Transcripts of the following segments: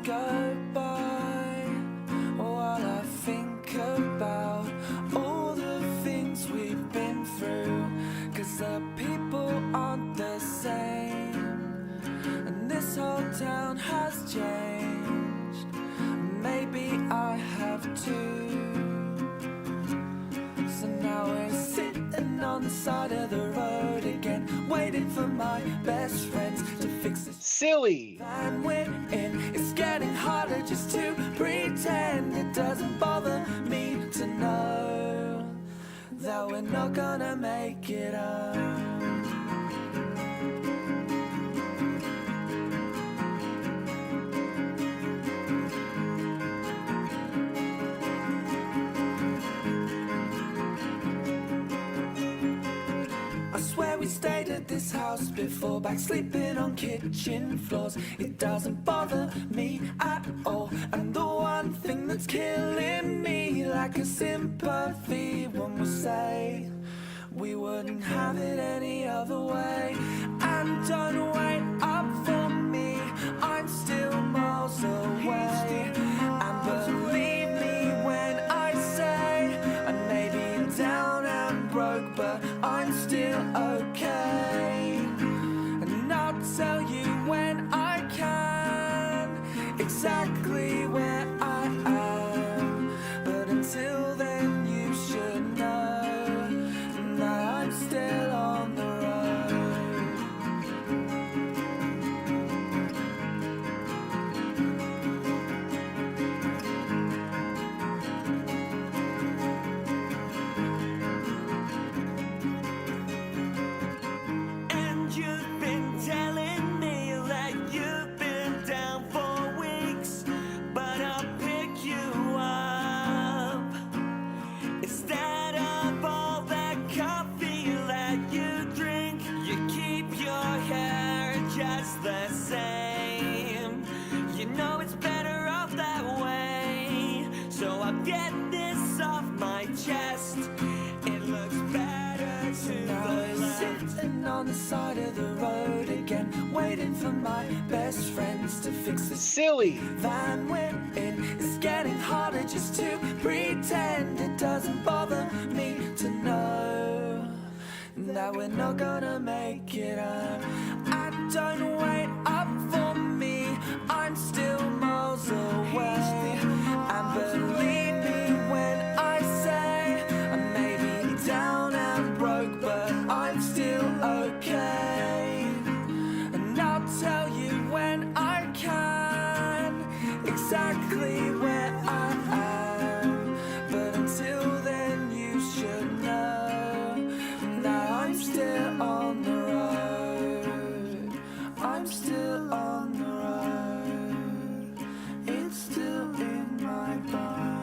go by while I think about all the things we've been through, 'cause the people aren't the same, and this whole town has changed. Maybe I have too. So now we're sitting on the side of the road again, waiting for my best friends to fix this silly van we're in. It's getting harder just to pretend. It doesn't bother me to know that we're not gonna make it up. Swear we stayed at this house before, back sleeping on kitchen floors. It doesn't bother me at all, and the one thing that's killing me like a sympathy when we say we wouldn't have it any other way. And don't wait up for me, I'm still miles away. And believe me when I say I may be down and broke, but I'm still okay. And I'll tell you when I can exactly where I am. But until then you should know that I'm still on the road. You've been telling me that you've been down for weeks, but I'll pick you up. Instead of all that coffee that you drink, you keep your hair just the same. You know it's better off that way, so I'll get this off my chest. It looks better to the left. Sitting on the side of the road again, waiting for my best friends to fix this silly van we're in. It's getting harder just to pretend. It doesn't bother me to know that we're not gonna make it up. And don't wait up for me, I'm still miles away. And believe me when I say I may be down and broke, but I'm still okay. And I'll tell you when I can exactly where I am. But until then you should know that I'm still on the road. I'm still on the road. It's still in my bones.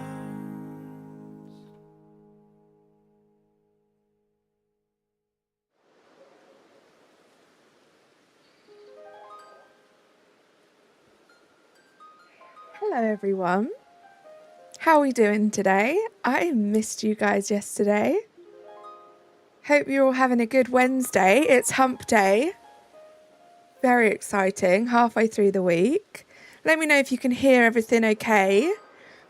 Hello everyone, how are we doing today? I missed you guys yesterday. Hope you're all having a good Wednesday. It's hump day. Very exciting, halfway through the week. Let me know if you can hear everything okay.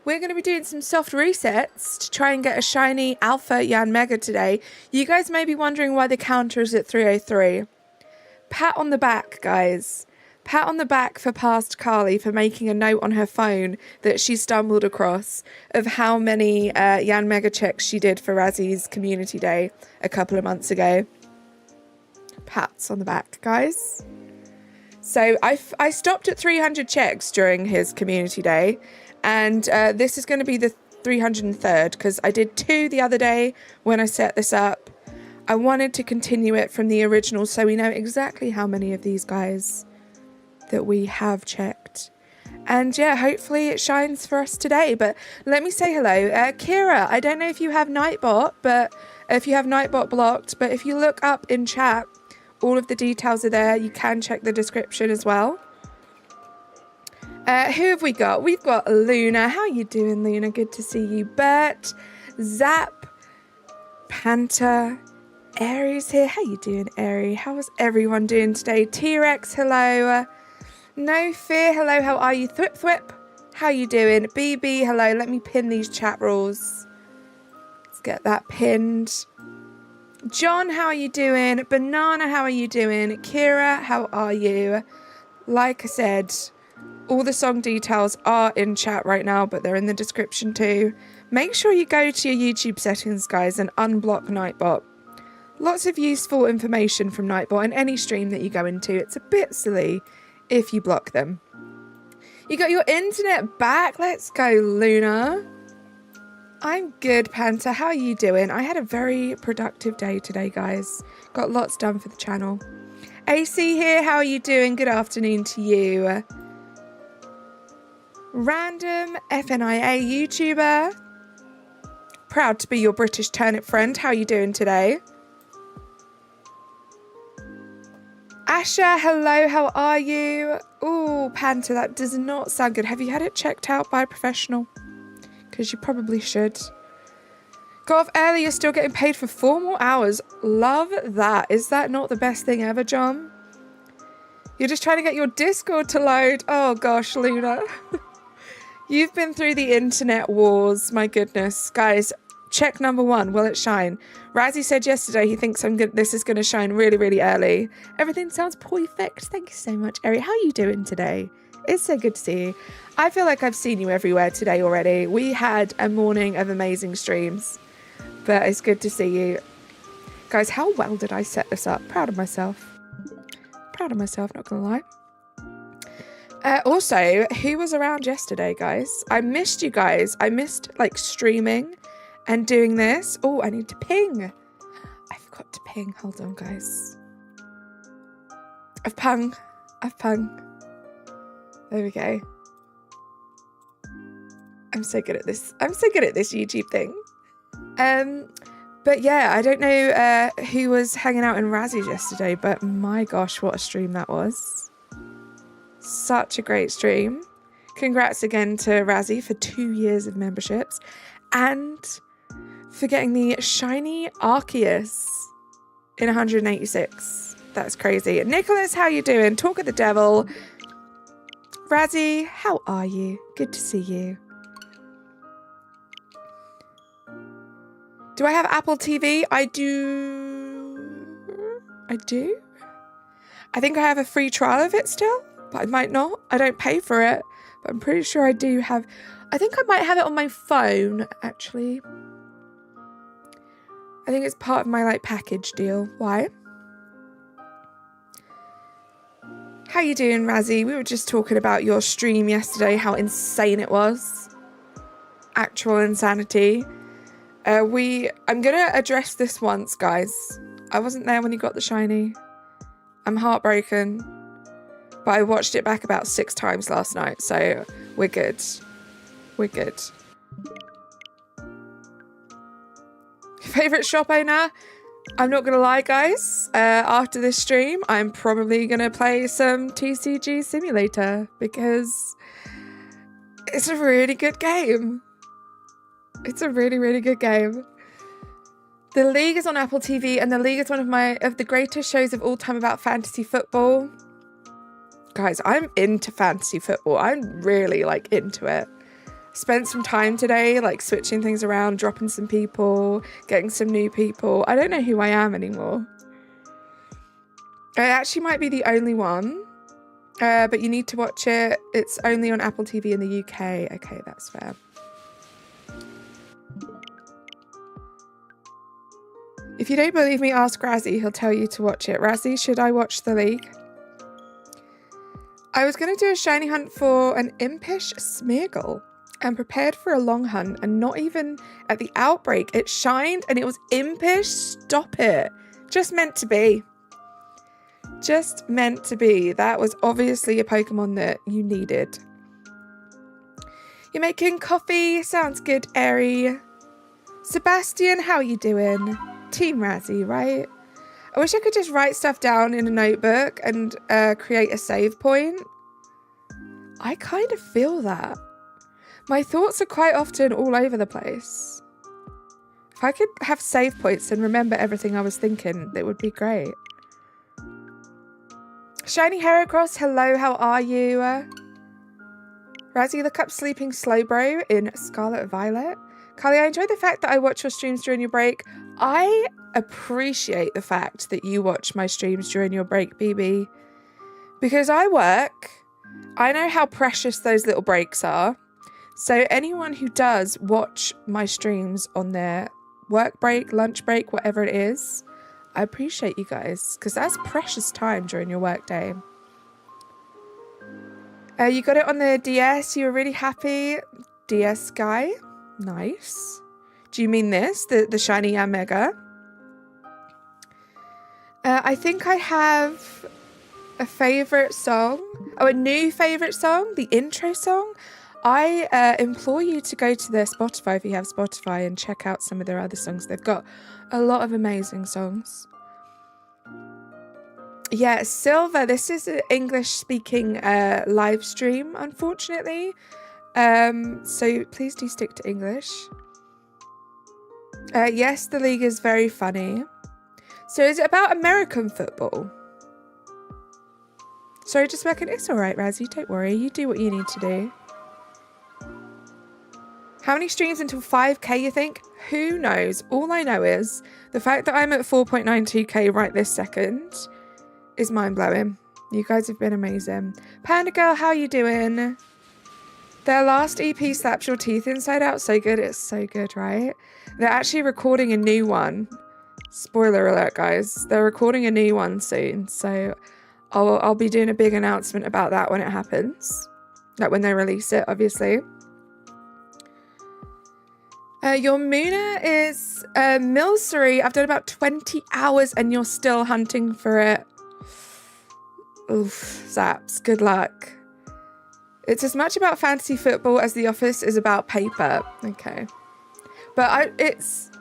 We're going to be doing some soft resets to try and get a shiny Alpha Yanmega today. You guys may be wondering why the counter is at 303. Pat on the back, guys. Pat on the back for past Carly for making a note on her phone that she stumbled across of how many Yanmega checks she did for Razzie's Community Day a couple of months ago. Pats on the back, guys. So I stopped at 300 checks during his Community Day, and this is going to be the 303rd because I did 2 the other day when I set this up. I wanted to continue it from the original so we know exactly how many of these guys that we have checked. And yeah, hopefully it shines for us today. But let me say hello. Kira, I don't know if you have Nightbot, but if you have Nightbot blocked, but if you look up in chat, all of the details are there. You can check the description as well. Who have we got? We've got Luna. How you doing, Luna? Good to see you. Bert, Zap, Panther, Aries here. How you doing, Aries? How is everyone doing today? T-Rex, hello. No Fear, hello, how are you? Thwip Thwip, how you doing? BB, hello, let me pin these chat rules. Let's get that pinned. John, how are you doing? Banana, how are you doing? Kira, how are you? Like I said, all the song details are in chat right now, but they're in the description too. Make sure you go to your YouTube settings, guys, and unblock Nightbot. Lots of useful information from Nightbot in any stream that you go into. It's a bit silly if you block them. You got your internet back? Let's go, Luna. I'm good, Panther. How are you doing? I had a very productive day today, guys. Got lots done for the channel. AC here, how are you doing? Good afternoon to you. Random FNIA YouTuber. Proud to be your British turnip friend. How are you doing today? Asha, hello, how are you? Ooh, Panther, that does not sound good. Have you had it checked out by a professional? Because you probably should. Got off early, you're still getting paid for 4 more hours. Love that. Is that not the best thing ever, John? You're just trying to get your Discord to load. Oh gosh, Luna. You've been through the internet wars, my goodness. Guys, check number 1, will it shine? Razzie said yesterday he thinks this is going to shine really, really early. Everything sounds perfect. Thank you so much, Eri. How are you doing today? It's so good to see you. I feel like I've seen you everywhere today already. We had a morning of amazing streams, but it's good to see you. Guys, how well did I set this up? Proud of myself. Proud of myself, not gonna lie. Also, who was around yesterday, guys? I missed you guys. I missed like streaming and doing this. Oh, I need to ping. I forgot to ping. Hold on, guys. I've pung. There we go. I'm so good at this. I'm so good at this YouTube thing. But yeah, I don't know who was hanging out in Razzie's yesterday, but my gosh, what a stream that was. Such a great stream. Congrats again to Razzie for 2 years of memberships and for getting the shiny Arceus in 186. That's crazy. Nicholas, how you doing? Talk of the devil. Razzie, how are you? Good to see you. Do I have Apple TV? I do. I think I have a free trial of it still, but I might not. I don't pay for it, but I'm pretty sure I do have. I think I might have it on my phone, actually. I think it's part of my like package deal. Why? How you doing, Razzie? We were just talking about your stream yesterday, how insane it was. Actual insanity. I'm gonna address this once, guys. I wasn't there when you got the shiny. I'm heartbroken. But I watched it back about 6 times last night, so we're good. We're good. Favorite shop owner? I'm not gonna lie, guys. After this stream, I'm probably gonna play some TCG Simulator because it's a really good game. It's a really, really good game. The League is on Apple TV, and The League is one of the greatest shows of all time about fantasy football. Guys, I'm into fantasy football. I'm really like into it. Spent some time today like switching things around, dropping some people, getting some new people. I don't know who I am anymore. I actually might be the only one, but you need to watch it. It's only on Apple TV in the UK. Okay, that's fair. If you don't believe me, ask Razzie. He'll tell you to watch it. Razzie, should I watch The League? I was going to do a shiny hunt for an impish Smeargle and prepared for a long hunt, and not even at the outbreak. It shined and it was impish. Stop it. Just meant to be. Just meant to be. That was obviously a Pokemon that you needed. You're making coffee. Sounds good, Eri. Sebastian, how are you doing? Team Razzie, right? I wish I could just write stuff down in a notebook and create a save point. I kind of feel that. My thoughts are quite often all over the place. If I could have save points and remember everything I was thinking, that would be great. Shiny Heracross, hello, how are you? Razzie, look up Sleeping Slowbro in Scarlet Violet. Carly, I enjoy the fact that I watch your streams during your break. I appreciate the fact that you watch my streams during your break, BB. Because I work, I know how precious those little breaks are. So anyone who does watch my streams on their work break, lunch break, whatever it is, I appreciate you guys, because that's precious time during your work day. You got it on the DS, you were really happy. DS guy, nice. Do you mean this, the shiny Yanmega? I think I have a favourite song. Oh, a new favourite song, the intro song. I implore you to go to their Spotify if you have Spotify and check out some of their other songs. They've got a lot of amazing songs. Yeah, Silver, this is an English-speaking live stream, unfortunately. So please do stick to English. Yes, the league is very funny. So is it about American football? Sorry, just working. It's all right, Razzie. Don't worry. You do what you need to do. How many streams until 5k, you think? Who knows? All I know is the fact that I'm at 4.92k right this second is mind-blowing. You guys have been amazing. Panda Girl, how you doing? Their last EP slaps your teeth inside out. So good. It's so good, right? They're actually recording a new one. Spoiler alert, guys. They're recording a new one soon. So I'll be doing a big announcement about that when it happens. Like when they release it, obviously. Your Muna is Milcery. I've done about 20 hours and you're still hunting for it. Oof, Zaps, good luck. It's as much about fantasy football as The Office is about paper. Okay. But it's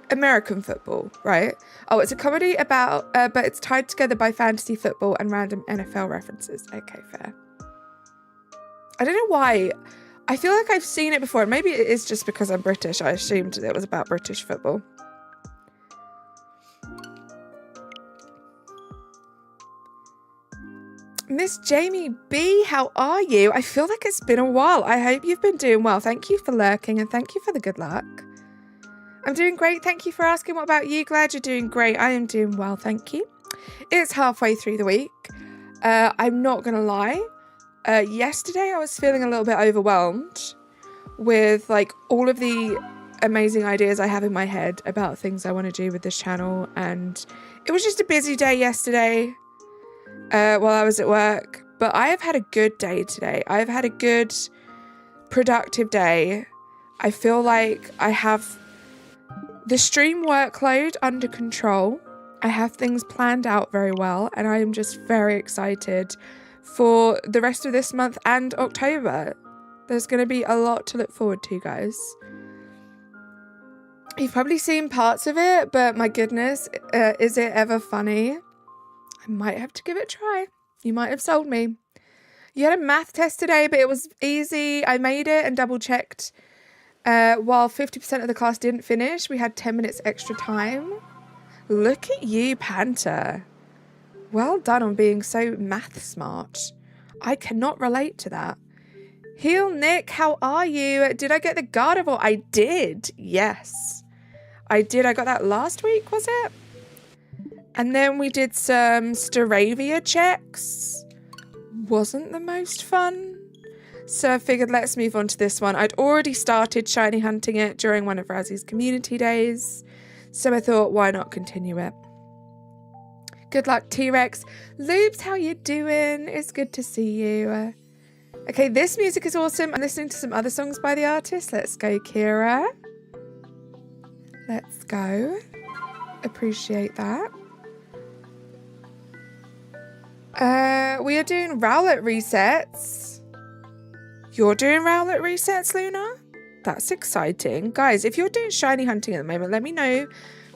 American football, right? Oh, it's a comedy about, but it's tied together by fantasy football and random NFL references. Okay, fair. I don't know why. I feel like I've seen it before. Maybe it is just because I'm British. I assumed it was about British football. Miss Jamie B, how are you? I feel like it's been a while. I hope you've been doing well. Thank you for lurking and thank you for the good luck. I'm doing great. Thank you for asking. What about you? Glad you're doing great. I am doing well. Thank you. It's halfway through the week. I'm not going to lie. Yesterday I was feeling a little bit overwhelmed with like all of the amazing ideas I have in my head about things I want to do with this channel, and it was just a busy day yesterday while I was at work, but I have had a good day today. I've had a good productive day. I feel like I have the stream workload under control. I have things planned out very well, and I am just very excited for the rest of this month and October. There's going to be a lot to look forward to, guys. You've probably seen parts of it, but my goodness, is it ever funny? I might have to give it a try. You might have sold me. You had a math test today, but it was easy. I made it and double checked. While 50% of the class didn't finish, we had 10 minutes extra time. Look at you, Panther. Well done on being so math smart. I cannot relate to that. Heel Nick, how are you? Did I get the Gardevoir? I did. Yes. I did. I got that last week, was it? And then we did some Staravia checks. Wasn't the most fun. So I figured let's move on to this one. I'd already started shiny hunting it during one of Razzie's community days. So I thought, why not continue it? Good luck, T-Rex. Loops, how you doing? It's good to see you. Okay, this music is awesome. I'm listening to some other songs by the artist. Let's go, Kira. Let's go. Appreciate that. We are doing Rowlet resets. You're doing Rowlet resets, Luna? That's exciting. Guys, if you're doing shiny hunting at the moment, let me know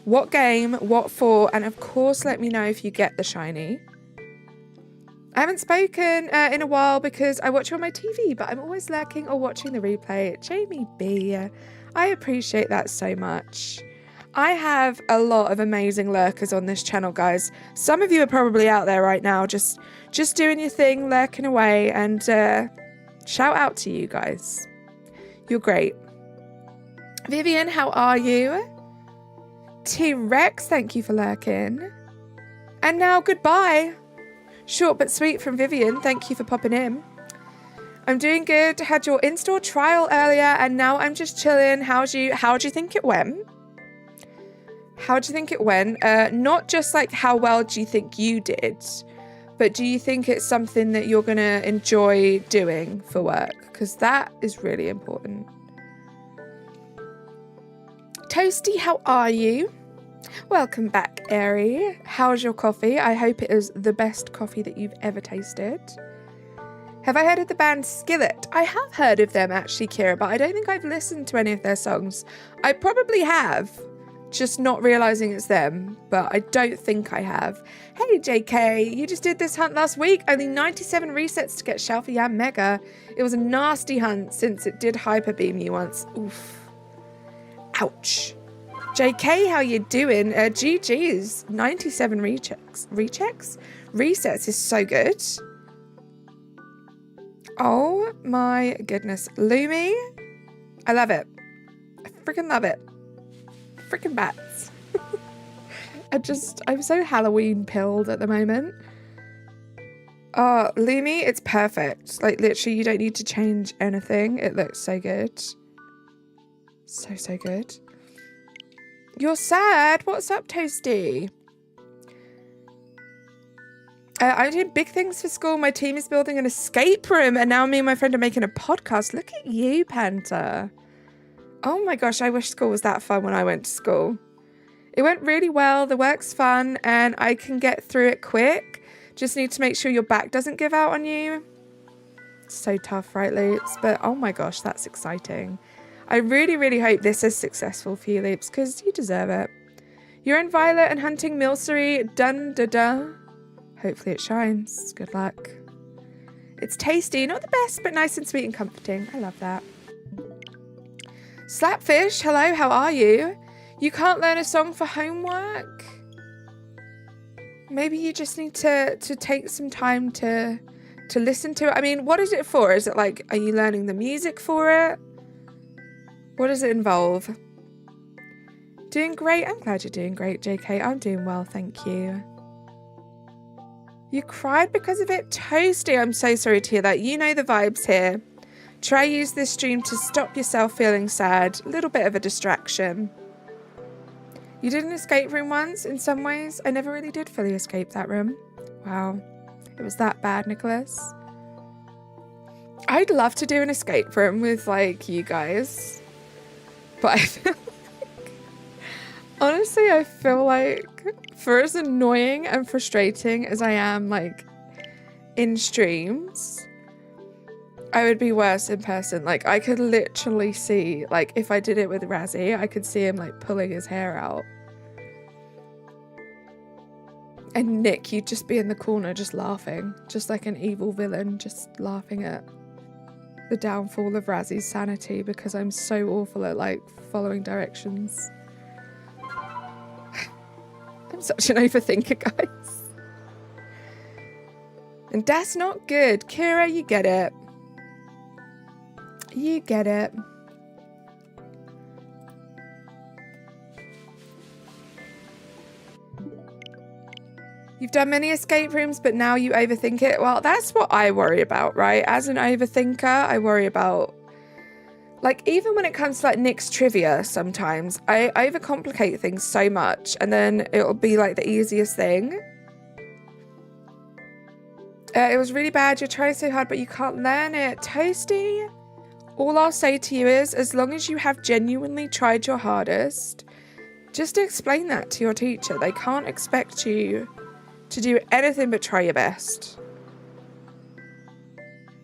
what game, what for, and of course let me know if you get the shiny. I haven't spoken in a while because I watch you on my TV, but I'm always lurking or watching the replay. Jamie B, I appreciate that so much. I have a lot of amazing lurkers on this channel, guys. Some of you are probably out there right now, just doing your thing, lurking away, and shout out to you guys. You're great. Vivian, how are you? T-Rex, thank you for lurking. And now goodbye. Short but sweet from Vivian, thank you for popping in. I'm doing good. Had your in-store trial earlier and now I'm just chilling. How do you think it went? How do you think it went? Not just like how well do you think you did, but do you think it's something that you're gonna enjoy doing for work? Because that is really important. Toasty, how are you? Welcome back, Airy. How's your coffee? I hope it is the best coffee that you've ever tasted. Have I heard of the band Skillet? I have heard of them actually, Kira, but I don't think I've listened to any of their songs. I probably have, just not realising it's them, but I don't think I have. Hey JK, you just did this hunt last week. Only 97 resets to get ALPHA YANMEGA. It was a nasty hunt since it did hyper beam you once. Oof. Ouch. JK, how you doing? GG's. 97 rechecks? Resets is so good. Oh my goodness. Lumi, I love it. I freaking love it. Freaking bats. I'm so Halloween pilled at the moment. Oh, Lumi, it's perfect. Like literally you don't need to change anything. It looks so good. So good. You're sad? What's up, Toasty? I'm doing big things for school. My team is building an escape room and now me and my friend are making a podcast. Look at you, Panther. Oh my gosh, I wish school was that fun when I went to school. It went really well. The work's fun and I can get through it quick. Just need to make sure your back doesn't give out on you. It's so tough, right, Loops? But oh my gosh, that's exciting. I really, really hope this is successful for you, Loops, because you deserve it. You're in Violet and hunting Milcery. Dun da da. Hopefully it shines. Good luck. It's tasty. Not the best, but nice and sweet and comforting. I love that. Slapfish, hello, how are you? You can't learn a song for homework? Maybe you just need to take some time to listen to it. I mean, what is it for? Is it like, are you learning the music for it? What does it involve? Doing great. I'm glad you're doing great, JK. I'm doing well, thank you. You cried because of it? Toasty, I'm so sorry to hear that. You know the vibes here. Try use this stream to stop yourself feeling sad. A little bit of a distraction. You did an escape room once, in some ways. I never really did fully escape that room. Wow. It was that bad, Nicholas. I'd love to do an escape room with, like, you guys. But I feel like... Honestly, I feel like for as annoying and frustrating as I am, like, in streams, I would be worse in person. Like, I could literally see, like, if I did it with Razzie, I could see him, like, pulling his hair out. And Nick, you'd just be in the corner just laughing. Just like an evil villain, just laughing at the downfall of Razzie's sanity because I'm so awful at, like, following directions. I'm such an overthinker, guys. And that's not good. Kira, you get it. You get it. You've done many escape rooms, but now you overthink it. Well, that's what I worry about, right? As an overthinker, I worry about... Like, even when it comes to, like, Nick's trivia, sometimes, I overcomplicate things so much, and then it'll be, like, the easiest thing. It was really bad. You're trying so hard, but you can't learn it. Toasty, all I'll say to you is, as long as you have genuinely tried your hardest, just explain that to your teacher. They can't expect you to do anything but try your best.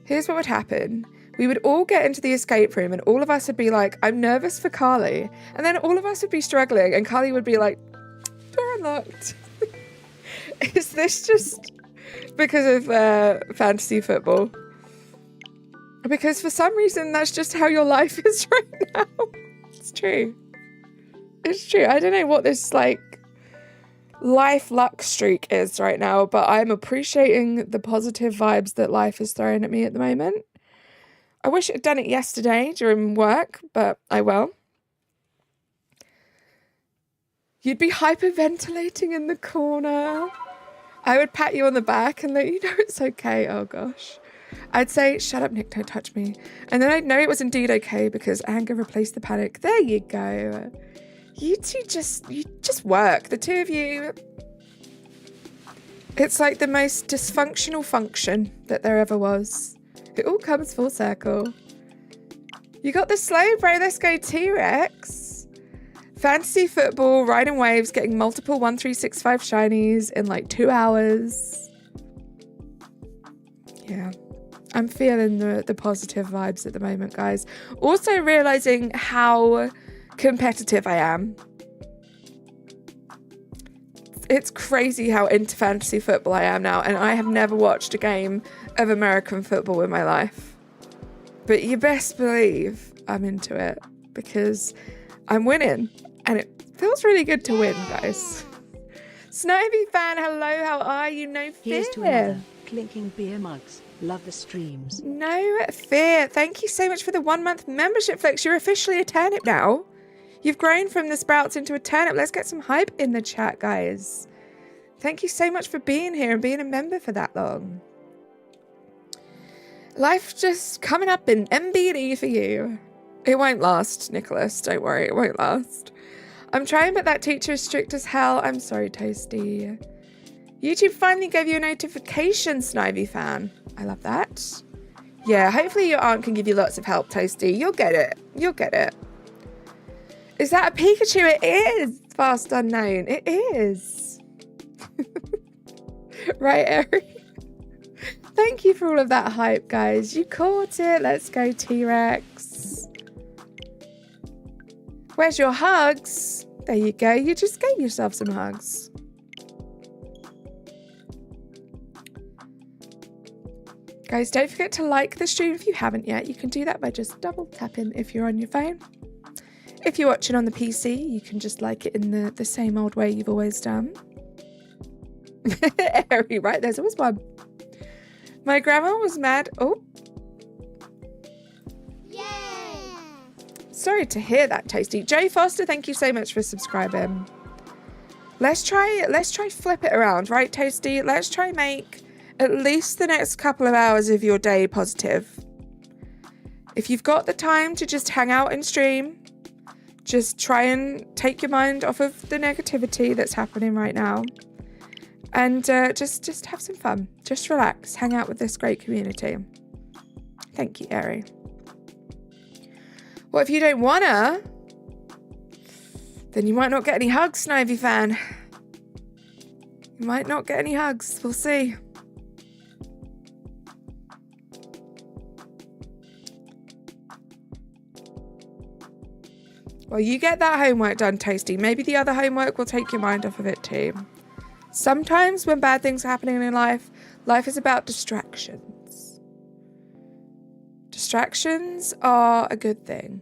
Here's what would happen. We would all get into the escape room and all of us would be like, I'm nervous for Carly. And then all of us would be struggling and Carly would be like, door unlocked. Is this just because of fantasy football? Because for some reason, that's just how your life is right now. It's true. It's true. I don't know what this like life luck streak is right now, but I'm appreciating the positive vibes that life is throwing at me at the moment. I wish it had done it yesterday during work, but I will. You'd be hyperventilating in the corner. I would pat you on the back and let you know it's okay. Oh gosh. I'd say, shut up, Nick, don't touch me. And then I'd know it was indeed okay because anger replaced the panic. There you go. You two you just work. The two of you. It's like the most dysfunctional function that there ever was. It all comes full circle. You got the slow, bro. Let's go T-Rex. Fantasy football, riding waves, getting multiple 1365 shinies in like 2 hours. Yeah. I'm feeling the positive vibes at the moment, guys. Also realizing how competitive I am. It's crazy how into fantasy football I am now, and I have never watched a game of American football in my life. But you best believe I'm into it because I'm winning, and it feels really good to win, guys. Snivy fan, hello, how are you? No fear. Here's to another clinking beer mugs. Love the streams. No fear. Thank you so much for the 1 month membership, Flex. You're officially a turnip now. You've grown from the sprouts into a turnip. Let's get some hype in the chat, guys. Thank you so much for being here and being a member for that long. Life just coming up in MBD for you. It won't last, Nicholas. Don't worry, it won't last. I'm trying, but that teacher is strict as hell. I'm sorry, Toasty. YouTube finally gave you a notification, Snivy fan. I love that. Yeah, hopefully your aunt can give you lots of help, Toasty. You'll get it. You'll get it. Is that a Pikachu? It is. Fast Unknown. It is. Right, Eri? Thank you for all of that hype, guys. You caught it. Let's go, T-Rex. Where's your hugs? There you go. You just gave yourself some hugs. Guys, don't forget to like the stream if you haven't yet. You can do that by just double tapping if you're on your phone. If you're watching on the PC, you can just like it in the same old way you've always done. Airy, right? There's always one. My grandma was mad. Oh. Yay! Sorry to hear that, Tasty. Joe Foster, thank you so much for subscribing. Let's try flip it around, right, Tasty? Let's try make at least the next couple of hours of your day positive. If you've got the time to just hang out and stream, just try and take your mind off of the negativity that's happening right now. And just have some fun. Just relax. Hang out with this great community. Thank you, Eri. Well, if you don't wanna, then you might not get any hugs, Snivy fan. You might not get any hugs. We'll see. Well, you get that homework done, Tasty. Maybe the other homework will take your mind off of it too. Sometimes when bad things are happening in life, life is about distractions. Distractions are a good thing.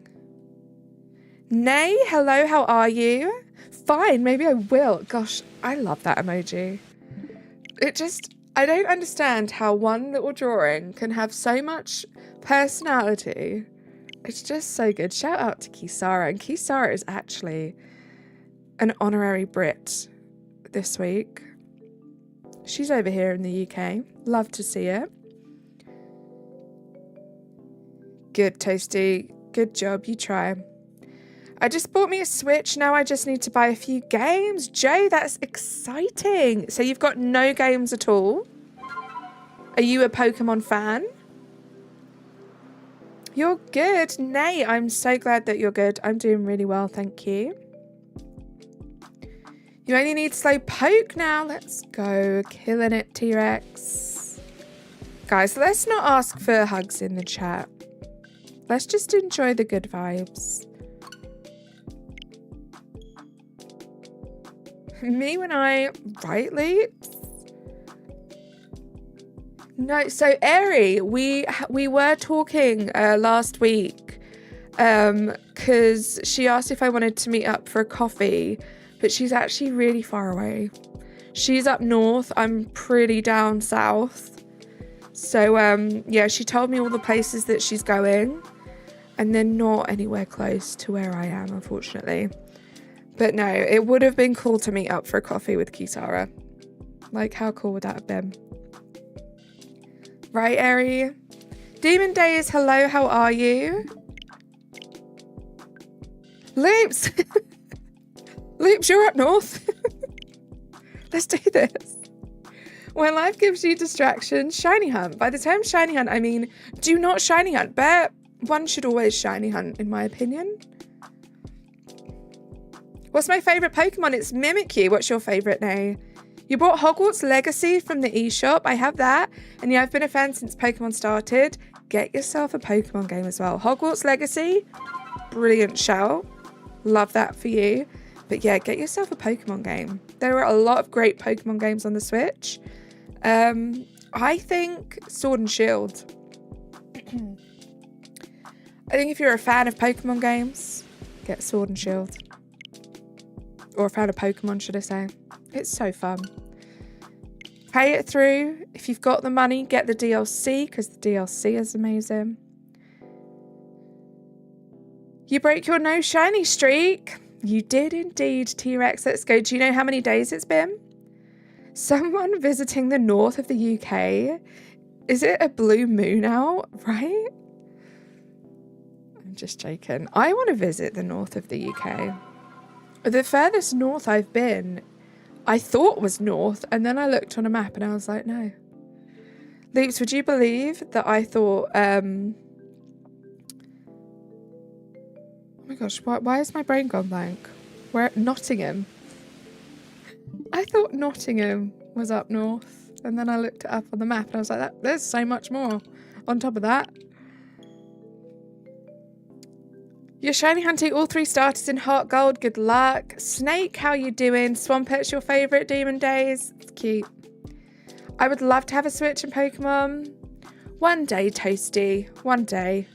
Nay, hello, how are you? Fine, maybe I will. Gosh, I love that emoji. I don't understand how one little drawing can have so much personality. It's just so good. Shout out to Kisara. And Kisara is actually an honorary Brit this week. She's over here in the UK. Love to see it. Good, Toasty. Good job. You try. I just bought me a Switch. Now I just need to buy a few games. Joe, that's exciting. So you've got no games at all? Are you a Pokemon fan? You're good. Nay, I'm so glad that you're good. I'm doing really well, thank you. You only need slow poke now. Let's go. Killing it, T-Rex. Guys, let's not ask for hugs in the chat. Let's just enjoy the good vibes. Me when I rightly... No, so Eri, we were talking last week because she asked if I wanted to meet up for a coffee, but she's actually really far away. She's up north, I'm pretty down south. So yeah, she told me all the places that she's going, and they're not anywhere close to where I am, unfortunately. But no, it would have been cool to meet up for a coffee with Kisara. Like, how cool would that have been? Right, Eri? Demon Days, hello, how are you? Loops! Loops, you're up north. Let's do this. When life gives you distractions, shiny hunt. By the term shiny hunt, I mean, do not shiny hunt. But one should always shiny hunt, in my opinion. What's my favourite Pokemon? It's Mimikyu. What's your favourite now? You bought Hogwarts Legacy from the eShop. I have that. And yeah, I've been a fan since Pokemon started. Get yourself a Pokemon game as well. Hogwarts Legacy, brilliant shout. Love that for you. But yeah, get yourself a Pokemon game. There are a lot of great Pokemon games on the Switch. I think Sword and Shield. I think if you're a fan of Pokemon games, get Sword and Shield. Or a fan of Pokemon, should I say. It's so fun. Pay it through. If you've got the money, get the DLC, because the DLC is amazing. You broke your no shiny streak. You did indeed, T-Rex. Let's go. Do you know how many days it's been? Someone visiting the north of the UK. Is it a blue moon out? Right? I'm just joking. I want to visit the north of the UK. The furthest north I've been, I thought was north, and then I looked on a map and I was like, no. Leaps, would you believe that I thought, oh my gosh, why is my brain gone blank? Where? Nottingham. I thought Nottingham was up north, and then I looked it up on the map and I was like, there's so much more on top of that. You're shiny hunting all 3 starters in Heart Gold. Good luck. Snake, how you doing? Swampet's your favourite Demon Days. It's cute. I would love to have a Switch in Pokemon. One day, Toasty. One day.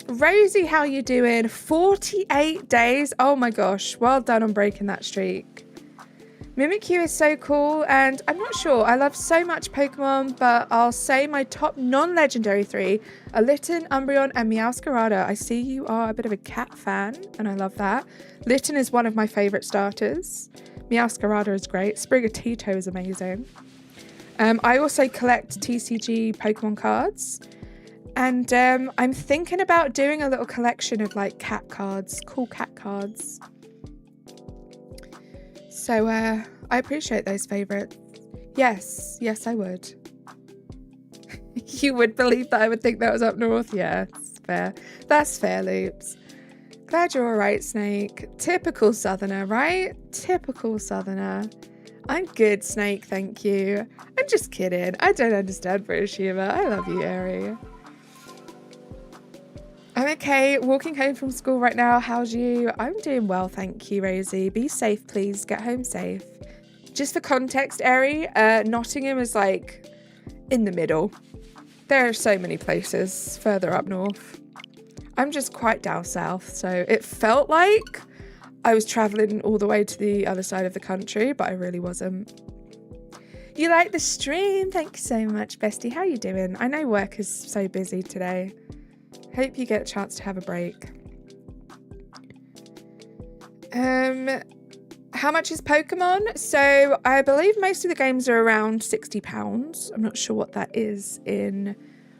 Rosie, how you doing? 48 days. Oh my gosh. Well done on breaking that streak. Mimikyu is so cool, and I'm not sure. I love so much Pokemon, but I'll say my top non-legendary 3 are Litten, Umbreon, and Meowscarada. I see you are a bit of a cat fan, and I love that. Litten is one of my favourite starters. Meowscarada is great. Sprigatito is amazing. I also collect TCG Pokemon cards, and I'm thinking about doing a little collection of like cat cards, cool cat cards. So I appreciate those favourites. Yes, I would. You would believe that I would think that was up north? Yeah, that's fair. That's fair, Loops. Glad you're alright, Snake. Typical Southerner, right? Typical Southerner. I'm good, Snake, thank you. I'm just kidding. I don't understand British humour. I love you, Eri. I'm okay, walking home from school right now. How's you? I'm doing well, thank you, Rosie. Be safe, please. Get home safe. Just for context, Eri, Nottingham is like in the middle. There are so many places further up north. I'm just quite down south, so it felt like I was travelling all the way to the other side of the country, but I really wasn't. You like the stream? Thank you so much, bestie. How you doing? I know work is so busy today. Hope you get a chance to have a break. How much is Pokemon? So I believe most of the games are around £60. I'm not sure what that is in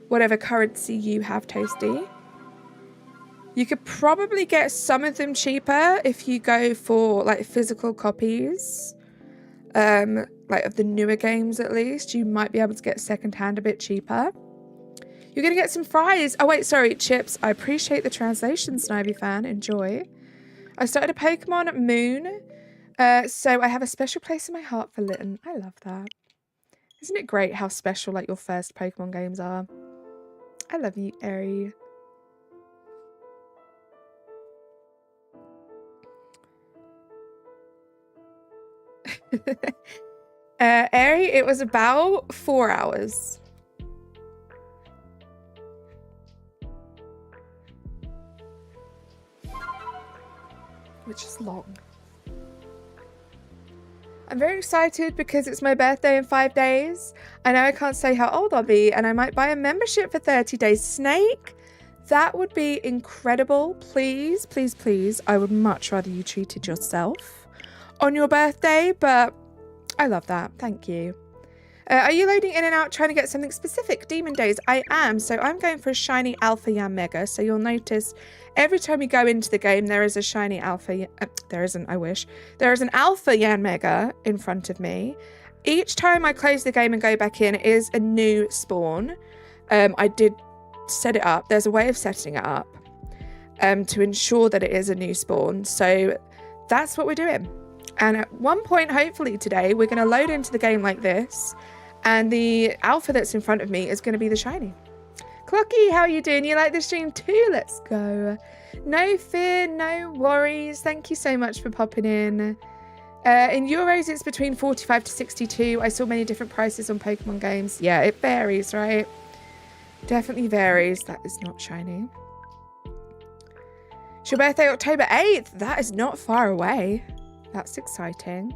whatever currency you have, Toasty. You could probably get some of them cheaper if you go for like physical copies. Like of the newer games at least. You might be able to get secondhand a bit cheaper. You're going to get some fries. Oh, wait, sorry, chips. I appreciate the translation, Snivy fan. Enjoy. I started a Pokemon Moon. So I have a special place in my heart for Litten. I love that. Isn't it great how special like your first Pokemon games are? I love you, Eri. Eri, it was about 4 hours. which is long. I'm very excited because it's my birthday in 5 days. I know I can't say how old I'll be, and I might buy a membership for 30 days. Snake, that would be incredible. Please, please, please. I would much rather you treated yourself on your birthday, but I love that. Thank you. Are you loading in and out trying to get something specific? Demon Days, I am. So I'm going for a shiny Alpha Yanmega. So you'll notice every time you go into the game, there is a shiny Alpha. There isn't, I wish. There is an Alpha Yanmega in front of me. Each time I close the game and go back in, it is a new spawn. I did set it up. There's a way of setting it up to ensure that it is a new spawn. So that's what we're doing. And at one point, hopefully today, we're going to load into the game like this. And the alpha that's in front of me is going to be the shiny. Clocky, how are you doing? You like the stream too? Let's go. No fear, no worries. Thank you so much for popping in. In euros, it's between 45 to 62. I saw many different prices on Pokemon games. Yeah, it varies, right? Definitely varies. That is not shiny. It's your birthday, October 8th. That is not far away. That's exciting.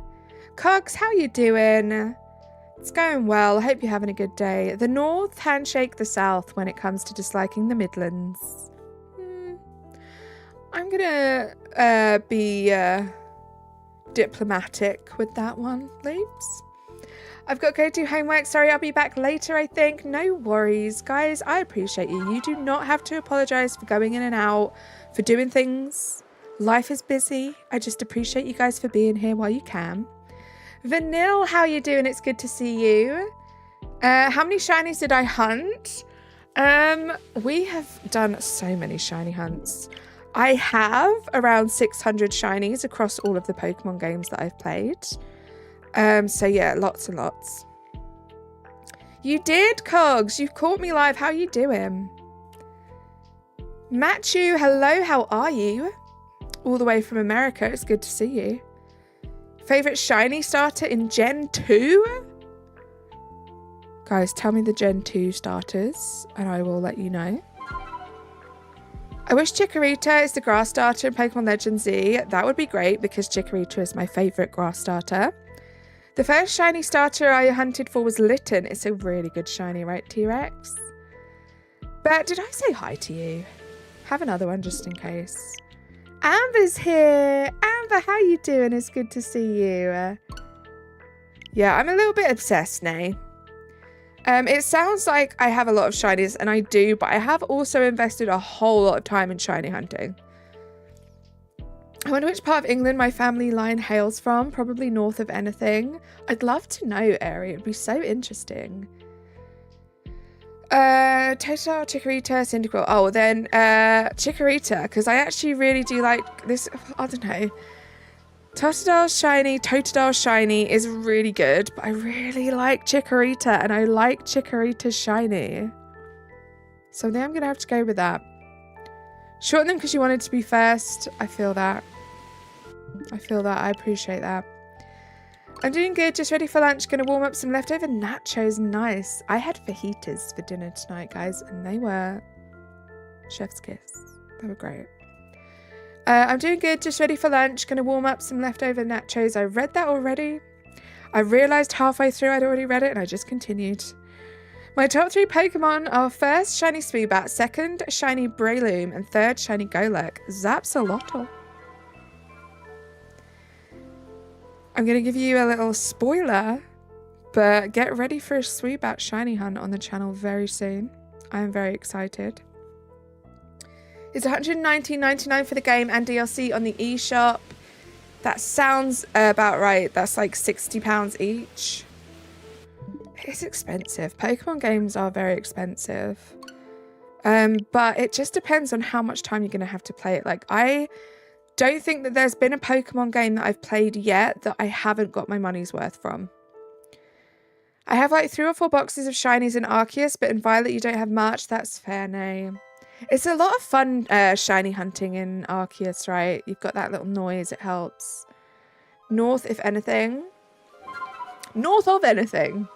Cogs, how you doing? It's going well. I hope you're having a good day. The North handshake the South when it comes to disliking the Midlands. I'm gonna be diplomatic with that one, Leaps. I've got to go do homework. Sorry, I'll be back later, I think. No worries. Guys, I appreciate you. You do not have to apologise for going in and out, for doing things. Life is busy. I just appreciate you guys for being here while you can. Vanille, how you doing? It's good to see you. How many shinies did I hunt? We have done so many shiny hunts. I have around 600 shinies across all of the Pokemon games that I've played. So yeah, lots and lots. You did, Cogs. You've caught me live. How you doing? Matthew, hello. How are you? All the way from America. It's good to see you. Favorite shiny starter in Gen 2? Guys, tell me the Gen 2 starters and I will let you know. I wish Chikorita is the grass starter in Pokemon Legends Z. That would be great because Chikorita is my favorite grass starter. The first shiny starter I hunted for was Litten. It's a really good shiny, right, T-Rex? But did I say hi to you? Have another one just in case. Amber's here. Amber, how you doing? It's good to see you. Yeah, I'm a little bit obsessed now. It sounds like I have a lot of shinies, and I do, but I have also invested a whole lot of time in shiny hunting. I wonder which part of England my family line hails from. Probably north of anything. I'd love to know, Ari. It'd be so interesting. Totodile, Chikorita, Cyndaquil. Oh, then Chikorita, because I actually really do like this. I don't know. Totodile Shiny is really good, but I really like Chikorita, and I like Chikorita Shiny. So then I'm going to have to go with that. Shorten them because you wanted to be first. I feel that. I appreciate that. I'm doing good, just ready for lunch. Gonna warm up some leftover nachos. Nice. I had fajitas for dinner tonight, guys, and they were chef's kiss. They were great. I'm doing good, just ready for lunch. Gonna warm up some leftover nachos. I read that already. I realised halfway through I'd already read it, and I just continued. My top 3 Pokemon are first, shiny Swoobat, second, shiny Breloom, and third, shiny Golurk. Zapsalotle. I'm going to give you a little spoiler, but get ready for a Swoobat shiny hunt on the channel very soon. I'm very excited. It's $119.99 for the game and DLC on the eShop. That sounds about right. That's like £60 each. It's expensive. Pokemon games are very expensive. But it just depends on how much time you're going to have to play it. Like, I don't think that there's been a Pokemon game that I've played yet that I haven't got my money's worth from. I have like 3 or 4 boxes of shinies in Arceus, but in Violet you don't have much. That's fair name. It's a lot of fun shiny hunting in Arceus, right? You've got that little noise, it helps. North, if anything. North of anything.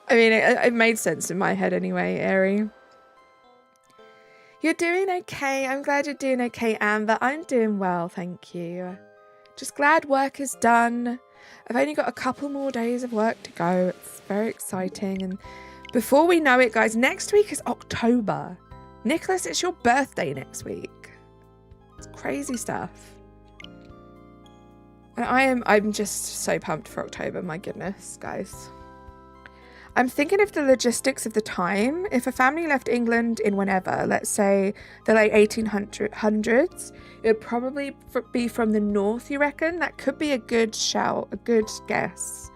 I mean, it made sense in my head anyway, Aerie. You're doing okay. I'm glad you're doing okay, Amber. I'm doing well, thank you. Just glad work is done. I've only got a couple more days of work to go. It's very exciting. And before we know it, guys, next week is October. Nicholas, it's your birthday next week. It's crazy stuff. And I'm just so pumped for October. My goodness, guys. I'm thinking of the logistics of the time. If a family left England in whenever, let's say the late 1800s, it would probably be from the north, you reckon? That could be a good shout, a good guess.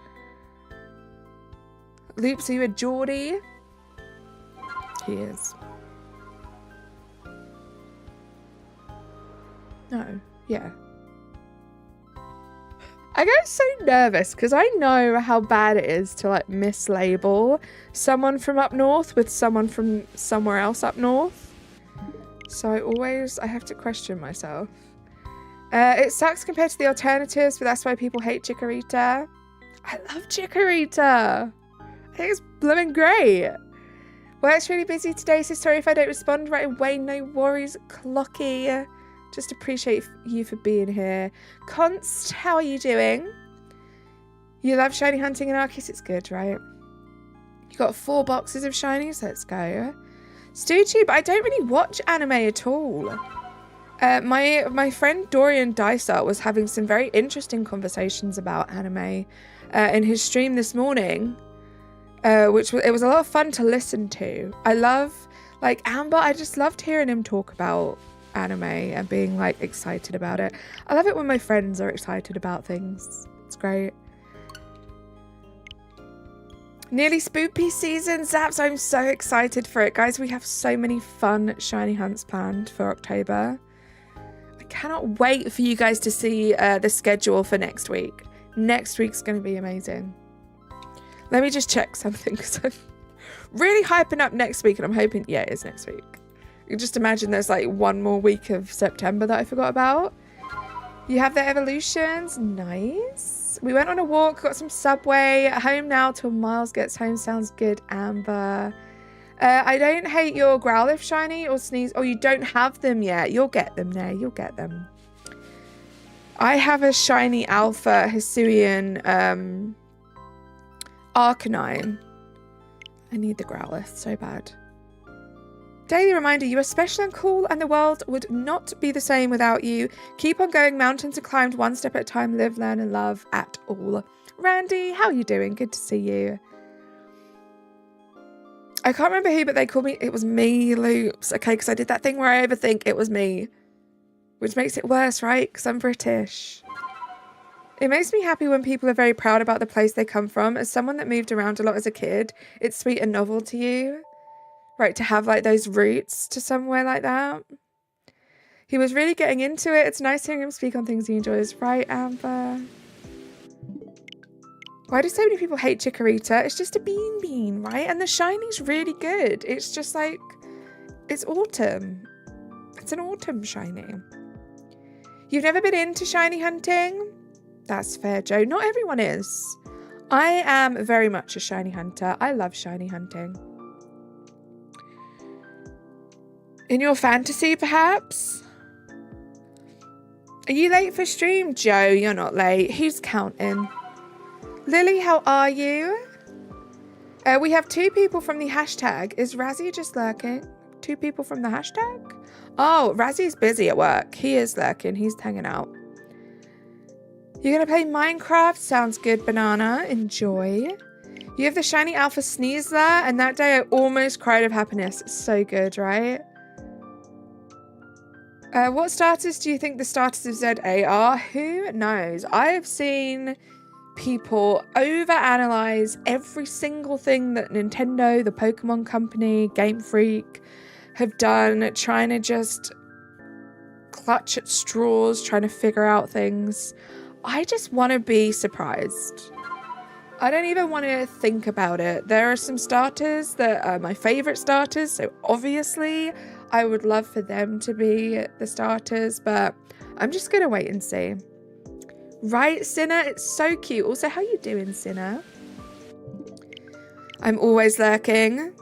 Loops, are you a Geordie? He is. No, yeah. I get so nervous because I know how bad it is to like mislabel someone from up north with someone from somewhere else up north. So I have to question myself. It sucks compared to the alternatives, but that's why people hate Chikorita. I love Chikorita. I think it's blooming great. Work's really busy today, so sorry if I don't respond right away. No worries, Clocky. Just appreciate you for being here. Const, how are you doing? You love shiny hunting in Arceus? It's good, right? You got 4 boxes of shinies? Let's go. StuTube, I don't really watch anime at all. My friend Dorian Dysart was having some very interesting conversations about anime in his stream this morning, it was a lot of fun to listen to. I love, like, Amber, I just loved hearing him talk about anime and being like excited about it. I love it when my friends are excited about things. It's great. Nearly spoopy season, Zaps. I'm so excited for it, guys. We have so many fun shiny hunts planned for October. I cannot wait for you guys to see the schedule for next week. Next week's going to be amazing. Let me just check something because I'm really hyping up next week, and I'm hoping, yeah, it is next week. You can just imagine there's like one more week of September that I forgot about. You have the evolutions. Nice. We went on a walk, got some Subway. At home now till Miles gets home. Sounds good, Amber. I don't hate your Growlithe shiny or Sneeze. Oh, you don't have them yet. You'll get them there. You'll get them. I have a shiny Alpha Hisuian Arcanine. I need the Growlithe so bad. Daily reminder, you are special and cool, and the world would not be the same without you. Keep on going, mountains are climbed one step at a time. Live, learn, and love at all. Randy, how are you doing? Good to see you. I can't remember who, but they called me. It was me, Loops. Okay, because I did that thing where I overthink. It was me. Which makes it worse, right? Because I'm British. It makes me happy when people are very proud about the place they come from. As someone that moved around a lot as a kid, it's sweet and novel to you. Right, to have like those roots to somewhere like that. He was really getting into it. It's nice hearing him speak on things he enjoys. Right, Amber? Why do so many people hate Chikorita? It's just a bean, right? And the shiny's really good. It's just like, it's autumn. It's an autumn shiny. You've never been into shiny hunting? That's fair, Joe. Not everyone is. I am very much a shiny hunter. I love shiny hunting. In your fantasy, perhaps? Are you late for stream? Joe, you're not late. Who's counting? Lily, how are you? We have 2 people from the hashtag. Is Razzie just lurking? 2 people from the hashtag? Oh, Razzie's busy at work. He is lurking. He's hanging out. You're going to play Minecraft? Sounds good, Banana. Enjoy. You have the shiny Alpha Sneasler, and that day I almost cried of happiness. It's so good, right? What starters do you think the starters of ZA are? Who knows? I have seen people overanalyze every single thing that Nintendo, the Pokemon Company, Game Freak have done, trying to just clutch at straws, trying to figure out things. I just want to be surprised. I don't even want to think about it. There are some starters that are my favorite starters, so obviously I would love for them to be the starters, but I'm just going to wait and see. Right, Sinner? It's so cute. Also, how you doing, Sinner? I'm always lurking.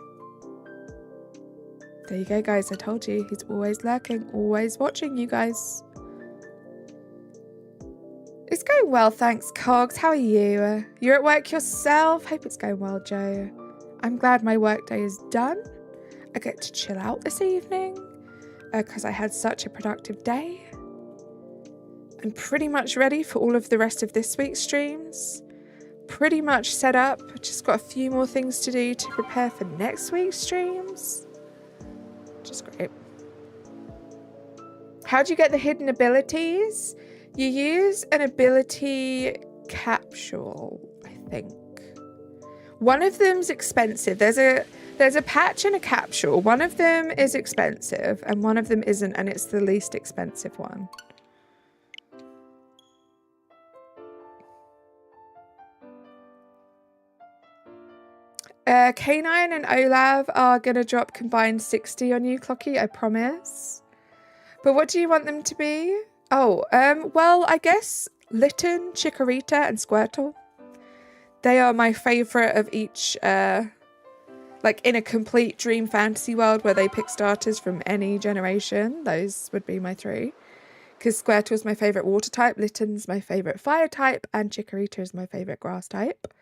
There you go, guys. I told you. He's always lurking, always watching you guys. going well, thanks, Cogs. How are you? You're at work yourself? Hope it's going well, Joe. I'm glad my work day is done. I get to chill out this evening because I had such a productive day. I'm pretty much ready for all of the rest of this week's streams. Pretty much set up. Just got a few more things to do to prepare for next week's streams. Just great. How do you get the hidden abilities? You use an ability capsule, I think. One of them's expensive. There's a patch and a capsule. One of them is expensive and one of them isn't, and it's the least expensive one. K9 and Olav are going to drop combined 60 on you, Clocky, I promise. But what do you want them to be? Oh, well, I guess Litten, Chikorita, and Squirtle. They are my favourite of each, like in a complete dream fantasy world where they pick starters from any generation. Those would be my three. Because Squirtle's my favourite water type, Litten's my favourite fire type, and Chikorita is my favourite grass type.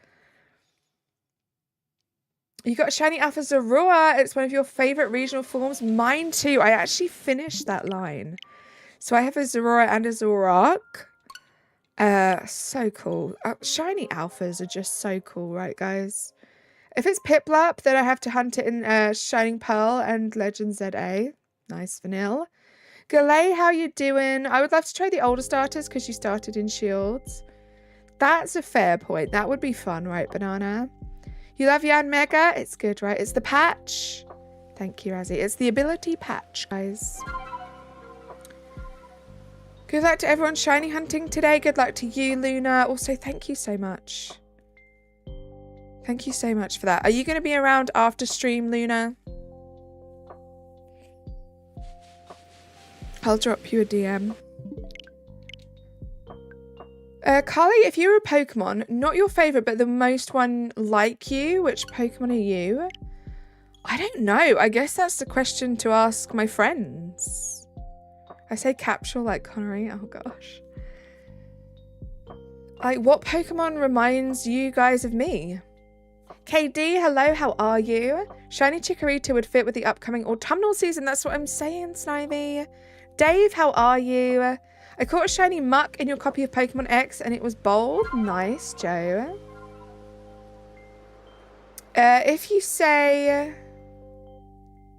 You got a shiny Alpha Zorua. It's one of your favourite regional forms. Mine too. I actually finished that line. So I have a Zorua and a Zoroark. So cool. Shiny Alphas are just so cool, right, guys? If it's Piplup, then I have to hunt it in Shining Pearl and Legends ZA. Nice, Vanilla. Galay, how you doing? I would love to try the older starters because you started in Shields. That's a fair point. That would be fun, right, Banana? You love Yanmega? It's good, right? It's the patch. Thank you, Razzie. It's the ability patch, guys. Good luck to everyone shiny hunting today. Good luck to you, Luna. Also, thank you so much. Thank you so much for that. Are you going to be around after stream, Luna? I'll drop you a DM. Carly, if you were a Pokemon, not your favourite, but the most one like you, which Pokemon are you? I don't know. I guess that's the question to ask my friends. I say capsule like Connery. Oh, gosh. Like, what Pokemon reminds you guys of me? KD, hello, how are you? Shiny Chikorita would fit with the upcoming autumnal season. That's what I'm saying, Snivy. Dave, how are you? I caught a shiny Muck in your copy of Pokemon X and it was bold. Nice, Joe. If you say...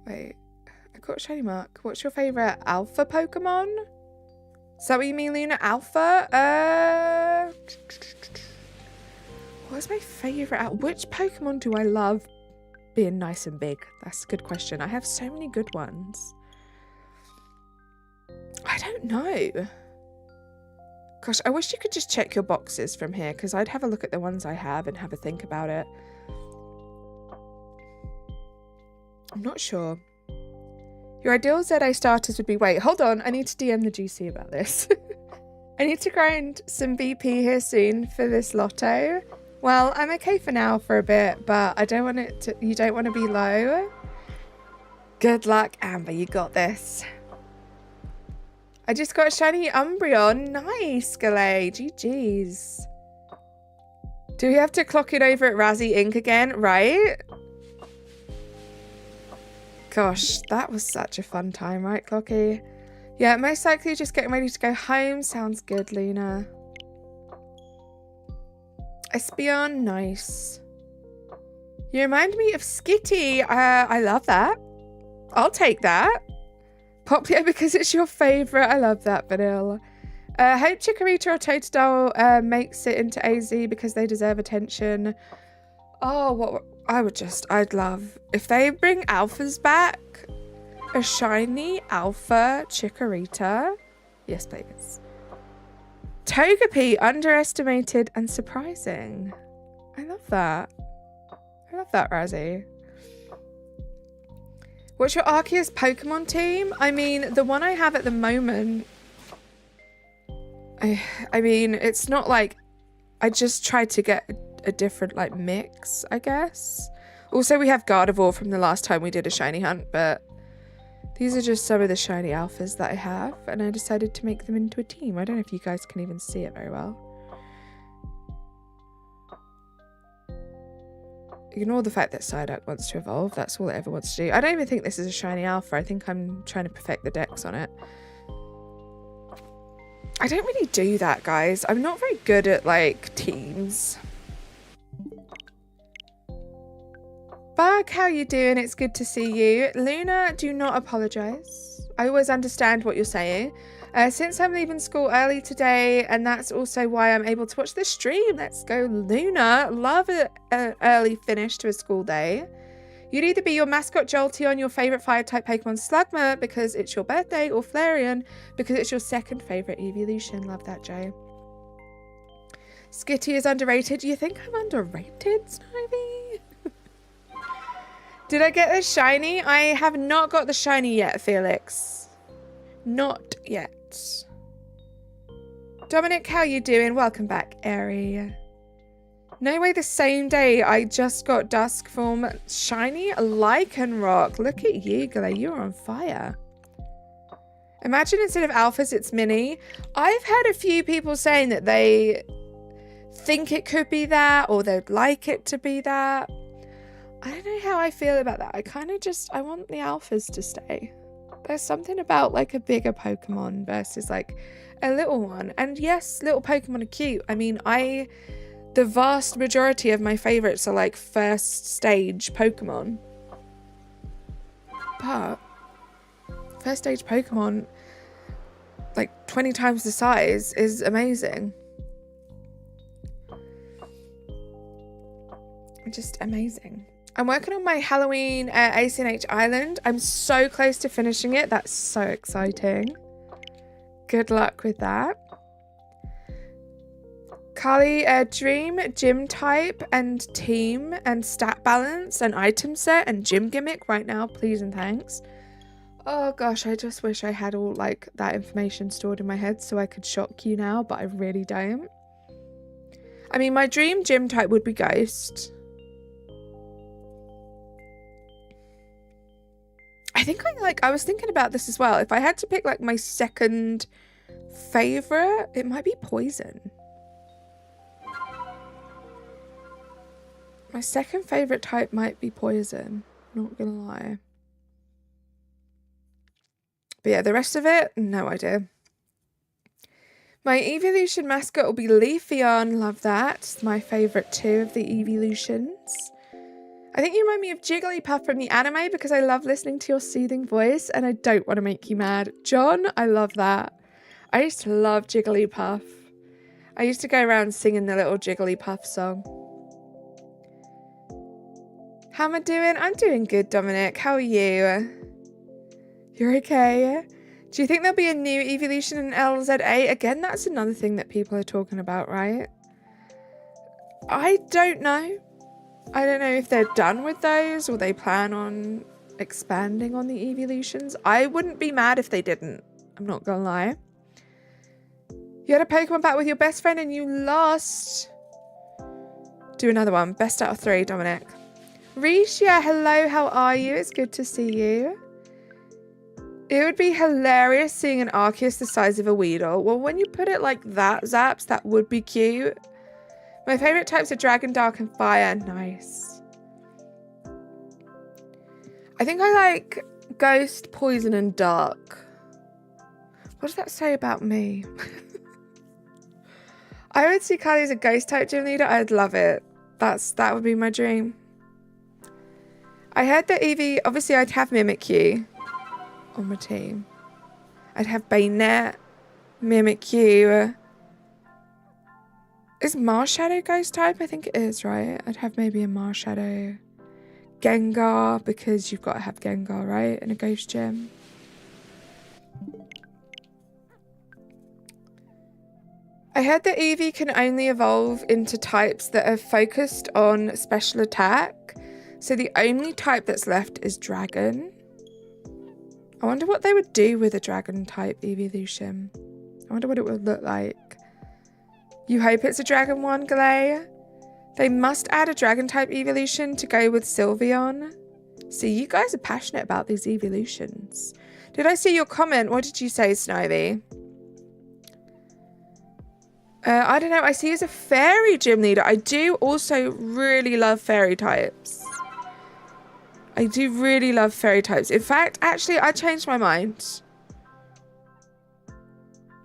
Wait. I caught a shiny Muck. What's your favourite alpha Pokemon? Is that what you mean, Luna? Alpha? What's my favourite? Which Pokemon do I love being nice and big? That's a good question. I have so many good ones. I don't know. Gosh, I wish you could just check your boxes from here because I'd have a look at the ones I have and have a think about it. I'm not sure. Your ideal ZA starters would be... Wait, hold on. I need to DM the GC about this. I need to grind some BP here soon for this lotto. Well, I'm okay for now for a bit, but I don't want it to... You don't want to be low. Good luck, Amber. You got this. I just got a shiny Umbreon. Nice, Galay. GG's. Do we have to clock it over at Razzie Inc. again? Right? Gosh, that was such a fun time, right, Clocky? Yeah, most likely just getting ready to go home. Sounds good, Luna. Espeon, nice. You remind me of Skitty. I love that. I'll take that. Popular because it's your favourite. I love that, Vanilla. Hope Chikorita or Totodile makes it into AZ because they deserve attention. Oh, what I'd love if they bring alphas back. A shiny alpha Chikorita. Yes, please. Togepi, underestimated and surprising. I love that. I love that, Razzie. What's your Arceus Pokemon team? I mean, the one I have at the moment... I mean, it's not like... I just tried to get a different, like, mix, I guess. Also, we have Gardevoir from the last time we did a shiny hunt, but... These are just some of the shiny alphas that I have, and I decided to make them into a team. I don't know if you guys can even see it very well. Ignore the fact that Psyduck wants to evolve. That's all it ever wants to do. I don't even think this is a shiny alpha. I think I'm trying to perfect the dex on it. I don't really do that, guys. I'm not very good at, like, teams. Bug, how you doing? It's good to see you. Luna, do not apologise. I always understand what you're saying. Since I'm leaving school early today, and that's also why I'm able to watch the stream. Let's go, Luna. Love an early finish to a school day. You'd either be your mascot Jolteon, your favourite fire-type Pokemon Slugma because it's your birthday, or Flareon because it's your second favourite evolution. Love that, Joe. Skitty is underrated. You think I'm underrated, Snivy? Did I get the shiny? I have not got the shiny yet, Felix. Not yet. Dominic, how you doing? Welcome back, Airy. No way, the same day I just got Dusk Form shiny Lycanroc. Look at you, Gala. You're on fire. Imagine instead of alphas, it's mini. I've had a few people saying that they think it could be that, or they'd like it to be that. I don't know how I feel about that. I kind of just, I want the alphas to stay. There's something about like a bigger Pokemon versus like a little one. And yes, little Pokemon are cute. I mean, the vast majority of my favorites are like first stage Pokemon. But first stage Pokemon, like 20 times the size, is amazing. Just amazing. I'm working on my Halloween ACNH Island. I'm so close to finishing it. That's so exciting. Good luck with that. Carly, dream, gym type, and team, and stat balance, and item set, and gym gimmick right now, please and thanks. Oh gosh, I just wish I had all like that information stored in my head so I could shock you now, but I really don't. I mean, my dream gym type would be Ghost. I think I was thinking about this as well. If I had to pick like my second favorite, it might be Poison. My second favorite type might be Poison. Not gonna lie. But yeah, the rest of it, no idea. My evolution mascot will be Leafeon. Love that. It's my favorite too of the evolutions. I think you remind me of Jigglypuff from the anime because I love listening to your soothing voice and I don't want to make you mad. John, I love that. I used to love Jigglypuff. I used to go around singing the little Jigglypuff song. How am I doing? I'm doing good, Dominic. How are you? You're okay? Do you think there'll be a new evolution in LZA? Again, that's another thing that people are talking about, right? I don't know. I don't know if they're done with those or they plan on expanding on the evolutions. I wouldn't be mad if they didn't. I'm not gonna lie. You had a Pokemon battle with your best friend and you lost. Do another one. Best out of 3, Dominic. Risha, hello, how are you? It's good to see you. It would be hilarious seeing an Arceus the size of a Weedle. Well, when you put it like that, Zaps, that would be cute. My favourite types are Dragon, Dark, and Fire. Nice. I think I like Ghost, Poison, and Dark. What does that say about me? I would see Kylie as a Ghost type gym leader. I'd love it. That would be my dream. I heard that Eevee, obviously I'd have Mimikyu on my team. I'd have Bayonet, Mimikyu. Is Marshadow Ghost type? I think it is, right? I'd have maybe a Marshadow. Gengar, because you've got to have Gengar, right? In a Ghost Gym. I heard that Eevee can only evolve into types that are focused on special attack. So the only type that's left is Dragon. I wonder what they would do with a Dragon type evolution. I wonder what it would look like. You hope it's a Dragon one, Galay? They must add a Dragon type evolution to go with Sylveon. See, you guys are passionate about these evolutions. Did I see your comment? What did you say, Snivy? I don't know. I see you as a fairy gym leader. I do also really love fairy types. I do really love fairy types. In fact, actually, I changed my mind.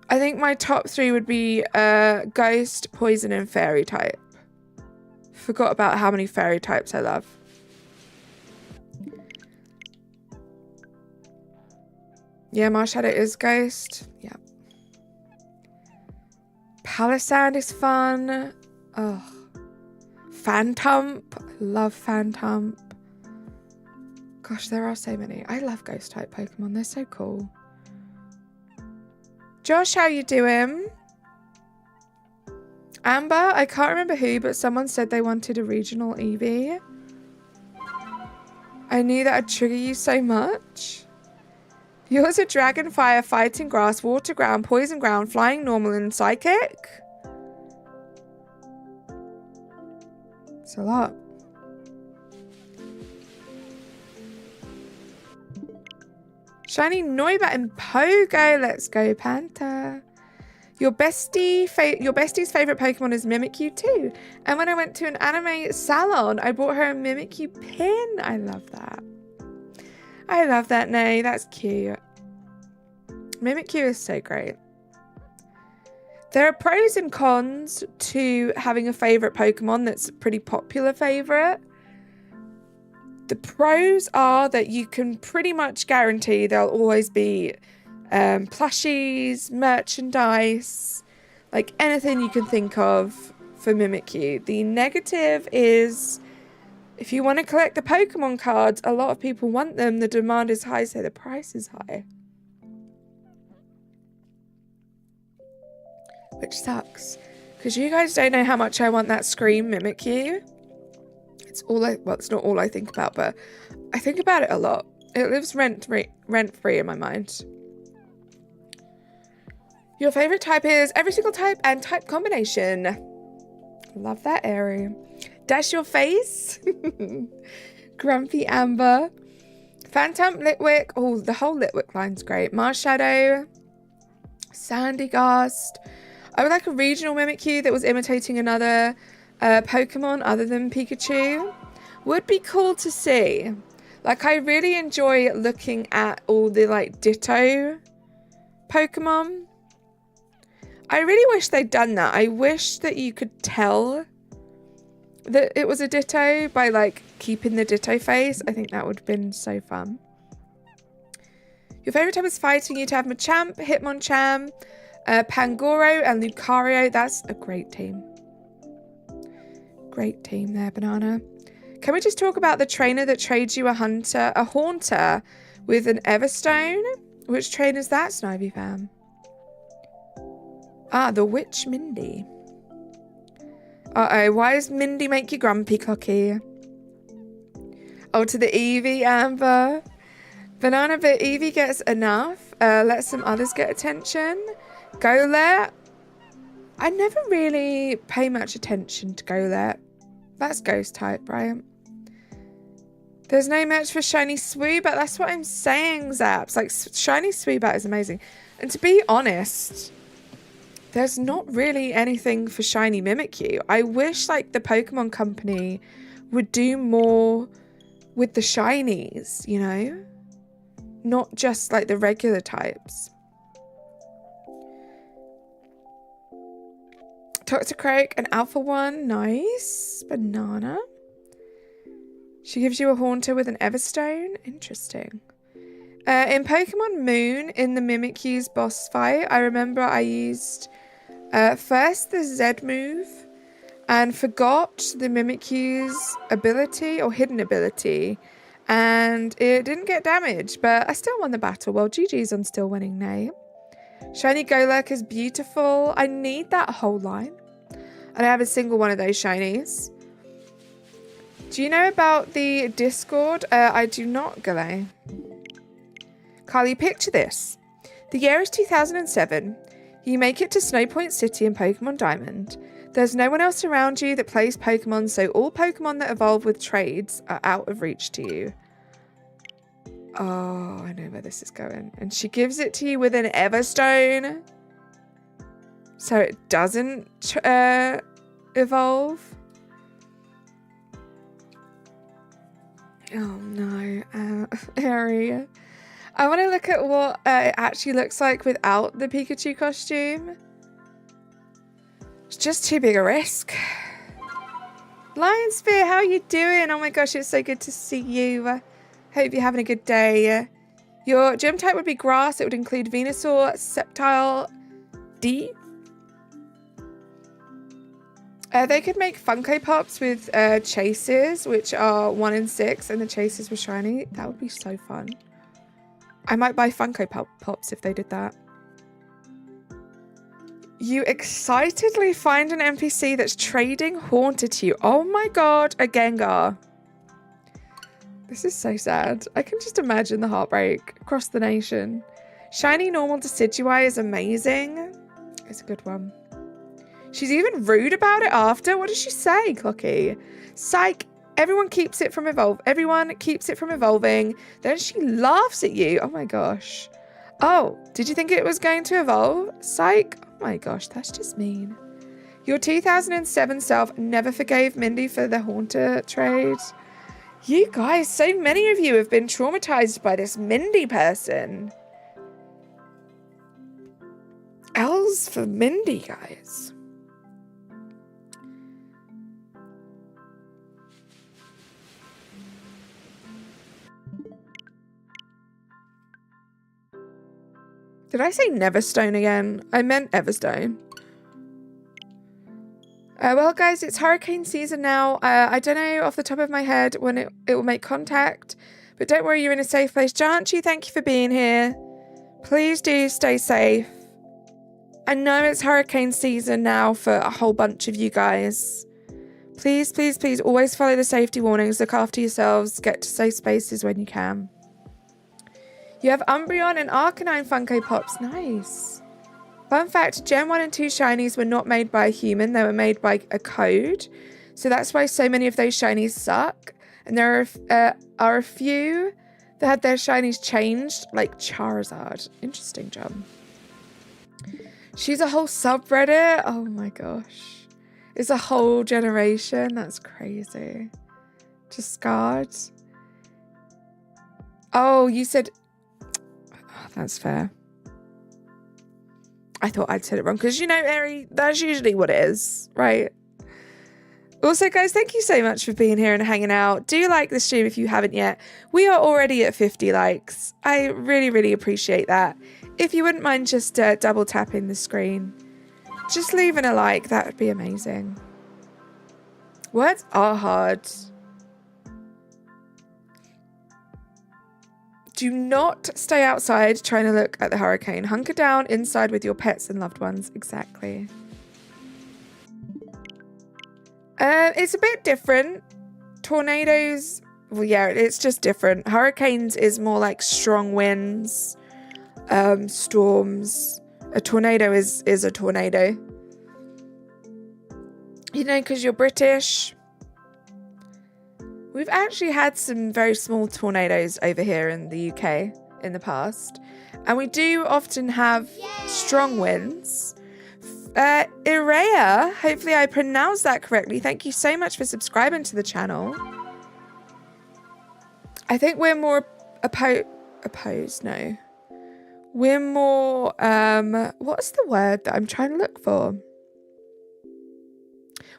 I think my top 3 would be ghost, poison, and fairy type. Forgot about how many fairy types I love. Yeah, Marshadow is ghost. Yeah. Palisand is fun. Oh. Phantump. I love Phantump. Gosh, there are so many. I love ghost type Pokemon. They're so cool. Josh, how you doing? Amber, I can't remember who, but someone said they wanted a regional EV. I knew that would trigger you so much. Yours are Dragon, Fire, Fighting Grass, Water Ground, Poison Ground, Flying Normal, and Psychic. It's a lot. Shiny Noibat and Pogo. Let's go, Panther. Your bestie's favourite Pokemon is Mimikyu too. And when I went to an anime salon, I bought her a Mimikyu pin. I love that. I love that, Nay. That's cute. Mimikyu is so great. There are pros and cons to having a favourite Pokemon that's a pretty popular favourite. The pros are that you can pretty much guarantee there'll always be plushies, merchandise, like anything you can think of for Mimikyu. The negative is if you want to collect the Pokemon cards, a lot of people want them. The demand is high, so the price is high. Which sucks. Because you guys don't know how much I want that Scream Mimikyu. It's all well, it's not all I think about, but I think about it a lot. It lives rent-free in my mind. Your favourite type is every single type and type combination. Love that, Airy. Dash your face. Grumpy Amber. Phantom, Litwick. Oh, the whole Litwick line's great. Marshadow. Sandygast. I would like a regional Mimikyu that was imitating another Pokemon other than Pikachu. Would be cool to see. Like, I really enjoy looking at all the, like, Ditto Pokemon. I really wish they'd done that. I wish that you could tell that it was a Ditto by, like, keeping the Ditto face. I think that would have been so fun. Your favourite type is fighting. You'd have Machamp, Hitmonchan, Pangoro, and Lucario. That's a great team. Great team there, Banana. Can we just talk about the trainer that trades you a Haunter with an Everstone? Which trainer is that, Snivy fam? Ah, the Witch Mindy. Uh-oh, why does Mindy make you grumpy, Cocky? Oh, to the Eevee, Amber. Banana, but Eevee gets enough. Let some others get attention. Golett. I never really pay much attention to Golett. That's ghost type, right? There's no merch for Shiny Swoobat. That's what I'm saying, Zaps. Like, Shiny Swoobat is amazing. And to be honest, there's not really anything for Shiny Mimikyu. I wish, like, the Pokemon Company would do more with the Shinies, you know? Not just, like, the regular types. Toxicroak, an Alpha one. Nice. Banana. She gives you a Haunter with an Everstone. Interesting. In Pokemon Moon, in the Mimikyu's boss fight, I remember I used first the Z move and forgot the Mimikyu's ability or hidden ability, and it didn't get damaged, but I still won the battle. Well, GG's on still winning name. Shiny Golurk is beautiful. I need that whole line. I don't have a single one of those shinies. Do you know about the Discord? I do not, Galay. Carly, picture this. The year is 2007. You make it to Snowpoint City in Pokemon Diamond. There's no one else around you that plays Pokemon, so all Pokemon that evolve with trades are out of reach to you. Oh, I know where this is going. And she gives it to you with an Everstone. so it doesn't evolve. Oh no, Harry. I want to look at what it actually looks like without the Pikachu costume. It's just too big a risk. Lionspear, how are you doing? Oh my gosh, it's so good to see you. Hope you're having a good day. Your gym type would be grass. It would include Venusaur, Sceptile, D. They could make Funko Pops with chases, which are 1 in 6, and the chases were shiny. That would be so fun. I might buy Funko Pops if they did that. You excitedly find an NPC that's trading Haunted to you. Oh my god, a Gengar. This is so sad. I can just imagine the heartbreak across the nation. Shiny normal Decidueye is amazing. It's a good one. She's even rude about it after. What does she say, Clocky? Psych. Everyone keeps it from evolving. Then she laughs at you. Oh my gosh. Oh, did you think it was going to evolve? Psych. Oh my gosh, that's just mean. Your 2007 self never forgave Mindy for the Haunter trade. You guys, so many of you have been traumatized by this Mindy person. L's for Mindy, guys. Did I say Neverstone again? I meant Everstone. Well, guys, it's hurricane season now. I don't know off the top of my head when it will make contact, but don't worry, you're in a safe place. Janchi, thank you for being here. Please do stay safe. I know it's hurricane season now for a whole bunch of you guys. Please, please, please always follow the safety warnings. Look after yourselves. Get to safe spaces when you can. You have Umbreon and Arcanine Funko Pops. Nice. Fun fact, Gen 1 and 2 shinies were not made by a human. They were made by a code. So that's why so many of those shinies suck. And there are a few that had their shinies changed, like Charizard. Interesting job. She's a whole subreddit. Oh my gosh. It's a whole generation. That's crazy. Discard. Oh, you said... Oh, that's fair. I thought I'd said it wrong because, you know, Eri, that's usually what it is, right? Also, guys, thank you so much for being here and hanging out. Do like the stream if you haven't yet. We are already at 50 likes. I really, really appreciate that. If you wouldn't mind just double tapping the screen, just leaving a like, that would be amazing. Words are hard. Do not stay outside trying to look at the hurricane. Hunker down inside with your pets and loved ones. Exactly. It's a bit different. Tornadoes, well, yeah, it's just different. Hurricanes is more like strong winds, storms. A tornado is a tornado. You know, because you're British. We've actually had some very small tornadoes over here in the UK in the past. And we do often have strong winds. Irea, hopefully I pronounced that correctly. Thank you so much for subscribing to the channel. I think we're more opposed, no. We're more, what's the word that I'm trying to look for?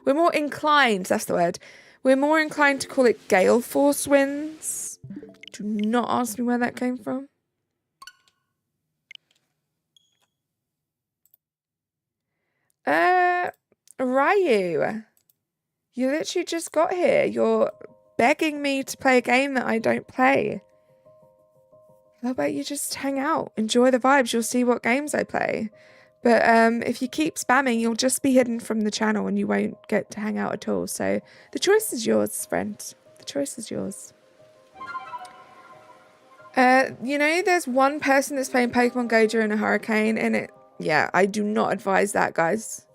We're more inclined, that's the word. We're more inclined to call it gale force winds. Do not ask me where that came from. Ryu, you literally just got here. You're begging me to play a game that I don't play. How about you just hang out, enjoy the vibes, you'll see what games I play. But if you keep spamming, you'll just be hidden from the channel and you won't get to hang out at all. So the choice is yours, friend. The choice is yours. You know, there's one person that's playing Pokemon Go during a hurricane and it... Yeah, I do not advise that, guys.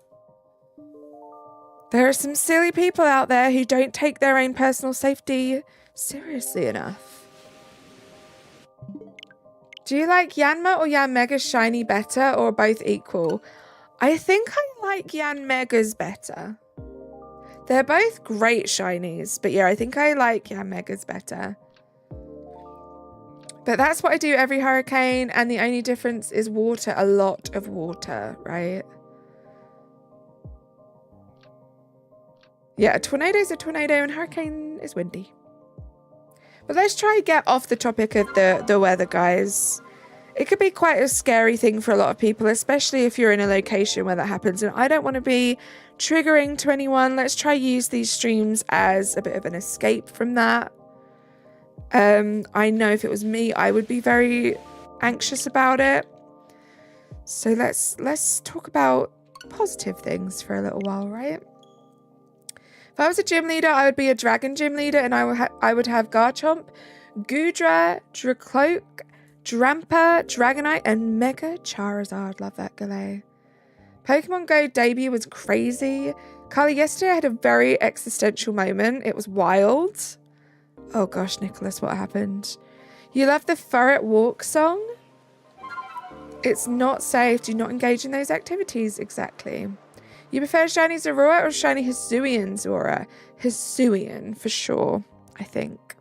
There are some silly people out there who don't take their own personal safety seriously enough. Do you like Yanma or Yanmega shiny better or both equal? I think I like Yanmega's better. They're both great shinies, but yeah, I think I like Yanmega's better. But that's what I do every hurricane, and the only difference is water, a lot of water, right? Yeah, a tornado is a tornado and hurricane is windy. But let's try and get off the topic of the weather, guys. It could be quite a scary thing for a lot of people, especially if you're in a location where that happens. And I don't want to be triggering to anyone. Let's try use these streams as a bit of an escape from that. I know if it was me, I would be very anxious about it. So let's talk about positive things for a little while, right? If I was a gym leader, I would be a dragon gym leader, and I would have Garchomp, Goodra, Dracloak, Drampa, Dragonite, and Mega Charizard. Love that, Galay. Pokemon Go debut was crazy. Carly, yesterday I had a very existential moment. It was wild. Oh gosh, Nicholas, what happened? You love the Furret Walk song? It's not safe. Do not engage in those activities. Exactly. You prefer Shiny Zorua or Shiny Hisuian Zora? Hisuian, for sure, I think.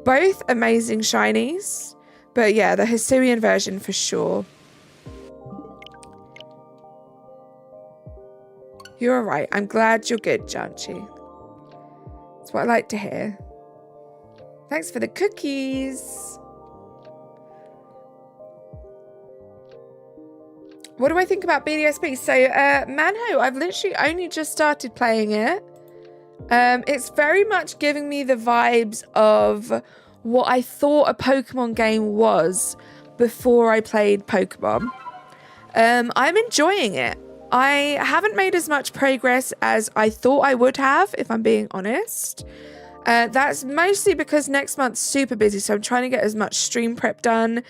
Both amazing shinies. But yeah, the Hisuian version for sure. You're alright. I'm glad you're good, Janchi. That's what I like to hear. Thanks for the cookies. What do I think about BDSP? So, Manho, I've literally only just started playing it. It's very much giving me the vibes of what I thought a Pokemon game was before I played Pokemon. I'm enjoying it. I haven't made as much progress as I thought I would have, if I'm being honest. That's mostly because next month's super busy, so I'm trying to get as much stream prep done.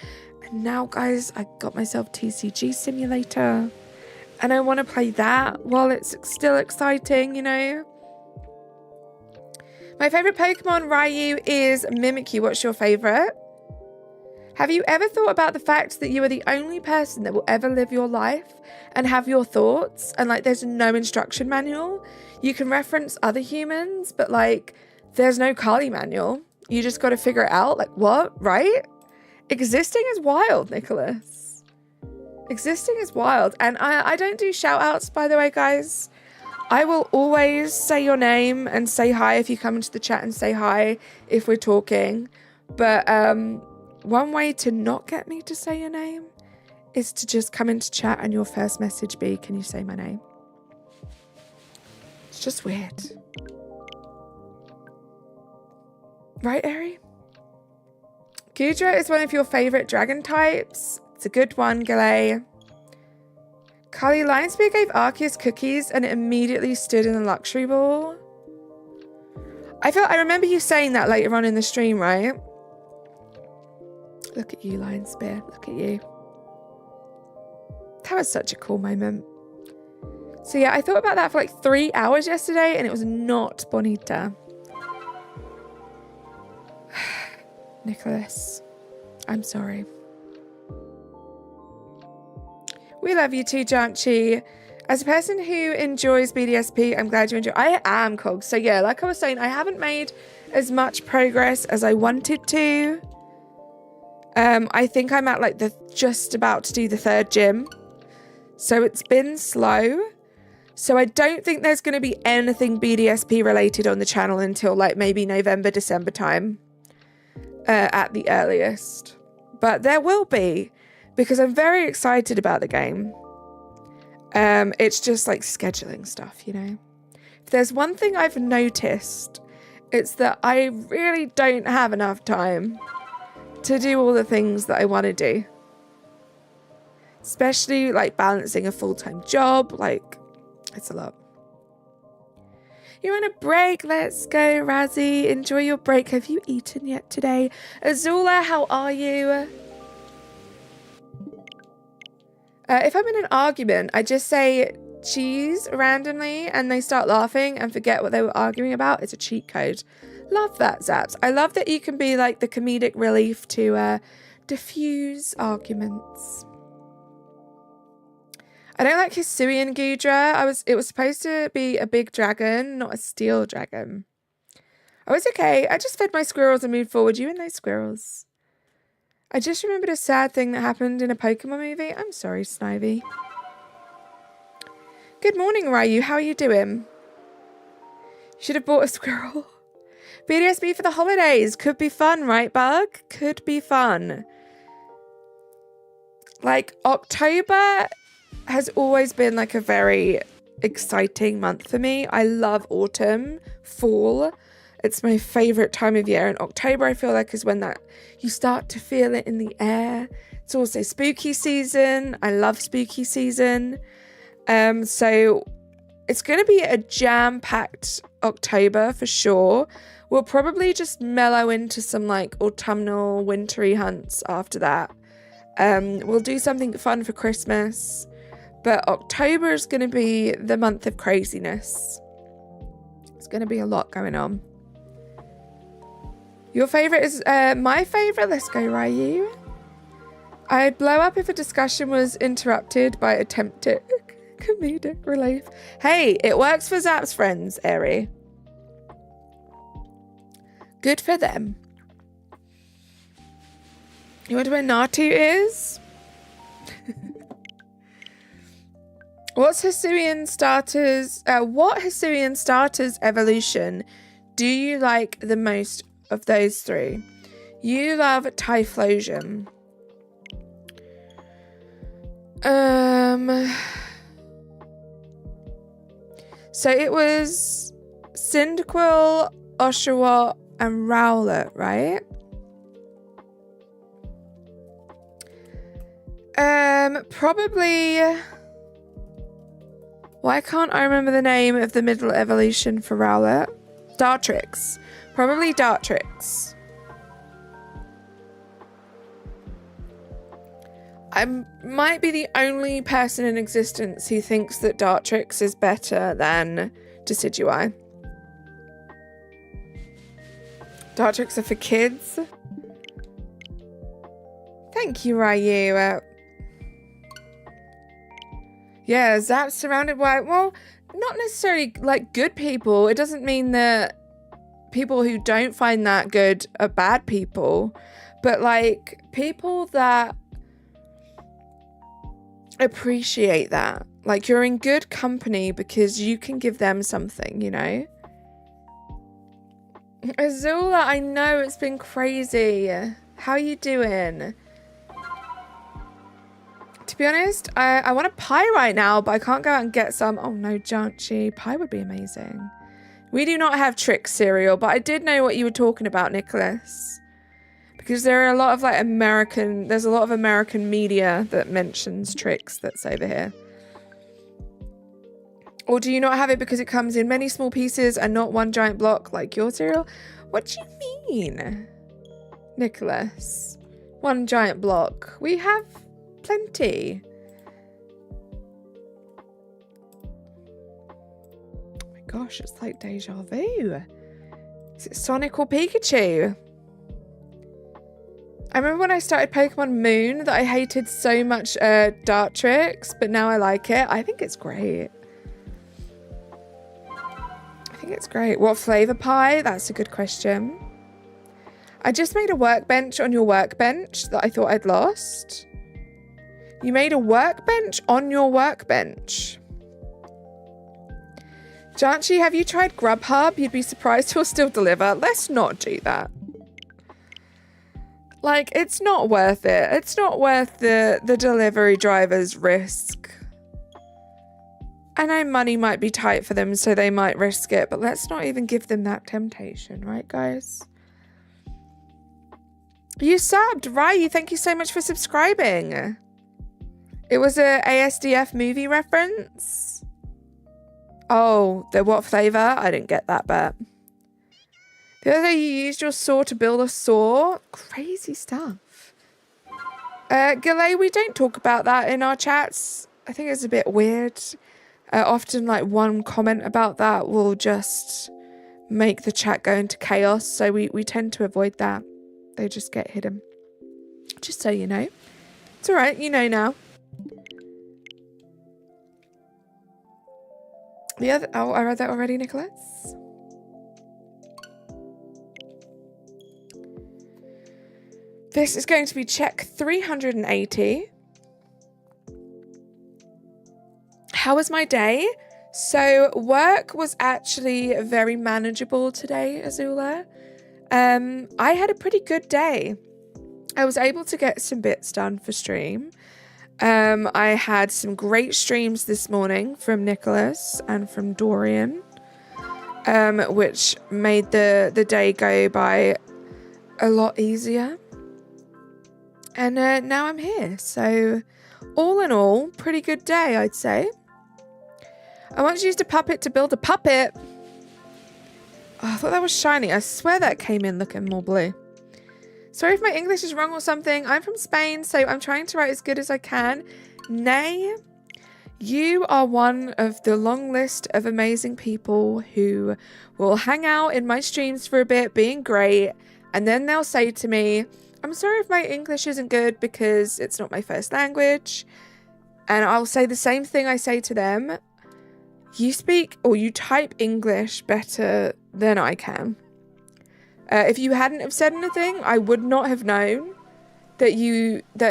And now, guys, I got myself TCG Simulator, and I want to play that while it's still exciting, you know? My favourite Pokemon, Ryu, is Mimikyu. What's your favourite? Have you ever thought about the fact that you are the only person that will ever live your life and have your thoughts, and like there's no instruction manual? You can reference other humans, but like there's no Kali manual. You just got to figure it out. Like what, right? Existing is wild, Nicholas. Existing is wild. And I don't do shout outs, by the way, guys. I will always say your name and say hi if you come into the chat, and say hi if we're talking. But one way to not get me to say your name is to just come into chat and your first message be, can you say my name? It's just weird. Right, Eri? Goodra is one of your favourite dragon types. It's a good one, Galay. Carly, Lionspear gave Arceus cookies and it immediately stood in the luxury ball. I remember you saying that later on in the stream, right? Look at you, Lionspear. Look at you. That was such a cool moment. So yeah, I thought about that for like 3 hours yesterday, and it was not bonita. Nicholas, I'm sorry. We love you too, Janchi. As a person who enjoys BDSP, I'm glad you enjoy. I am, Cog. So yeah, like I was saying, I haven't made as much progress as I wanted to. I think I'm at like just about to do the 3rd gym. So it's been slow. So I don't think there's going to be anything BDSP related on the channel until like maybe November, December time. At the earliest. But there will be, because I'm very excited about the game. It's just like scheduling stuff, you know. If there's one thing I've noticed, it's that I really don't have enough time to do all the things that I want to do. Especially like balancing a full-time job, like it's a lot. You're on a break. Let's go, Razzie. Enjoy your break. Have you eaten yet today? Azula, how are you? If I'm in an argument, I just say cheese randomly and they start laughing and forget what they were arguing about. It's a cheat code. Love that, Zaps. I love that you can be like the comedic relief to diffuse arguments. I don't like Hisuian Gudra. It was supposed to be a big dragon, not a steel dragon. I was okay. I just fed my squirrels and moved forward. You and those squirrels. I just remembered a sad thing that happened in a Pokemon movie. I'm sorry, Snivy. Good morning, Ryu. How are you doing? Should have bought a squirrel. BDSB for the holidays. Could be fun, right, Bug? Could be fun. Like, October has always been like a very exciting month for me. I love autumn, fall. It's my favorite time of year. And October, I feel like, is when that you start to feel it in the air. It's also spooky season. I love spooky season. So it's going to be a jam-packed October for sure. We'll probably just mellow into some like autumnal, wintry hunts after that. We'll do something fun for Christmas. But October is going to be the month of craziness. It's going to be a lot going on. Your favourite is my favourite? Let's go, Ryu. I'd blow up if a discussion was interrupted by attempted comedic relief. Hey, it works for Zap's friends, Eri. Good for them. You wonder where Natu is? What Hisuian starters evolution do you like the most of those three? You love Typhlosion. So it was Cyndaquil, Oshawott, and Rowlet, right? Probably. Why can't I remember the name of the middle evolution for Rowlet? Dartrix. Probably Dartrix. I might be the only person in existence who thinks that Dartrix is better than Decidueye. Dartrix are for kids. Thank you, Ryu. Yeah, Zap's surrounded by, well, not necessarily like good people. It doesn't mean that people who don't find that good are bad people, but like people that appreciate that. Like you're in good company because you can give them something, you know? Azula, I know it's been crazy. How you doing? To be honest, I want a pie right now, but I can't go out and get some. Oh no, Janchi. Pie would be amazing. We do not have Trix cereal, but I did know what you were talking about, Nicholas. Because there are a lot of like there's a lot of American media that mentions Trix that's over here. Or do you not have it because it comes in many small pieces and not one giant block like your cereal? What do you mean, Nicholas? One giant block. We have plenty. Oh my gosh, it's like deja vu. Is it Sonic or Pikachu? I remember when I started Pokemon Moon that I hated so much Dartrix, but now I like it. I think it's great. I think it's great. What flavor pie? That's a good question. I just made a workbench on your workbench that I thought I'd lost. You made a workbench on your workbench. Janchi, have you tried Grubhub? You'd be surprised who'll still deliver. Let's not do that. Like, it's not worth it. It's not worth the delivery driver's risk. I know money might be tight for them, so they might risk it, but let's not even give them that temptation, right, guys? You subbed, Ryu. Thank you so much for subscribing. It was a ASDF movie reference. Oh, the what flavor? I didn't get that bit. The other day you used your saw to build a saw. Crazy stuff. Galley, we don't talk about that in our chats. I think it's a bit weird. Often like one comment about that will just make the chat go into chaos. So we tend to avoid that. They just get hidden. Just so you know. It's all right. You know now. The other, oh, I read that already, Nicholas. This is going to be check 380. How was my day? So work was actually very manageable today, Azula. I had a pretty good day. I was able to get some bits done for stream. I had some great streams this morning from Nicholas and from Dorian, which made the day go by a lot easier. And now I'm here. So all in all, pretty good day, I'd say. I once used a puppet to build a puppet. Oh, I thought that was shiny. I swear that came in looking more blue. Sorry if my English is wrong or something. I'm from Spain, so I'm trying to write as good as I can. Nay, you are one of the long list of amazing people who will hang out in my streams for a bit, being great, and then they'll say to me, I'm sorry if my English isn't good because it's not my first language. And I'll say the same thing I say to them. You speak or you type English better than I can. If you hadn't have said anything, I would not have known that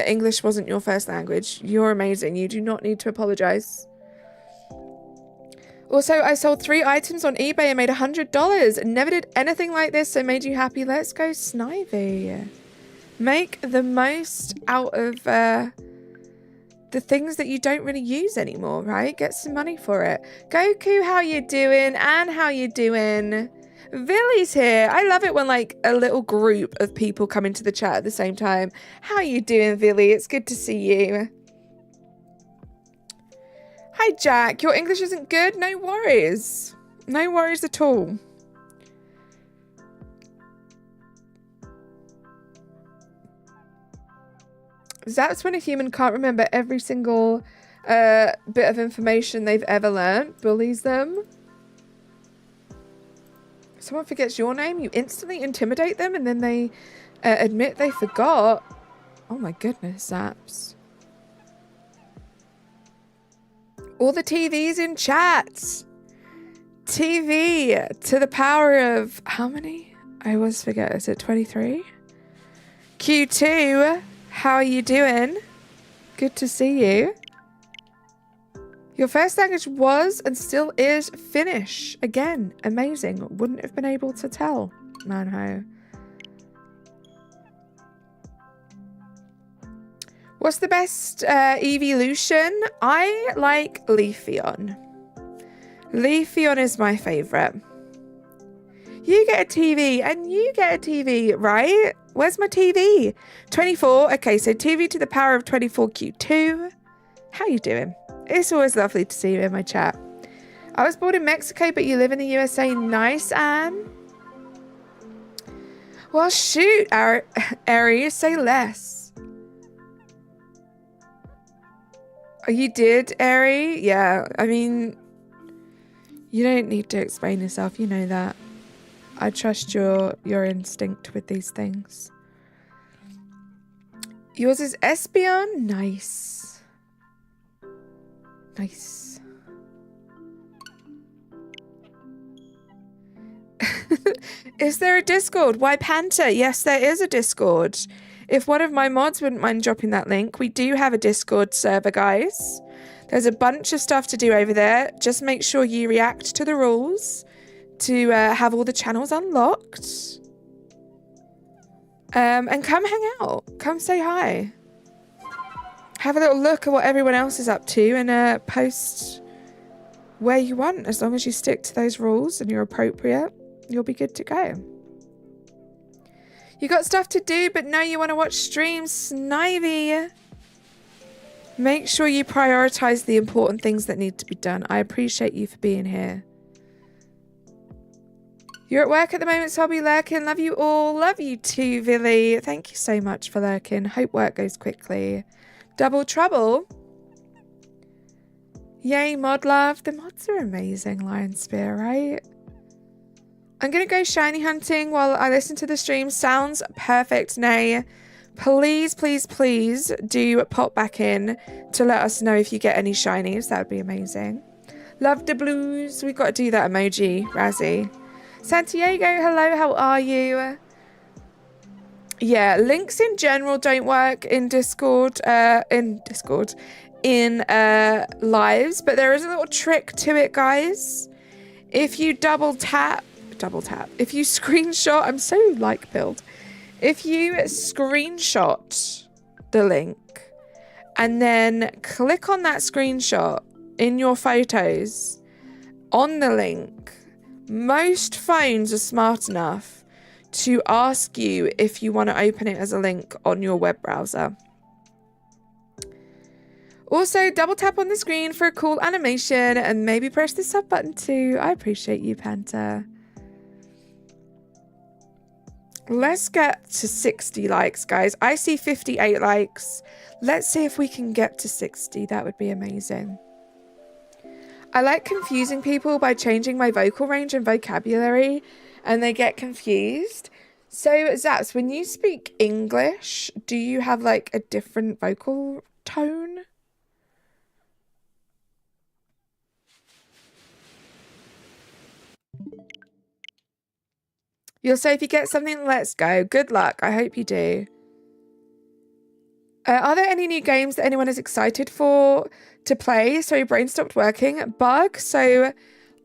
English wasn't your first language. You're amazing. You do not need to apologize. Also, I sold 3 items on eBay and made $100. Never did anything like this, so made you happy. Let's go, Snivy. Make the most out of the things that you don't really use anymore, right? Get some money for it. Goku, how you doing? Anne, how you doing? Villy's here. I love it when like a little group of people come into the chat at the same time. How you doing, Villy? It's good to see you. Hi, Jack. Your English isn't good? No worries. No worries at all. That's when a human can't remember every single bit of information they've ever learned. Bullies them. Someone forgets your name, you instantly intimidate them, and then they admit they forgot. Oh my goodness, Zaps. All the TVs in chat. TV to the power of how many? I always forget. Is it 23? Q2, how are you doing? Good to see you. Your first language was and still is Finnish. Again, amazing. Wouldn't have been able to tell, Manho. What's the best evolution? I like Leafeon. Leafeon is my favorite. You get a TV and you get a TV, right? Where's my TV? 24. Okay, so TV to the power of 24Q2. How you doing? It's always lovely to see you in my chat. I was born in Mexico, but you live in the USA. Nice, Anne. Well, shoot, Aries, say less. Oh, you did, Ari? Yeah, I mean, you don't need to explain yourself. You know that. I trust your instinct with these things. Yours is Espeon? Nice. Nice. Is there a Discord? Why Panther? Yes, there is a Discord. If one of my mods wouldn't mind dropping that link, we do have a Discord server, guys. There's a bunch of stuff to do over there. Just make sure you react to the rules to have all the channels unlocked. And come hang out. Come say hi. Have a little look at what everyone else is up to and post where you want. As long as you stick to those rules and you're appropriate, you'll be good to go. You got stuff to do, but no, you want to watch streams, Snivy. Make sure you prioritize the important things that need to be done. I appreciate you for being here. You're at work at the moment, so I'll be lurking. Love you all. Love you too, Villy. Thank you so much for lurking. Hope work goes quickly. Double trouble. Yay, mod love. The mods are amazing, Lion Spear, right? I'm going to go shiny hunting while I listen to the stream. Sounds perfect, Nay. Please, please, please do pop back in to let us know if you get any shinies. That would be amazing. Love the blues. We've got to do that emoji, Razzie. Santiago, hello, how are you? Yeah, links in general don't work in Discord, in lives, but there is a little trick to it, guys. If you double tap, if you screenshot, I'm so like-pilled. If you screenshot the link and then click on that screenshot in your photos on the link, most phones are smart enough to ask you if you want to open it as a link on your web browser. Also, double tap on the screen for a cool animation and maybe press the sub button too. I appreciate you, Panta. Let's get to 60 likes, guys. I see 58 likes. Let's see if we can get to 60. That would be amazing. I like confusing people by changing my vocal range and vocabulary, and they get confused. So, Zaps, when you speak English, do you have like a different vocal tone? You'll say if you get something, let's go. Good luck. I hope you do. Are there any new games that anyone is excited for to play? Sorry, brain stopped working. Bug. So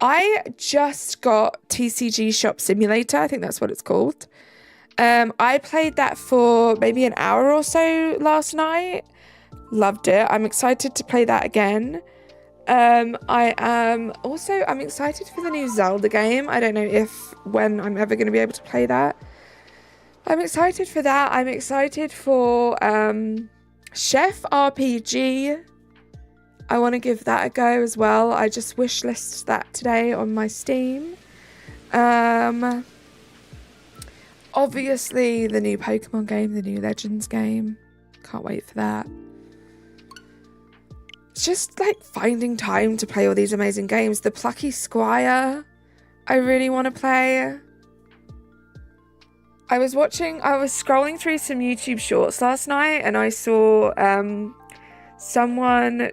I just got TCG Shop Simulator. I think that's what it's called. I played that for maybe an hour or so last night. Loved it. I'm excited to play that again. I'm excited for the new Zelda game. I don't know when I'm ever going to be able to play that. I'm excited for that. I'm excited for Chef RPG. I want to give that a go as well. I just wishlisted that today on my Steam. Obviously the new Pokemon game, the new Legends game. Can't wait for that. It's just like finding time to play all these amazing games. The Plucky Squire, I really want to play. I was scrolling through some YouTube shorts last night and I saw someone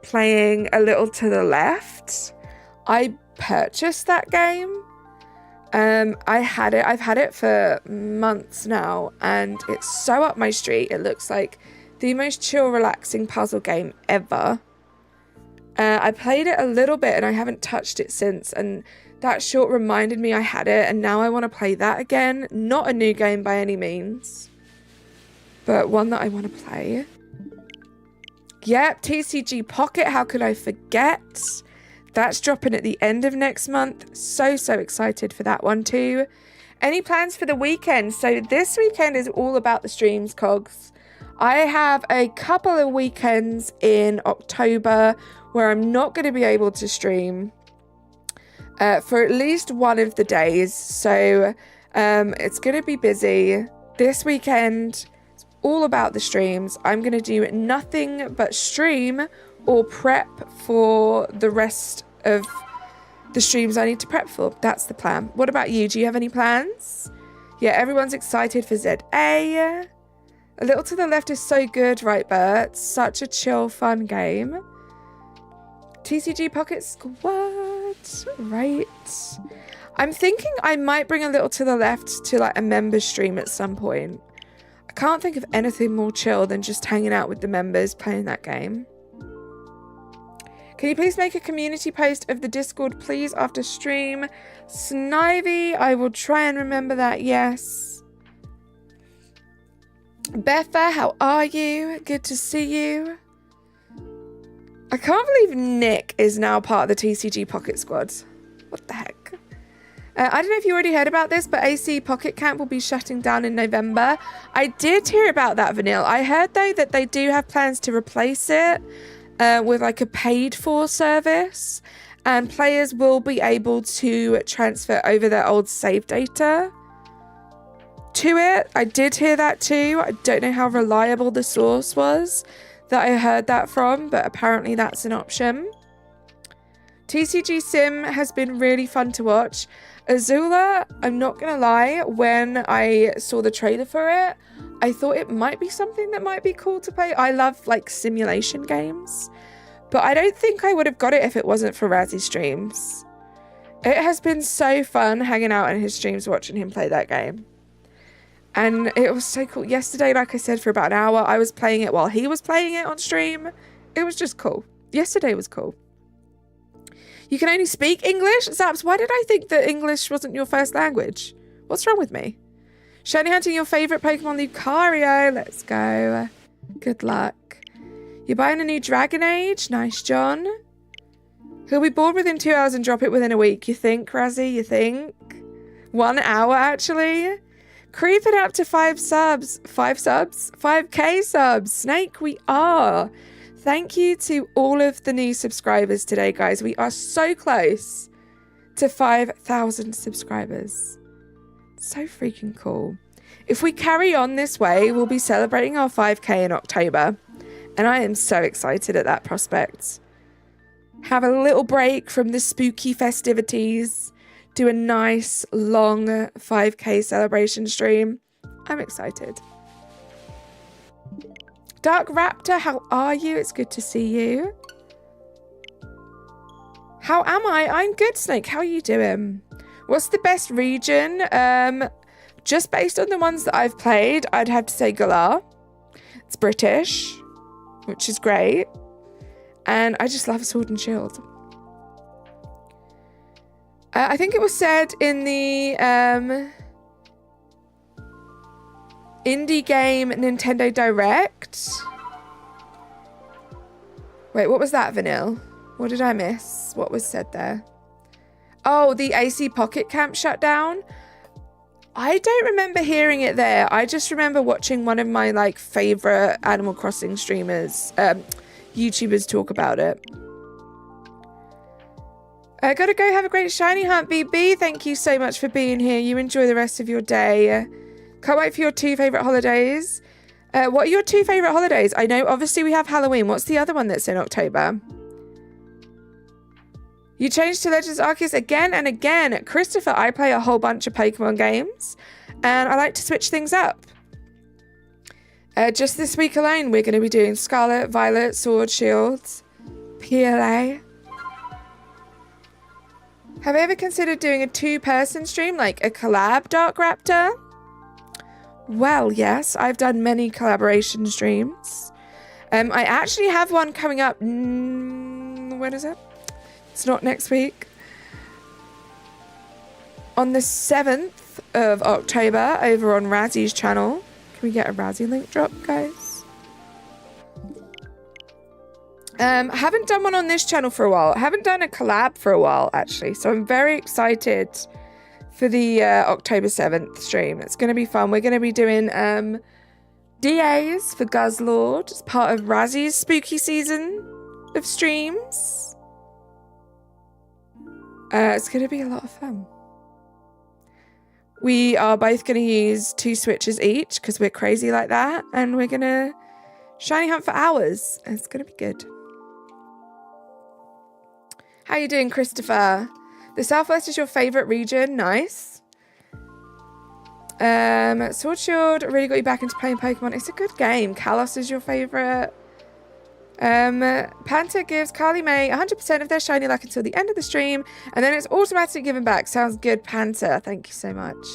playing A Little to the Left. I purchased that game. I've had it for months now and it's so up my street. It looks like the most chill, relaxing puzzle game ever. I played it a little bit and I haven't touched it since, and that short reminded me I had it, and now I want to play that again. Not a new game by any means, but one that I want to play. Yep, TCG Pocket, how could I forget? That's dropping at the end of next month. So excited for that one too. Any plans for the weekend? So this weekend is all about the streams, Cogs. I have a couple of weekends in October where I'm not going to be able to stream for at least one of the days. So it's going to be busy. This weekend, it's all about the streams. I'm going to do nothing but stream or prep for the rest of the streams I need to prep for. That's the plan. What about you? Do you have any plans? Yeah, everyone's excited for ZA. A Little to the Left is so good, right, Bert? Such a chill, fun game. TCG Pocket Squad, right? I'm thinking I might bring A Little to the Left to like a member stream at some point. I can't think of anything more chill than just hanging out with the members playing that game. Can you please make a community post of the Discord, please, after stream? Snivy, I will try and remember that, yes. Betha, how are you? Good to see you. I can't believe Nick is now part of the TCG Pocket Squad. What the heck? I don't know if you already heard about this, but AC Pocket Camp will be shutting down in November. I did hear about that, Vanille. I heard, though, that they do have plans to replace it with like a paid-for service, and players will be able to transfer over their old save data to it. I did hear that too. I don't know how reliable the source was that I heard that from, but apparently that's an option. TCG Sim has been really fun to watch. Azula, I'm not gonna lie, when I saw the trailer for it, I thought it might be something that might be cool to play. I love like simulation games, But I don't think I would have got it if it wasn't for Razzie streams. It has been so fun hanging out in his streams watching him play that game. And it was so cool. Yesterday, like I said, for about an hour, I was playing it while he was playing it on stream. It was just cool. Yesterday was cool. You can only speak English? Zaps, why did I think that English wasn't your first language? What's wrong with me? Shiny hunting your favourite Pokemon, Lucario. Let's go. Good luck. You're buying a new Dragon Age? Nice, John. He'll be bored within 2 hours and drop it within a week. You think, Razzie? You think? 1 hour, actually? Creeping up to 5 subs. 5 subs? 5k subs. Snake, we are. Thank you to all of the new subscribers today, guys. We are so close to 5,000 subscribers. So freaking cool. If we carry on this way, we'll be celebrating our 5k in October. And I am so excited at that prospect. Have a little break from the spooky festivities. Do a nice, long 5k celebration stream. I'm excited. Dark Raptor, how are you? It's good to see you. How am I? I'm good, Snake. How are you doing? What's the best region? Just based on the ones that I've played, I'd have to say Galar. It's British, which is great. And I just love Sword and Shield. I think it was said in the indie game Nintendo Direct. Wait, what was that, Vanille? What did I miss? What was said there? Oh, the AC Pocket Camp shut down. I don't remember hearing it there. I just remember watching one of my like favorite Animal Crossing streamers, YouTubers talk about it. I gotta go have a great shiny hunt, BB. Thank you so much for being here. You enjoy the rest of your day. Can't wait for your 2 favourite holidays. What are your 2 favourite holidays? I know obviously we have Halloween. What's the other one that's in October? You changed to Legends Arceus again and again. Christopher, I play a whole bunch of Pokemon games and I like to switch things up. Just this week alone, we're going to be doing Scarlet, Violet, Sword, Shield, PLA. Have I ever considered doing a 2-person stream, like a collab, Dark Raptor? Well, yes, I've done many collaboration streams. I actually have one coming up. When is it? It's not next week. On the 7th of October over on Razzie's channel. Can we get a Razzie link drop, guys? Haven't done one on this channel for a while. I haven't done a collab for a while, actually. So I'm very excited for the October 7th stream. It's going to be fun. We're going to be doing DAs for Guzzlord as part of Razzie's spooky season of streams. It's going to be a lot of fun. We are both going to use 2 switches each because we're crazy like that. And we're going to shiny hunt for hours. It's going to be good. How you doing, Christopher? The Southwest is your favourite region. Nice. Sword Shield really got you back into playing Pokemon. It's a good game. Kalos is your favourite. Panther gives Carly May 100% of their shiny luck until the end of the stream, and then it's automatically given back. Sounds good, Panther. Thank you so much.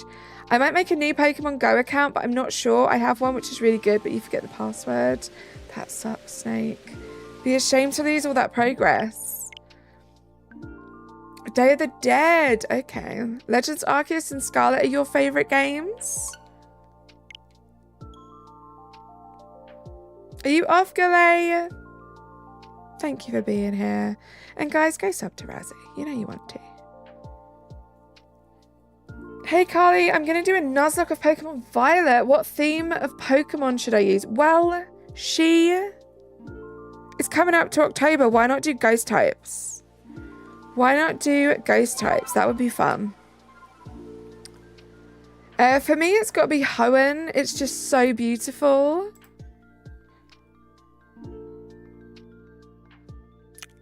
I might make a new Pokemon Go account, but I'm not sure. I have one, which is really good, but you forget the password. That sucks, Snake. Be ashamed to lose all that progress. Day of the Dead. Okay. Legends Arceus and Scarlet are your favourite games? Are you off, Galay? Thank you for being here. And guys, go sub to Razzie. You know you want to. Hey, Carly, I'm going to do a Nuzlocke of Pokemon Violet. What theme of Pokemon should I use? Well, she is coming up to October. Why not do ghost types? Why not do ghost types? That would be fun. For me, it's got to be Hoenn. It's just so beautiful.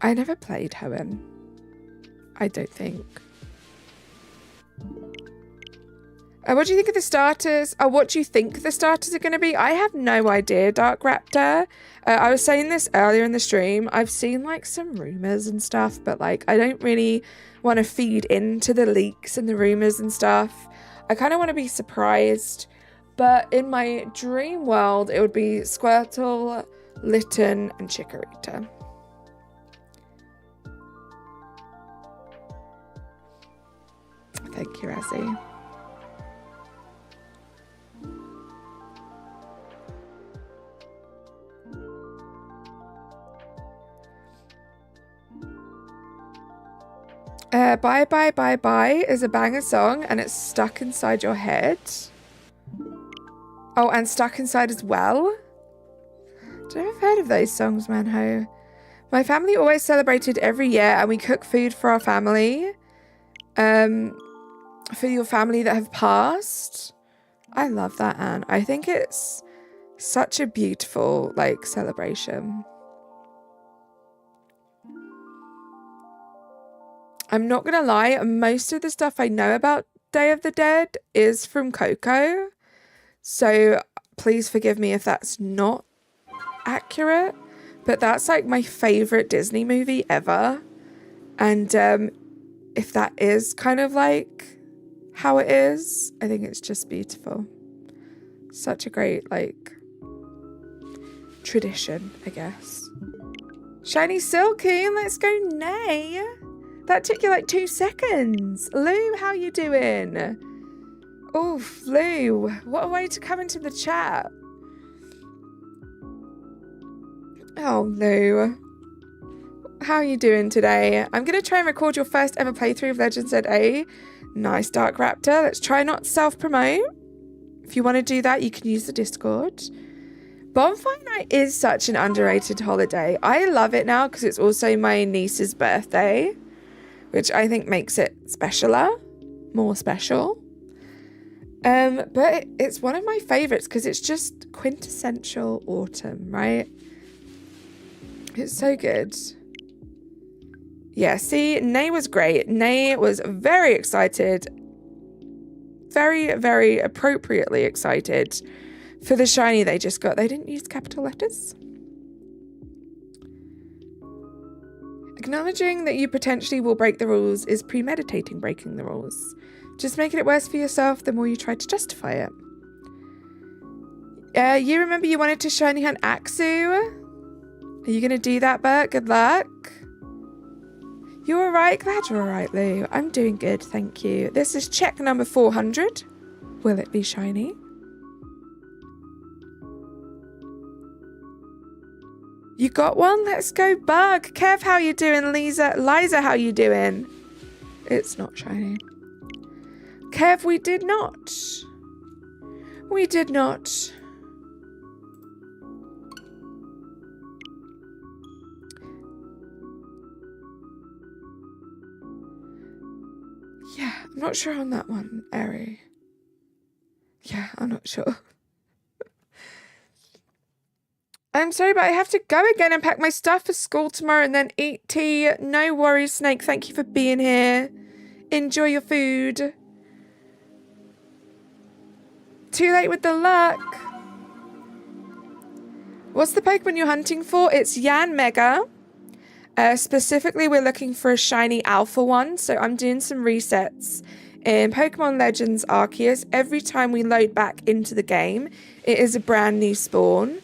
I never played Hoenn. I don't think. What do you think of the starters? What do you think the starters are going to be? I have no idea, Dark Raptor. I was saying this earlier in the stream. I've seen like some rumors and stuff, but like I don't really want to feed into the leaks and the rumors and stuff. I kind of want to be surprised. But in my dream world, it would be Squirtle, Litten, and Chikorita. Thank you, Razzie. Bye Bye Bye Bye is a banger song and it's stuck inside your head. Oh, and Stuck Inside as well. Don't know if I've heard of those songs, Manho. My family always celebrated every year and we cook food for our family. For your family that have passed. I love that, Anne. I think it's such a beautiful, like, celebration. I'm not gonna lie, most of the stuff I know about Day of the Dead is from Coco. So please forgive me if that's not accurate. But that's like my favorite Disney movie ever. And if that is kind of like how it is, I think it's just beautiful. Such a great, like, tradition, I guess. Shiny Silcoon, let's go Nay. That took you like 2 seconds. Lou, how you doing? Oof, Lou, what a way to come into the chat. Oh, Lou. How are you doing today? I'm going to try and record your first ever playthrough of Legends ZA. Nice, Dark Raptor. Let's try not self-promote. If you want to do that, you can use the Discord. Bonfire Night is such an underrated holiday. I love it now because it's also my niece's birthday, which I think makes it specialer, more special. But it's one of my favorites because it's just quintessential autumn, right? It's so good. Yeah, see, Nay was great. Nay was very excited, very, very appropriately excited for the shiny they just got. They didn't use capital letters. Acknowledging that you potentially will break the rules is premeditating breaking the rules. Just making it worse for yourself the more you try to justify it. You remember you wanted to shiny hunt Axu? Are you going to do that, Bert? Good luck. You alright? Glad you're alright, Lou. I'm doing good, thank you. This is check number 400. Will it be shiny? You got one? Let's go, Bug. Kev, how you doing? Liza, how you doing? It's not shiny. Kev, we did not. We did not. Yeah, I'm not sure on that one, Eri. Yeah, I'm not sure. I'm sorry, but I have to go again and pack my stuff for school tomorrow and then eat tea. No worries, Snake. Thank you for being here. Enjoy your food. Too late with the luck. What's the Pokemon you're hunting for? It's Yanmega. Specifically, we're looking for a shiny alpha one. So I'm doing some resets in Pokemon Legends Arceus. Every time we load back into the game, it is a brand new spawn.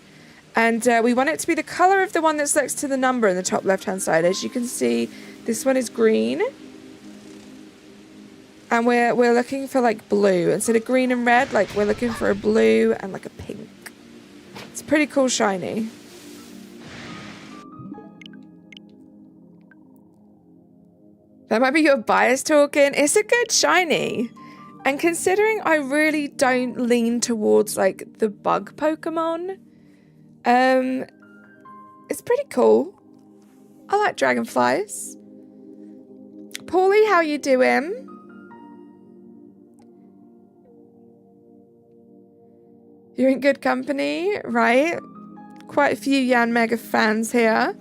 And we want it to be the color of the one that's next to the number in the top left-hand side. As you can see, this one is green. And we're looking for like blue. Instead of green and red, like we're looking for a blue and like a pink. It's pretty cool shiny. That might be your bias talking. It's a good shiny. And considering I really don't lean towards like the bug Pokemon, it's pretty cool. I like dragonflies. Paulie, how you doing? You're in good company, right? Quite a few Yanmega fans here.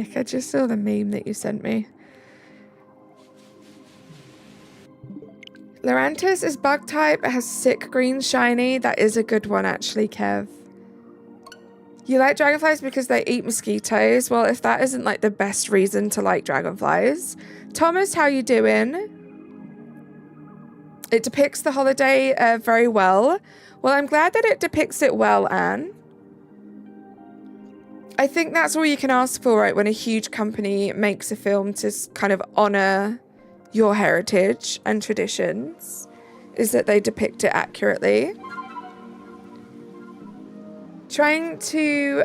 Nick, I just saw the meme that you sent me. Lorantis is bug type, has sick green shiny. That is a good one actually, Kev. You like dragonflies because they eat mosquitoes. Well, if that isn't like the best reason to like dragonflies. Thomas, how you doing? It depicts the holiday very well. Well, I'm glad that it depicts it well, Anne. I think that's all you can ask for, right, when a huge company makes a film to kind of honor your heritage and traditions, is that they depict it accurately. Trying to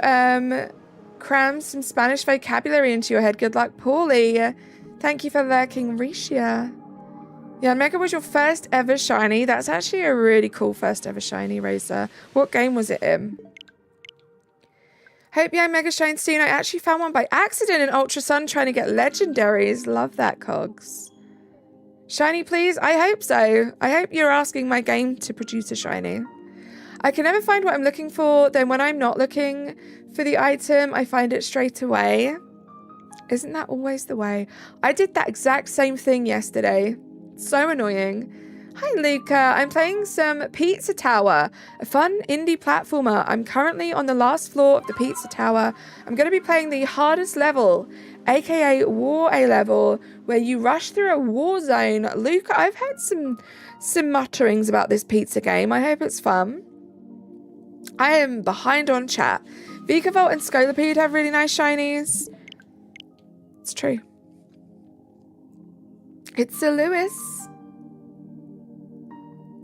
cram some Spanish vocabulary into your head. Good luck, Paulie. Thank you for lurking, Risha. Yanmega was your first ever shiny. That's actually a really cool first ever shiny, Racer. What game was it in? Hope Yanmega shines soon. I actually found one by accident in Ultra Sun trying to get legendaries. Love that, Cogs. Shiny, please? I hope so. I hope you're asking my game to produce a shiny. I can never find what I'm looking for. Then when I'm not looking for the item, I find it straight away. Isn't that always the way? I did that exact same thing yesterday. So annoying. Hi, Luca. I'm playing some Pizza Tower, a fun indie platformer. I'm currently on the last floor of the Pizza Tower. I'm going to be playing the hardest level, aka War A level, where you rush through a war zone. Luca, I've heard some mutterings about this pizza game. I hope it's fun. I am behind on chat. Vikavolt and Scolipede have really nice shinies. It's true. It's a Lewis.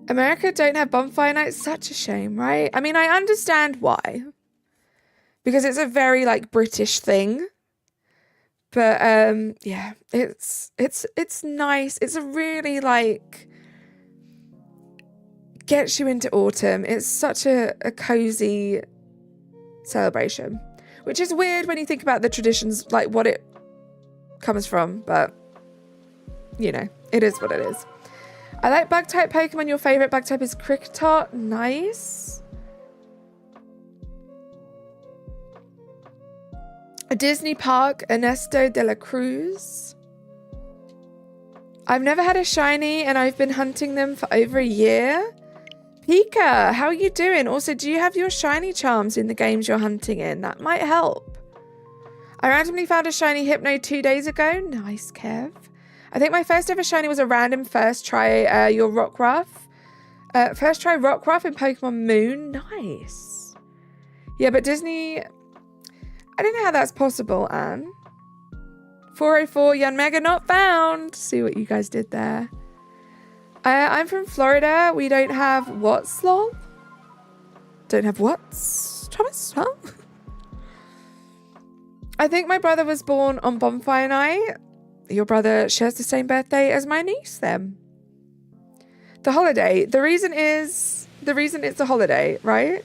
America don't have bonfire nights. Such a shame, right? I mean, I understand why. Because it's a very, like, British thing. But, yeah, it's nice. It's a really, like, gets you into autumn. It's such a cozy celebration. Which is weird when you think about the traditions, like, what it comes from. But, you know, it is what it is. I like bug type Pokemon. Your favorite bug type is Kricketot. Nice. A Disney Park, Ernesto de la Cruz. I've never had a shiny and I've been hunting them for over a year. Pika, how are you doing? Also, do you have your shiny charms in the games you're hunting in? That might help. I randomly found a shiny Hypno 2 days ago. Nice, Kev. I think my first ever shiny was a random first try your Rockruff. First try Rockruff in Pokemon Moon. Nice. Yeah, but Disney... I don't know how that's possible, Anne. 404, Yanmega not found. See what you guys did there. I'm from Florida. We don't have what's lol? Don't have what's? Thomas? Huh? I think my brother was born on Bonfire Night. Your brother shares the same birthday as my niece then. The holiday. The reason it's a holiday, right?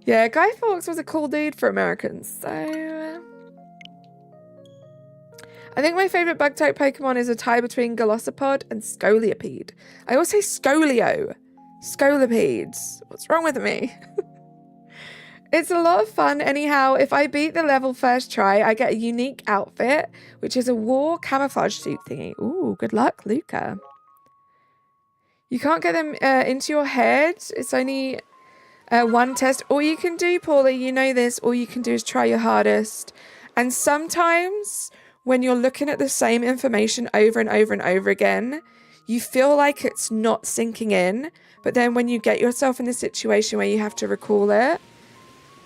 Yeah, Guy Fawkes was a cool dude for Americans, so... I think my favourite bug-type Pokemon is a tie between Golisopod and Scolipede. I always say Scolio. Scolipedes. What's wrong with me? It's a lot of fun anyhow. If I beat the level first try, I get a unique outfit, which is a war camouflage suit thingy. Ooh, good luck, Luca. You can't get them into your head. It's only one test. All you can do, Paula, you know this, all you can do is try your hardest. And sometimes when you're looking at the same information over and over and over again, you feel like it's not sinking in. But then when you get yourself in the situation where you have to recall it,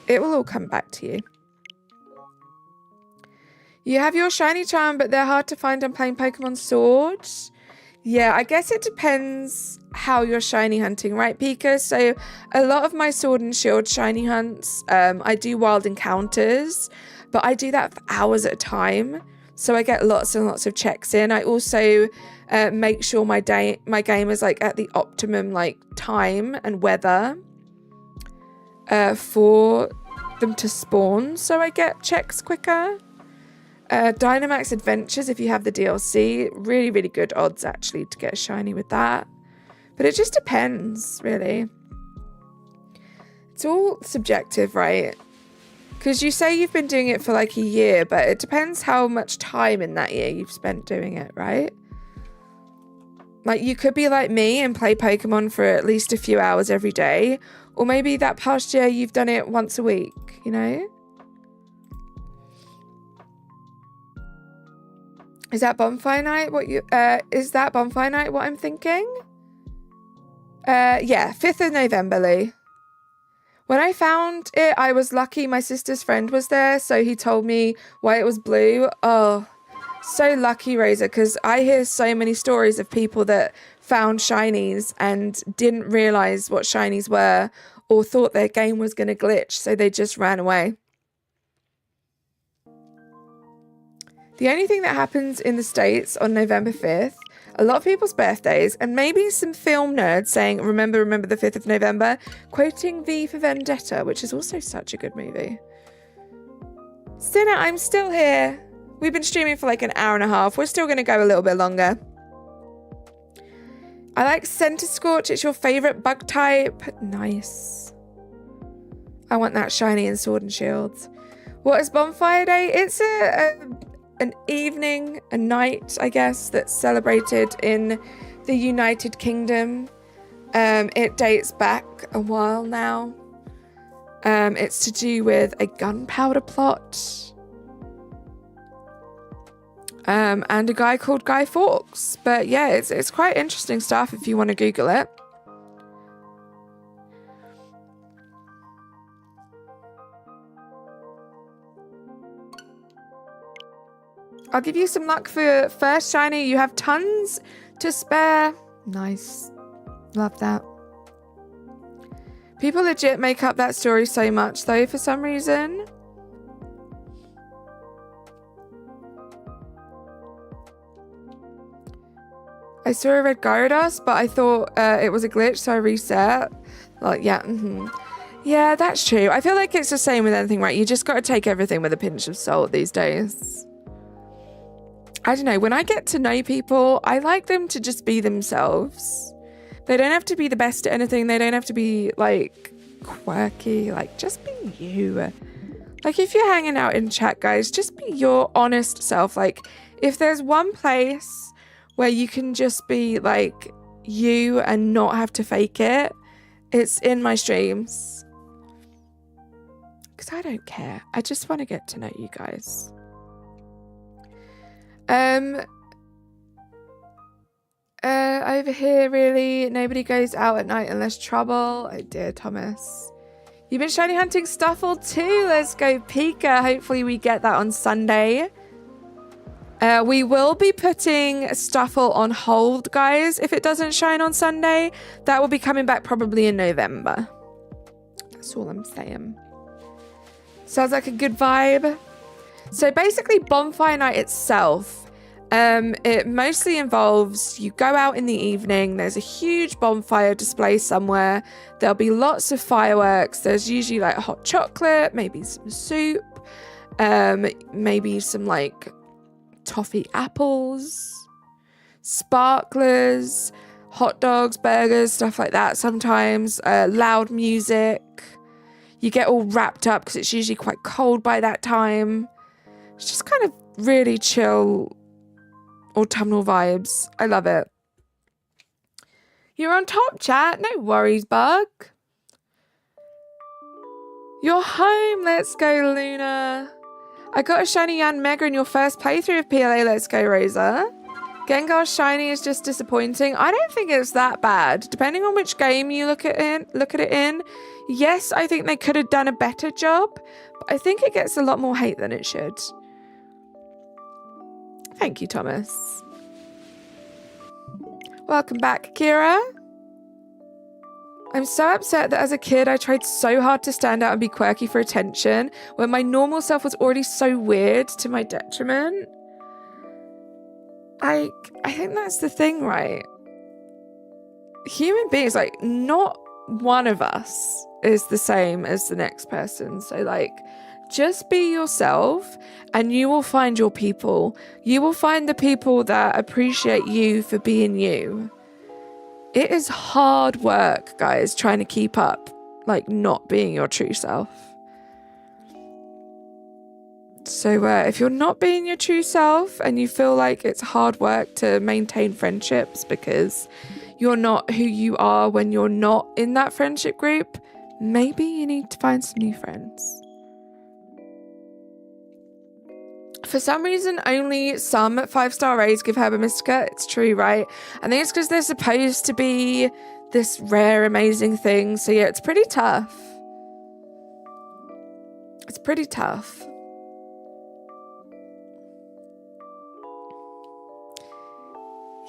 it will all come back to you. You have your shiny charm, but they're hard to find on playing Pokemon Sword. Yeah, I guess it depends how you're shiny hunting, right, Pika? So a lot of my Sword and Shield shiny hunts, I do wild encounters, but I do that for hours at a time. So I get lots and lots of checks in. I also make sure my game is like at the optimum like time and weather for them to spawn, so I get checks quicker. Dynamax Adventures, if you have the DLC, really, really good odds actually to get a shiny with that. But it just depends, really. It's all subjective, right? Because you say you've been doing it for like a year, but it depends how much time in that year you've spent doing it, right? Like, you could be like me and play Pokemon for at least a few hours every day. Or maybe that past year you've done it once a week, you know? Is that bonfire night what I'm thinking? Yeah, 5th of November, Lee. When I found it, I was lucky my sister's friend was there, so he told me why it was blue. Oh, so lucky, Razor, because I hear so many stories of people that found shinies and didn't realize what shinies were or thought their game was going to glitch, so they just ran away. The only thing that happens in the States on November 5th, a lot of people's birthdays, and maybe some film nerds saying, remember the 5th of November, quoting V for Vendetta, which is also such a good movie. Sinner, I'm still here. We've been streaming for like an hour and a half. We're still going to go a little bit longer. I like Center Scorch. It's your favorite bug type. Nice. I want that shiny in Sword and Shield. What is Bonfire Day? It's an evening, a night, I guess, that's celebrated in the United Kingdom. It dates back a while now. It's to do with a gunpowder plot. And a guy called Guy Fawkes. But yeah, it's quite interesting stuff if you want to Google it. I'll give you some luck for first shiny. You have tons to spare. Nice. Love that. People legit make up that story so much though for some reason. I saw a red Gyarados, but I thought it was a glitch, so I reset. Like, yeah, yeah, that's true. I feel like it's the same with anything, right? You just got to take everything with a pinch of salt these days. I don't know. When I get to know people, I like them to just be themselves. They don't have to be the best at anything. They don't have to be, like, quirky. Like, just be you. Like, if you're hanging out in chat, guys, just be your honest self. Like, if there's one place where you can just be like you and not have to fake it, it's in my streams. Because I don't care. I just want to get to know you guys. Over here, really, nobody goes out at night unless trouble. Oh dear, Thomas. You've been shiny hunting Stuffle too. Let's go Pika. Hopefully we get that on Sunday. We will be putting Stuffle on hold, guys, if it doesn't shine on Sunday. That will be coming back probably in November. That's all I'm saying. Sounds like a good vibe. So basically, Bonfire Night itself, it mostly involves you go out in the evening. There's a huge bonfire display somewhere. There'll be lots of fireworks. There's usually like hot chocolate, maybe some soup, maybe some like toffee apples, sparklers, hot dogs, burgers, stuff like that. Sometimes loud music. You get all wrapped up because it's usually quite cold by that time. It's just kind of really chill autumnal vibes. I love it. You're on top, chat. No worries, Bug. You're home. Let's go, Luna. I got a shiny Yanmega in your first playthrough of PLA. Let's go, Rosa. Gengar's shiny is just disappointing. I don't think it's that bad. Depending on which game you look at it in. Yes, I think they could have done a better job, but I think it gets a lot more hate than it should. Thank you, Thomas. Welcome back, Kira. I'm so upset that as a kid, I tried so hard to stand out and be quirky for attention when my normal self was already so weird to my detriment. I think that's the thing, right? Human beings, like, not one of us is the same as the next person. So, like, just be yourself and you will find your people. You will find the people that appreciate you for being you. It is hard work, guys, trying to keep up, like, not being your true self. So if you're not being your true self and you feel like it's hard work to maintain friendships because you're not who you are when you're not in that friendship group, maybe you need to find some new friends. For some reason, only some 5-star raids give Herba Mystica. It's true, right? I think it's because they're supposed to be this rare, amazing thing. So yeah, it's pretty tough. It's pretty tough.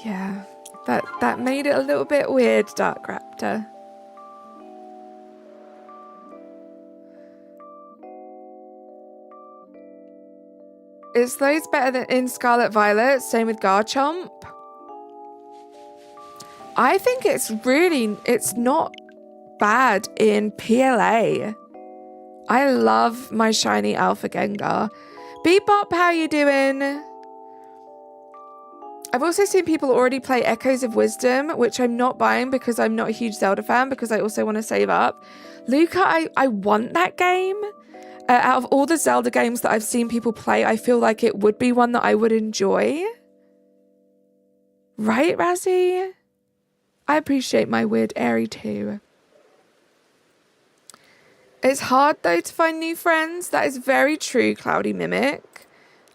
Yeah, that made it a little bit weird, Dark Raptor. Is those better than in Scarlet Violet? Same with Garchomp. I think it's not bad in PLA. I love my shiny Alpha Gengar. Bebop, how you doing? I've also seen people already play Echoes of Wisdom, which I'm not buying because I'm not a huge Zelda fan, because I also want to save up. Luca, I want that game. Out of all the Zelda games that I've seen people play, I feel like it would be one that I would enjoy. Right, Razzie? I appreciate my weird airy too. It's hard, though, to find new friends. That is very true, Cloudy Mimic.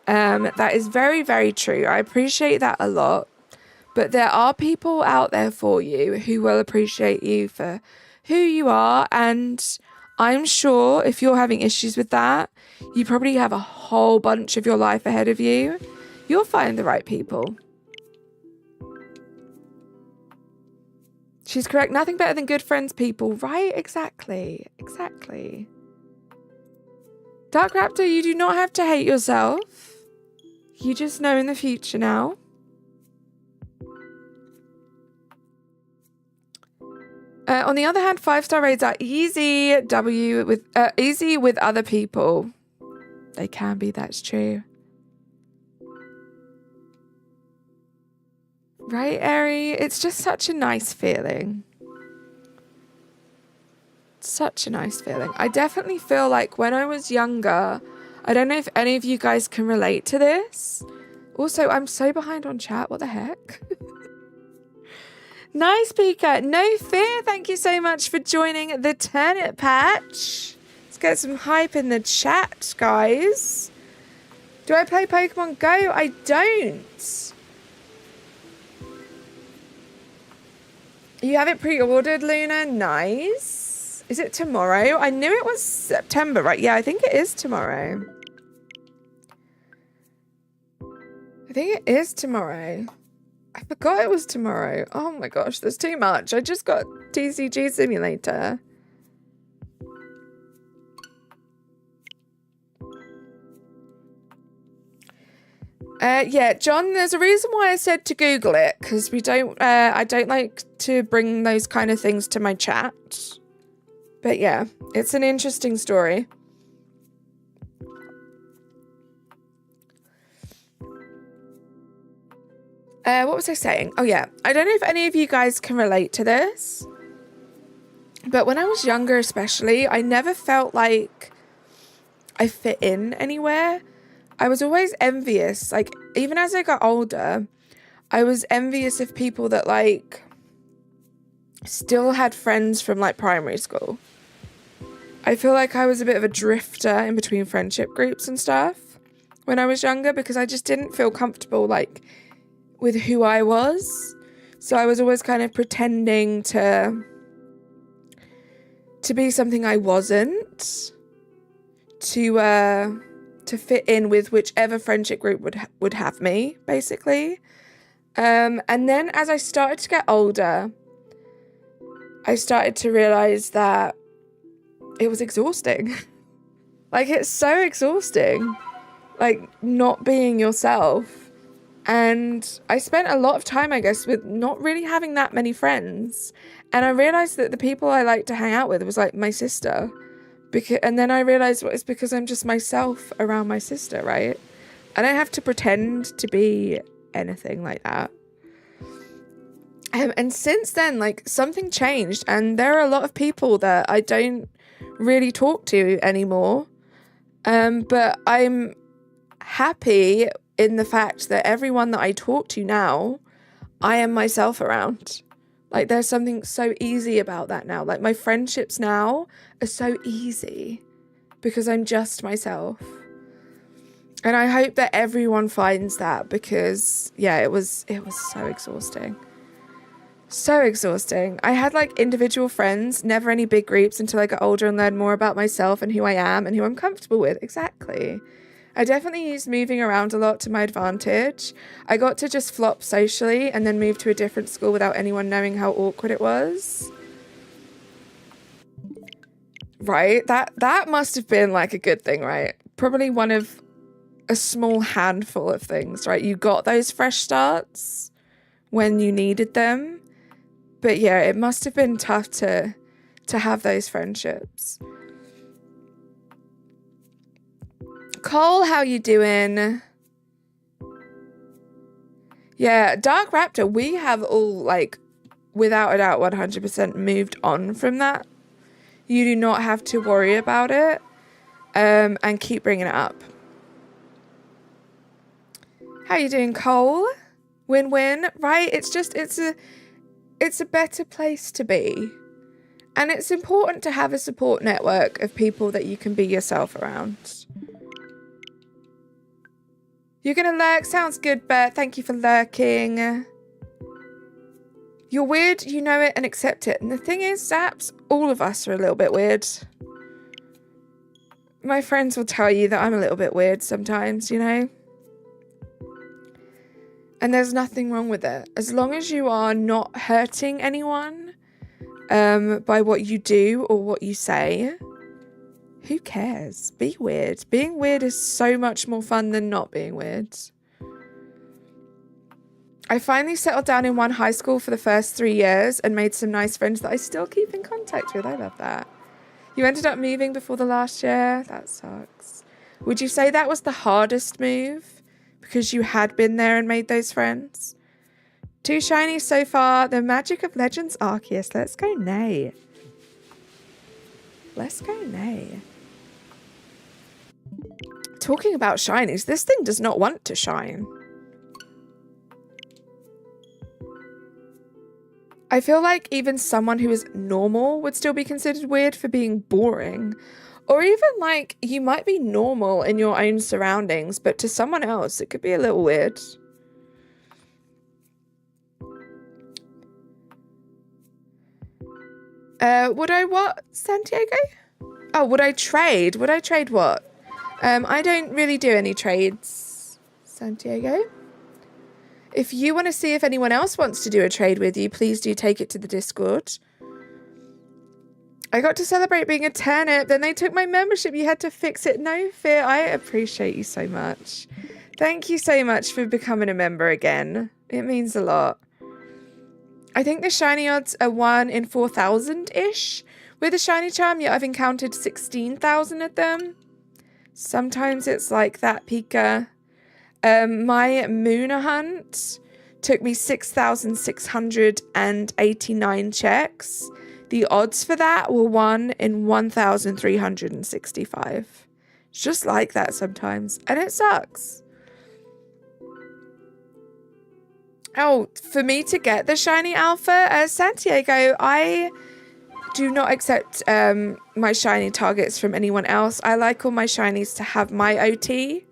That is very, very true. I appreciate that a lot. But there are people out there for you who will appreciate you for who you are, and I'm sure if you're having issues with that, you probably have a whole bunch of your life ahead of you. You'll find the right people. She's correct. Nothing better than good friends, people. Right? Exactly. Exactly. Dark Raptor, you do not have to hate yourself. You just know in the future now. On the other hand, 5-star raids are easy with other people. They can be, that's true. Right, Eri? It's just such a nice feeling. Such a nice feeling. I definitely feel like when I was younger, I don't know if any of you guys can relate to this. Also, I'm so behind on chat. What the heck? Nice, Pika. No fear. Thank you so much for joining the Turnip Patch. Let's get some hype in the chat, guys. Do I play Pokemon Go? I don't. You have it pre-ordered, Luna? Nice. Is it tomorrow? I knew it was September, right? Yeah, I think it is tomorrow. I think it is tomorrow. I forgot it was tomorrow. Oh my gosh, there's too much. I just got TCG Simulator. Yeah, John, there's a reason why I said to Google it, because I don't like to bring those kind of things to my chat. But yeah, it's an interesting story. What was I saying? Oh yeah, I don't know if any of you guys can relate to this, but when I was younger especially, I never felt like I fit in anywhere. I was always envious. Like, even as I got older, I was envious of people that, like, still had friends from, like, primary school. I feel like I was a bit of a drifter in between friendship groups and stuff when I was younger, because I just didn't feel comfortable, like, with who I was. So I was always kind of pretending to be something I wasn't, to fit in with whichever friendship group would have me, basically. And then as I started to get older, I started to realize that it was exhausting. Like, it's so exhausting, like, not being yourself. And I spent a lot of time, I guess, with not really having that many friends. And I realized that the people I liked to hang out with was, like, my sister. And then I realized, well, it's because I'm just myself around my sister, right? I don't have to pretend to be anything like that. And since then, like, something changed. And there are a lot of people that I don't really talk to anymore. But I'm happy in the fact that everyone that I talk to now, I am myself around. Like, there's something so easy about that now. Like, my friendships now are so easy because I'm just myself. And I hope that everyone finds that, because yeah, it was so exhausting. So exhausting. I had like individual friends, never any big groups until I got older and learned more about myself and who I am and who I'm comfortable with. Exactly. I definitely used moving around a lot to my advantage. I got to just flop socially and then move to a different school without anyone knowing how awkward it was. Right? That must have been like a good thing, right? Probably one of a small handful of things, right? You got those fresh starts when you needed them. But yeah, it must have been tough to have those friendships. Cole, how you doing? Yeah, Dark Raptor, we have all, like, without a doubt, 100% moved on from that. You do not have to worry about it, and keep bringing it up. How you doing, Cole? Win-win, right? It's a better place to be. And it's important to have a support network of people that you can be yourself around. You're gonna lurk? Sounds good, Bert. Thank you for lurking. You're weird, you know it, and accept it. And the thing is, Zaps, all of us are a little bit weird. My friends will tell you that I'm a little bit weird sometimes, you know? And there's nothing wrong with it. As long as you are not hurting anyone by what you do or what you say, who cares? Be weird. Being weird is so much more fun than not being weird. I finally settled down in one high school for the first 3 years and made some nice friends that I still keep in contact with. I love that. You ended up moving before the last year? That sucks. Would you say that was the hardest move because you had been there and made those friends? 2 shinies so far. The magic of Legends Arceus. Let's go nay. Let's go nay. Talking about shinies, this thing does not want to shine. I feel like even someone who is normal would still be considered weird for being boring. Or even like, you might be normal in your own surroundings, but to someone else, it could be a little weird. Would I what, Santiago? Oh, would I trade? Would I trade what? I don't really do any trades, Santiago. If you want to see if anyone else wants to do a trade with you, please do take it to the Discord. I got to celebrate being a turnip, then they took my membership. You had to fix it. No fear. I appreciate you so much. Thank you so much for becoming a member again. It means a lot. I think the shiny odds are 1 in 4,000-ish. With a shiny charm, yet I've encountered 16,000 of them. Sometimes it's like that, Pika. My Moona hunt took me 6,689 checks. The odds for that were 1 in 1,365. It's just like that sometimes, and it sucks. Oh, for me to get the shiny alpha, Santiago, I do not accept my shiny targets from anyone else. I like all my shinies to have my OT.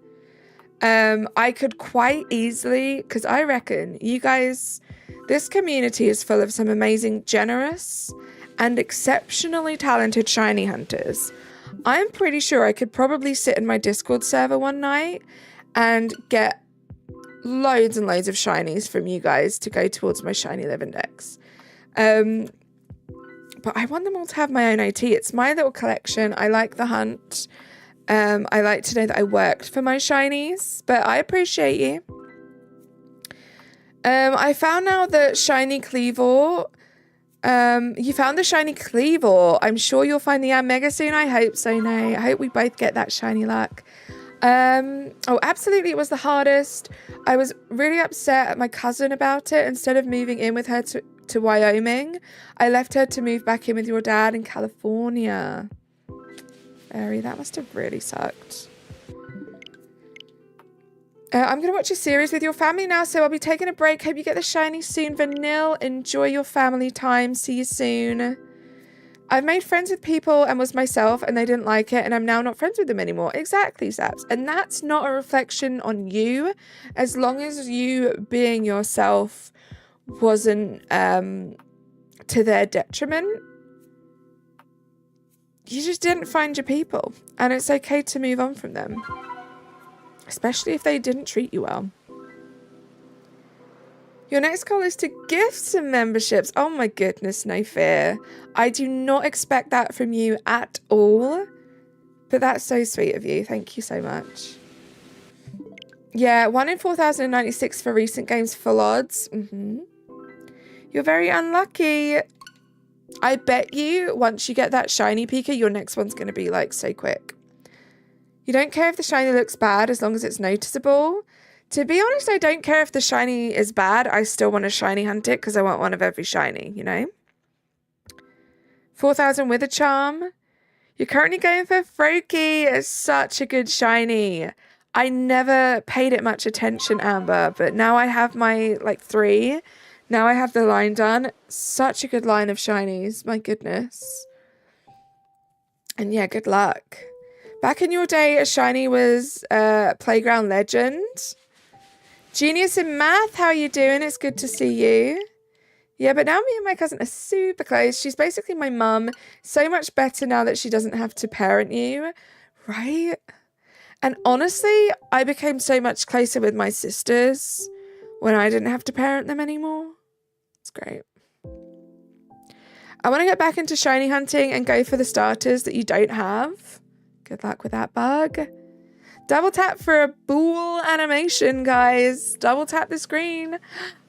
I could quite easily, because I reckon you guys, this community is full of some amazing, generous, and exceptionally talented shiny hunters. I'm pretty sure I could probably sit in my Discord server one night and get loads and loads of shinies from you guys to go towards my shiny live index. But I want them all to have my own OT. It's my little collection. I like the hunt. I like to know that I worked for my shinies, but I appreciate you. I found now that shiny Cleavor. You found the shiny Cleavor. I'm sure you'll find the Yanmega soon. I hope so, Nay. I hope we both get that shiny luck. Oh, absolutely, it was the hardest. I was really upset at my cousin about it. Instead of moving in with her to Wyoming, I left her to move back in with your dad in California. That must have really sucked. I'm going to watch a series with your family now, so I'll be taking a break. Hope you get the shiny soon. Vanille, enjoy your family time. See you soon. I've made friends with people and was myself, and they didn't like it, and I'm now not friends with them anymore. Exactly, Zaps. And that's not a reflection on you. As long as you being yourself wasn't to their detriment, you just didn't find your people. And it's okay to move on from them. Especially if they didn't treat you well. Your next goal is to gift some memberships. Oh my goodness, no fear. I do not expect that from you at all. But that's so sweet of you. Thank you so much. Yeah, 1 in 4,096 for recent games full odds. You're very unlucky. I bet you once you get that shiny Pika, your next one's going to be like so quick. You don't care if the shiny looks bad as long as it's noticeable. To be honest, I don't care if the shiny is bad. I still want to shiny hunt it because I want one of every shiny, you know? 4,000 with a charm. You're currently going for Froakie. It's such a good shiny. I never paid it much attention, Amber, but now I have my, like, 3. Now I have the line done. Such a good line of shinies. My goodness. And yeah, good luck. Back in your day, a shiny was Playground Legend. Genius in math, how are you doing? It's good to see you. Yeah, but now me and my cousin are super close. She's basically my mum. So much better now that she doesn't have to parent you. Right? And honestly, I became so much closer with my sisters when I didn't have to parent them anymore. It's great. I want to get back into shiny hunting and go for the starters that you don't have. Good luck with that, bug. Double tap for a bull animation, guys. Double tap the screen.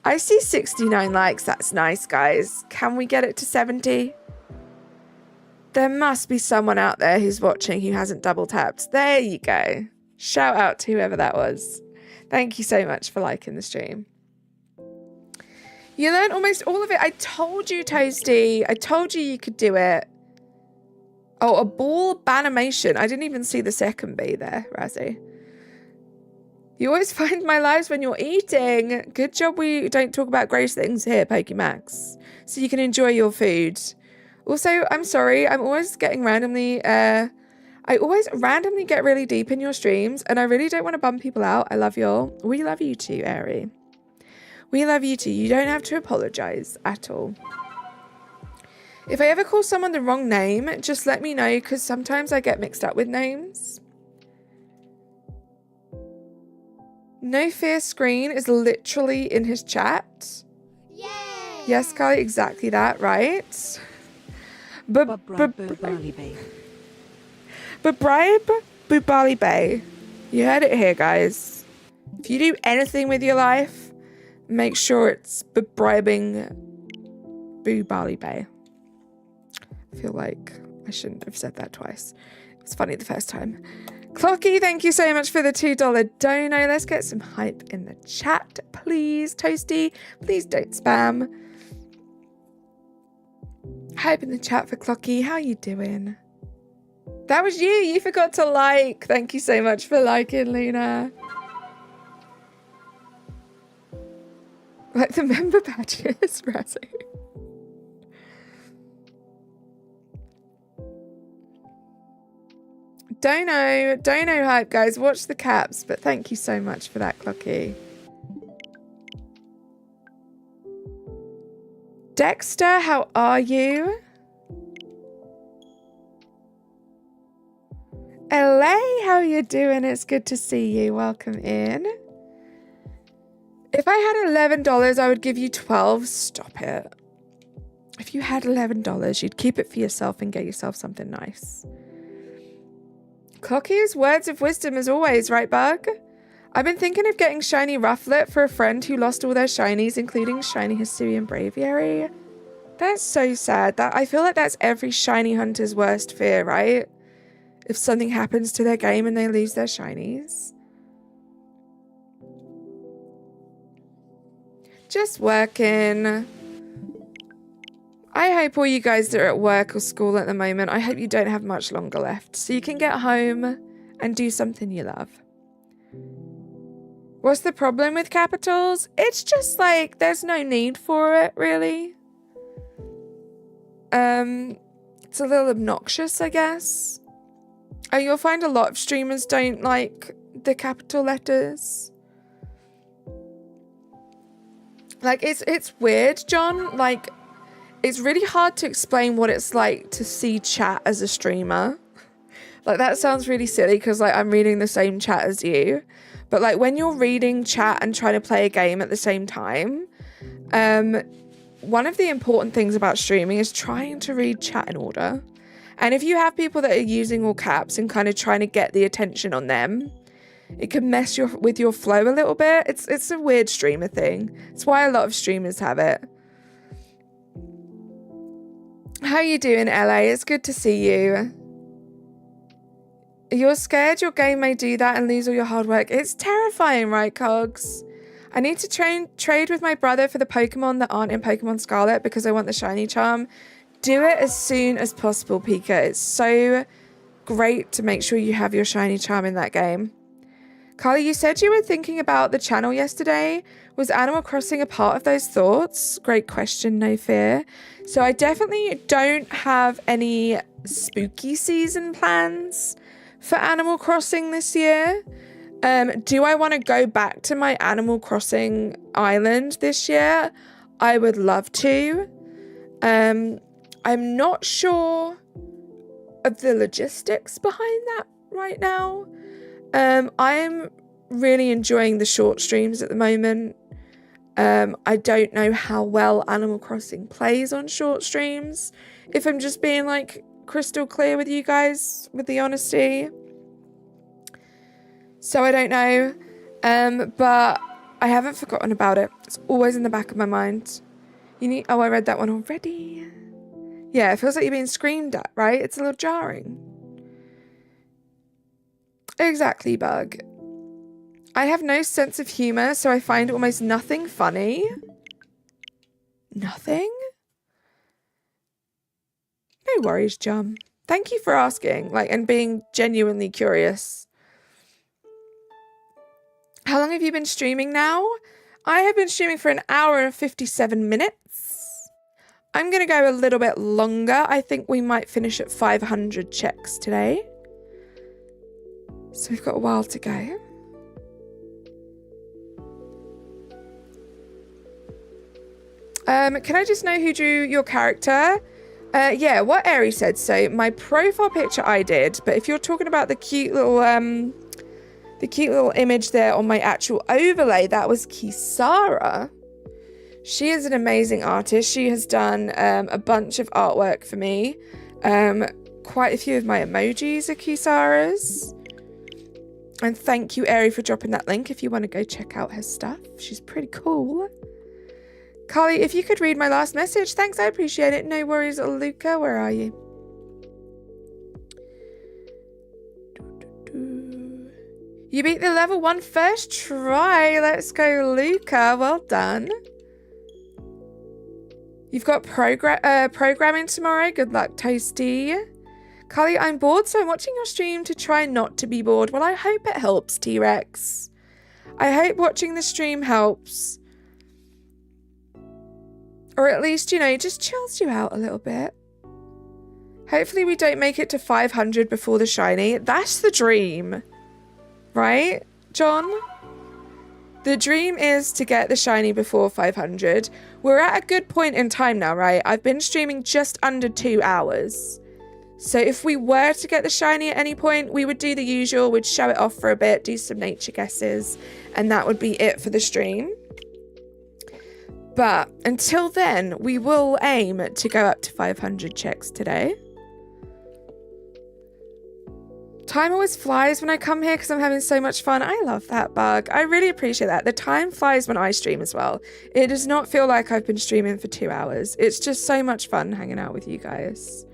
I see 69 likes. That's nice, guys. Can we get it to 70? There must be someone out there who's watching who hasn't double tapped. There you go. Shout out to whoever that was. Thank you so much for liking the stream. You learned almost all of it. I told you, Toasty. I told you you could do it. Oh, a ball banimation. I didn't even see the second B there, Razzie. You always find my lives when you're eating. Good job we don't talk about gross things here, Pokemax. So you can enjoy your food. Also, I'm sorry. I'm always getting randomly... I always randomly get really deep in your streams. And I really don't want to bum people out. I love y'all. We love you too, Aerie. We love you too. You don't have to apologize at all. If I ever call someone the wrong name, just let me know because sometimes I get mixed up with names. No fear screen is literally in his chat. Yay! Yes, Carly, exactly that, right? But bribe Bubali Bay. You heard it here, guys. If you do anything with your life, make sure it's bribing Bubali Bay. I feel like I shouldn't have said that twice. It was funny the first time. Clocky, thank you so much for the $2 dono. Let's get some hype in the chat, please. Toasty, please don't spam. Hype in the chat for Clocky. How you doing? That was you. You forgot to like. Thank you so much for liking, Luna. Like the member badges, Razzie. Dono hype, guys. Watch the caps, but thank you so much for that, Clocky. Dexter, how are you? LA, how are you doing? It's good to see you. Welcome in. If I had $11, I would give you 12. Stop it. If you had $11, you'd keep it for yourself and get yourself something nice. Clocky's words of wisdom as always, right, Bug? I've been thinking of getting shiny Rufflet for a friend who lost all their shinies, including shiny Hisuian Braviary. That's so sad. That I feel like that's every shiny hunter's worst fear, right? If something happens to their game and they lose their shinies. Just working. I hope all you guys that are at work or school at the moment, I hope you don't have much longer left so you can get home and do something you love. What's the problem with capitals? It's just like, there's no need for it, really. It's a little obnoxious, I guess. You'll find a lot of streamers don't like the capital letters. Like, it's weird, John. Like, it's really hard to explain what it's like to see chat as a streamer. Like, that sounds really silly because, like, I'm reading the same chat as you. But, like, when you're reading chat and trying to play a game at the same time, one of the important things about streaming is trying to read chat in order. And if you have people that are using all caps and kind of trying to get the attention on them, it can mess with your flow a little bit. It's a weird streamer thing. It's why a lot of streamers have it. How you doing, LA? It's good to see you. You're scared your game may do that and lose all your hard work. It's terrifying, right, Cogs? I need to trade with my brother for the Pokemon that aren't in Pokemon Scarlet because I want the shiny charm. Do it as soon as possible, Pika. It's so great to make sure you have your shiny charm in that game. Carly, you said you were thinking about the channel yesterday. Was Animal Crossing a part of those thoughts? Great question, no fear. So I definitely don't have any spooky season plans for Animal Crossing this year. Do I want to go back to my Animal Crossing island this year? I would love to. I'm not sure of the logistics behind that right now. I'm really enjoying the short streams at the moment. I don't know how well Animal Crossing plays on short streams, if I'm just being like crystal clear with you guys with the honesty. So I don't know, but I haven't forgotten about it. It's always in the back of my mind. Oh, I read that one already. Yeah, it feels like you're being screamed at, right? It's a little jarring. Exactly, Bug. I have no sense of humor, so I find almost nothing funny. Nothing? No worries, Jum. Thank you for asking, and being genuinely curious. How long have you been streaming now? I have been streaming for an hour and 57 minutes. I'm going to go a little bit longer. I think we might finish at 500 checks today. So we've got a while to go. Can I just know who drew your character? Yeah, what Aerie said. So my profile picture I did, but if you're talking about the cute little image there on my actual overlay, that was Kisara. She is an amazing artist. She has done a bunch of artwork for me. Quite a few of my emojis are Kisara's. And thank you, Aerie, for dropping that link if you want to go check out her stuff. She's pretty cool. Carly, if you could read my last message. Thanks, I appreciate it. No worries. Luca, where are you? You beat the level 1 first try. Let's go, Luca. Well done. You've got programming tomorrow. Good luck, Toasty. Carly, I'm bored, so I'm watching your stream to try not to be bored. Well, I hope it helps, T-Rex. I hope watching the stream helps. Or at least, just chills you out a little bit. Hopefully we don't make it to 500 before the shiny. That's the dream. Right, John? The dream is to get the shiny before 500. We're at a good point in time now, right? I've been streaming just under 2 hours. So if we were to get the shiny at any point, we would do the usual. We'd show it off for a bit, do some nature guesses, and that would be it for the stream. But until then, we will aim to go up to 500 checks today. Time always flies when I come here because I'm having so much fun. I love that, Bug. I really appreciate that. The time flies when I stream as well. It does not feel like I've been streaming for 2 hours. It's just so much fun hanging out with you guys.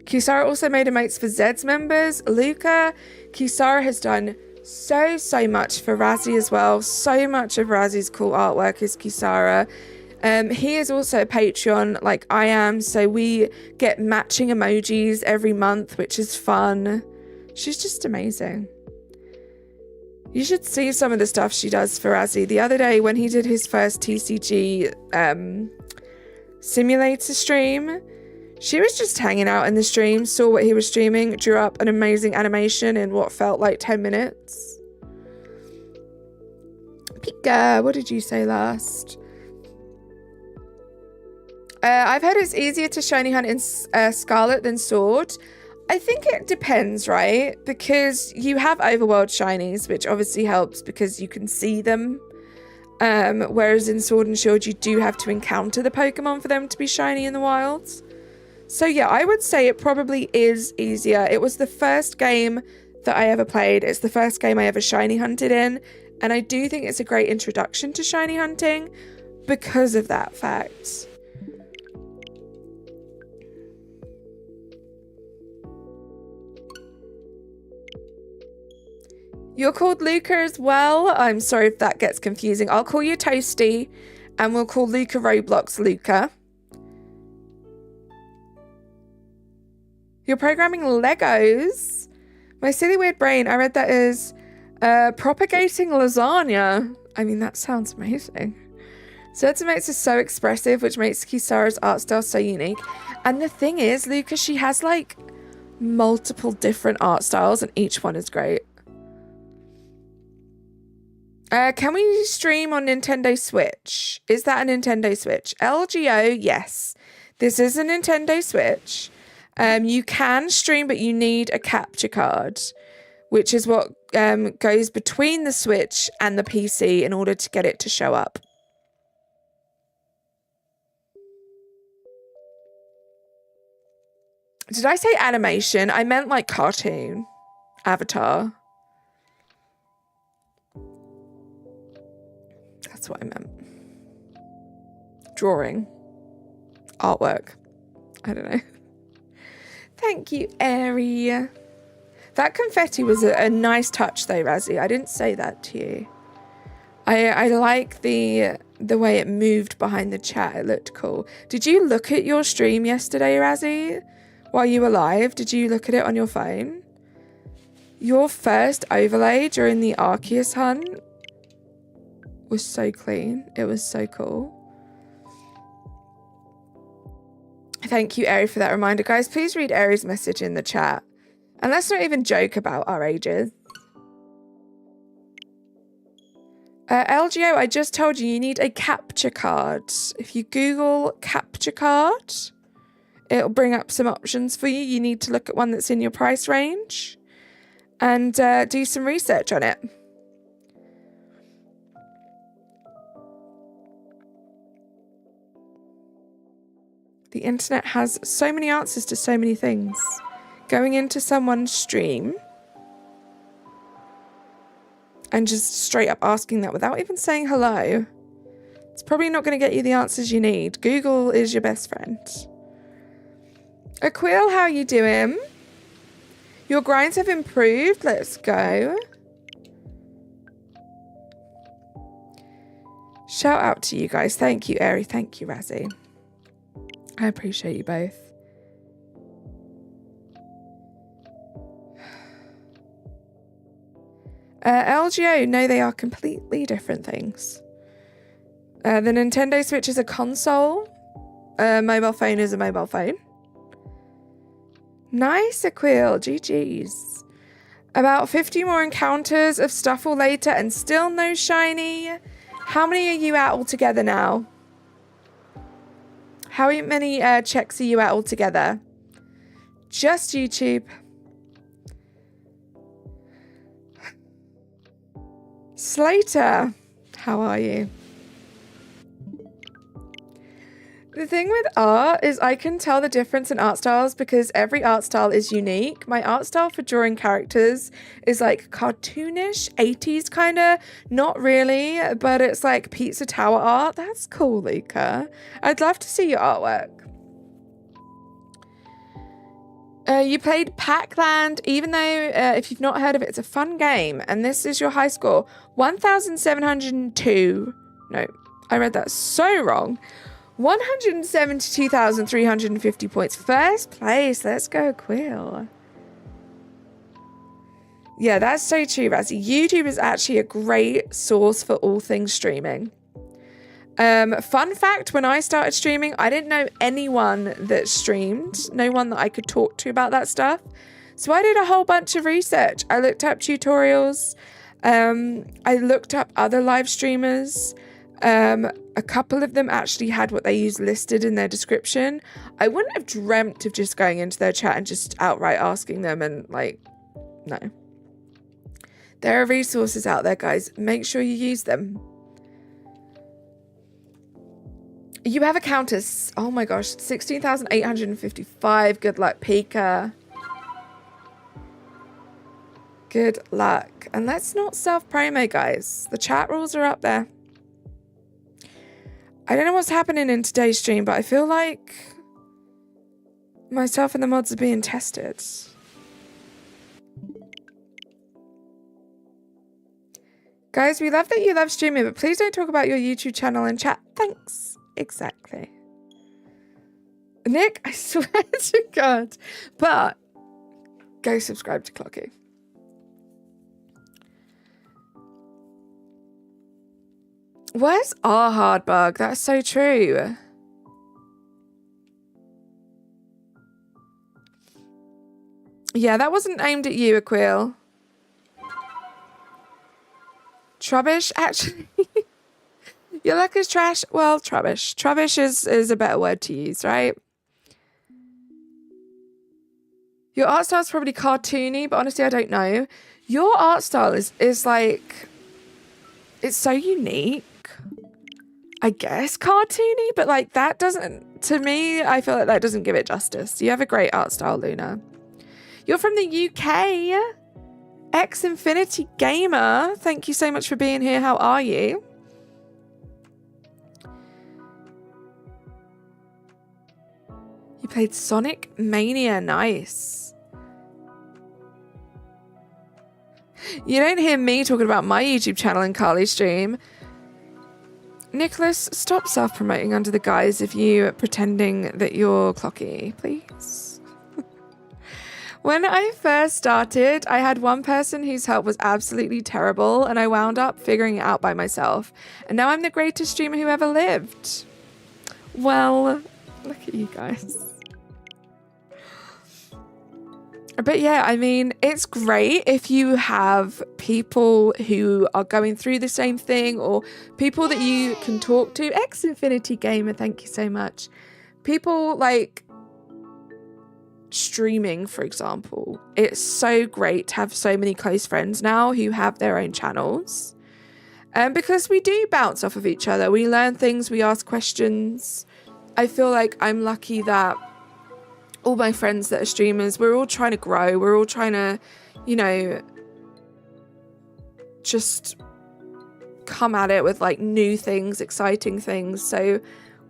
Kisara also made emotes for Zed's members. Luca, Kisara has done so much for Razzie as well. So much of Razzie's cool artwork is Kisara. He is also a Patreon like I am, so we get matching emojis every month, which is fun. She's just amazing. You should see some of the stuff she does for Razzie. The other day when he did his first TCG simulator stream, she was just hanging out in the stream, saw what he was streaming, drew up an amazing animation in what felt like 10 minutes. Pika, what did you say last? I've heard it's easier to shiny hunt in Scarlet than Sword. I think it depends, right? Because you have overworld shinies, which obviously helps because you can see them. Whereas in Sword and Shield, you do have to encounter the Pokemon for them to be shiny in the wilds. So yeah, I would say it probably is easier. It was the first game that I ever played. It's the first game I ever shiny hunted in. And I do think it's a great introduction to shiny hunting because of that fact. You're called Luca as well? I'm sorry if that gets confusing. I'll call you Toasty and we'll call Luca Roblox Luca. You're programming Legos? My silly weird brain, I read that as propagating lasagna. I mean, that sounds amazing. Certimates is so expressive, which makes Kisara's art style so unique. And the thing is, Luca, she has like multiple different art styles and each one is great. Can we stream on Nintendo Switch? Is that a Nintendo Switch? LGO, yes. This is a Nintendo Switch. You can stream, but you need a capture card, which is what goes between the Switch and the PC in order to get it to show up. Did I say animation? I meant like cartoon. Avatar. That's what I meant. Drawing. Artwork. I don't know. Thank you, Airy. That confetti was a nice touch though, Razzie. I didn't say that to you. I like the way it moved behind the chat. It looked cool. Did you look at your stream yesterday, Razzie? While you were live? Did you look at it on your phone? Your first overlay during the Arceus hunt was so clean. It was so cool. Thank you, Airy, for that reminder. Guys, please read Airy's message in the chat. And let's not even joke about our ages. LGO, I just told you, you need a capture card. If you Google capture card, it'll bring up some options for you. You need to look at one that's in your price range and do some research on it. The internet has so many answers to so many things. Going into someone's stream and just straight up asking that without even saying hello, it's probably not going to get you the answers you need. Google is your best friend. Aquil, how are you doing? Your grinds have improved. Let's go. Shout out to you guys. Thank you, Airy. Thank you, Razzie. I appreciate you both. LGO, no, they are completely different things. The Nintendo Switch is a console. A mobile phone is a mobile phone. Nice, Aquil. GG's. About 50 more encounters of Stuffle later and still no shiny. How many are you at altogether now? How many checks are you at altogether? Just YouTube. Slater, how are you? The thing with art is I can tell the difference in art styles because every art style is unique. My art style for drawing characters is like cartoonish, 80s kind of. Not really, but it's like pizza tower art. That's cool, Luca. I'd love to see your artwork. You played Pac-Land, even though if you've not heard of it, it's a fun game. And this is your high score. 1,702. No, I read that so wrong. 172,350 points. First place. Let's go, Quill. Yeah, that's so true, Razzie. YouTube is actually a great source for all things streaming. Fun fact, when I started streaming, I didn't know anyone that streamed, no one that I could talk to about that stuff. So I did a whole bunch of research. I looked up tutorials. I looked up other live streamers. A couple of them actually had what they use listed in their description. I wouldn't have dreamt of just going into their chat and just outright asking them and like, no. There are resources out there, guys. Make sure you use them. You have a countess. Oh my gosh, 16,855. Good luck, Pika. Good luck. And let's not self-promo, guys. The chat rules are up there. I don't know what's happening in today's stream, but I feel like myself and the mods are being tested. Guys, we love that you love streaming, but please don't talk about your YouTube channel in chat. Thanks. Exactly. Nick, I swear to God. But go subscribe to Clocky. Where's our hard bug? That's so true. Yeah, that wasn't aimed at you, Aquil. Trubbish, actually. Your luck is trash. Well, trubbish. Trubbish is a better word to use, right? Your art style is probably cartoony, but honestly, I don't know. Your art style is like, it's so unique. I guess cartoony, but like that doesn't, to me, I feel like that doesn't give it justice. You have a great art style, Luna. You're from the UK. X Infinity Gamer. Thank you so much for being here. How are you? You played Sonic Mania. Nice. You don't hear me talking about my YouTube channel in Carly's stream. Nicholas, stop self-promoting under the guise of you pretending that you're Clocky, please. When I first started, I had one person whose help was absolutely terrible, and I wound up figuring it out by myself. And now I'm the greatest streamer who ever lived. Well, look at you guys. But yeah, I mean, it's great if you have people who are going through the same thing or people that you can talk to. X Infinity Gamer, thank you so much. People like streaming, for example. It's so great to have so many close friends now who have their own channels. Because we do bounce off of each other. We learn things, we ask questions. I feel like I'm lucky that all my friends that are streamers, we're all trying to grow. We're all trying to, you know, just come at it with like new things, exciting things. So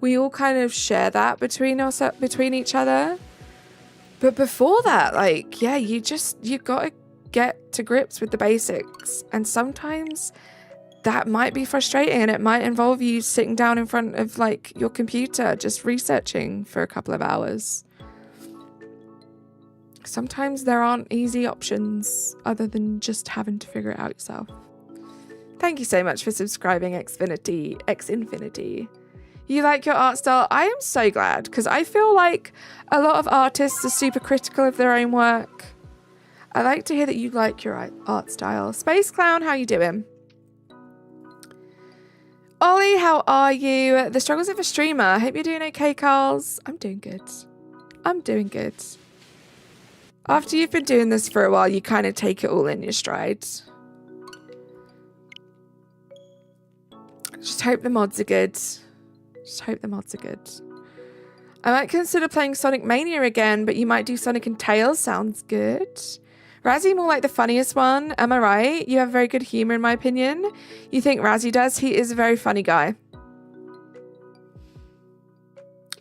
we all kind of share that between each other. But before that, like, yeah, you got to get to grips with the basics. And sometimes that might be frustrating and it might involve you sitting down in front of like your computer, just researching for a couple of hours. Sometimes there aren't easy options other than just having to figure it out yourself. Thank you so much for subscribing, X Infinity. You like your art style? I am so glad, because I feel like a lot of artists are super critical of their own work. I like to hear that you like your art style. Space Clown, how you doing? Ollie, how are you? The struggles of a streamer. Hope you're doing okay, Carls. I'm doing good. I'm doing good. After you've been doing this for a while, you kind of take it all in your stride. Just hope the mods are good. Just hope the mods are good. I might consider playing Sonic Mania again, but you might do Sonic and Tails. Sounds good. Razzie more like the funniest one. Am I right? You have very good humor in my opinion. You think Razzie does? He is a very funny guy.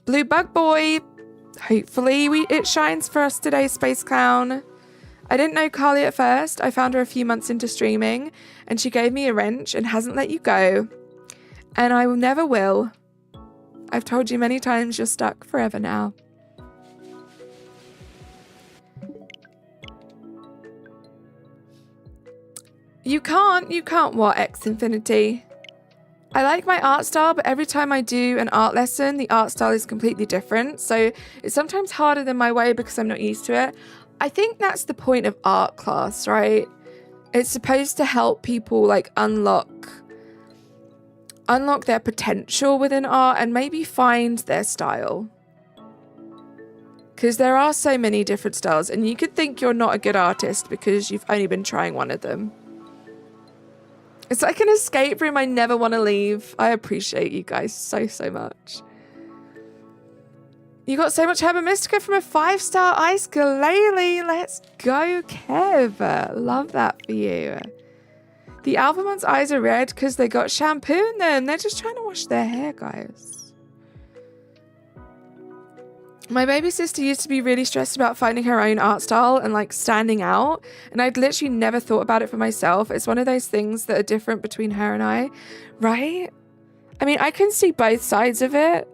Blue Bug Boy. Hopefully it shines for us today, Space Clown. I didn't know Carly at first. I found her a few months into streaming and she gave me a wrench and hasn't let you go. And I will never will. I've told you many times you're stuck forever now. You can't what, X Infinity? I like my art style, but every time I do an art lesson, the art style is completely different. So it's sometimes harder than my way because I'm not used to it. I think that's the point of art class, right? It's supposed to help people like unlock their potential within art and maybe find their style. Because there are so many different styles and you could think you're not a good artist because you've only been trying one of them. It's like an escape room I never want to leave. I appreciate you guys so, so much. You got so much Herba Mystica from a 5-star Ice Galele. Let's go, Kev. Love that for you. The Alpha One's eyes are red because they got shampoo in them. They're just trying to wash their hair, guys. My baby sister used to be really stressed about finding her own art style and like standing out. And I'd literally never thought about it for myself. It's one of those things that are different between her and I, right? I mean, I can see both sides of it.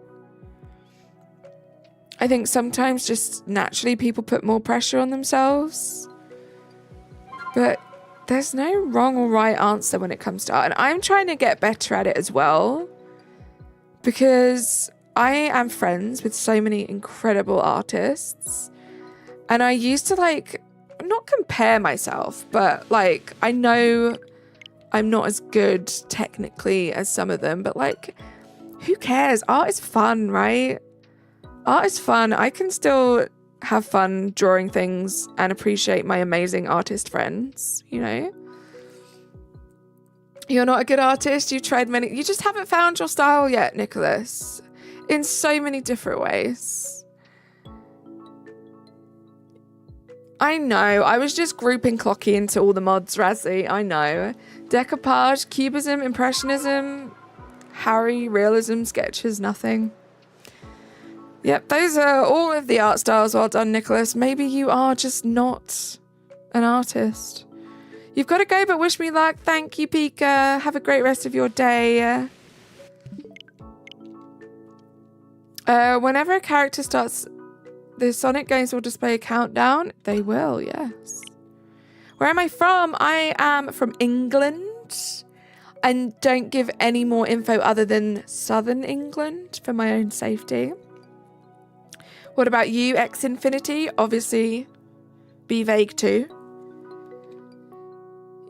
I think sometimes just naturally people put more pressure on themselves. But there's no wrong or right answer when it comes to art. And I'm trying to get better at it as well. Because I am friends with so many incredible artists. And I used to like, not compare myself, but like, I know I'm not as good technically as some of them, but like, who cares? Art is fun, right? Art is fun. I can still have fun drawing things and appreciate my amazing artist friends, you know? You're not a good artist. You've tried many. You just haven't found your style yet, Nicholas. In so many different ways. I know. I was just grouping Clocky into all the mods, Razzie. I know. Decoupage, Cubism, Impressionism, Harry, Realism, Sketches, nothing. Yep, those are all of the art styles. Well done, Nicholas. Maybe you are just not an artist. You've got to go, but wish me luck. Thank you, Pika. Have a great rest of your day. Whenever a character starts, the Sonic games will display a countdown. They will, yes. Where am I from? I am from England. And don't give any more info other than Southern England for my own safety. What about you, X Infinity? Obviously, be vague too.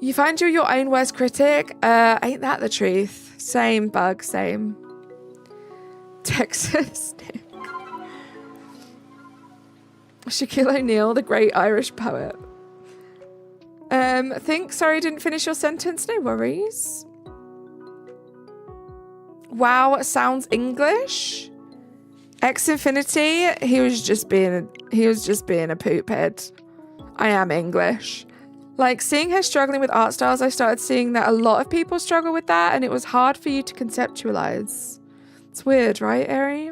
You find you're your own worst critic? Ain't that the truth? Same, Bug, same. Texas Nick. Shaquille O'Neal, the great Irish poet. Sorry, didn't finish your sentence. No worries. Wow, sounds English. X Infinity, he was just being a poop head. I am English. Like, seeing her struggling with art styles, I started seeing that a lot of people struggle with that, and it was hard for you to conceptualize. It's weird, right, Ari?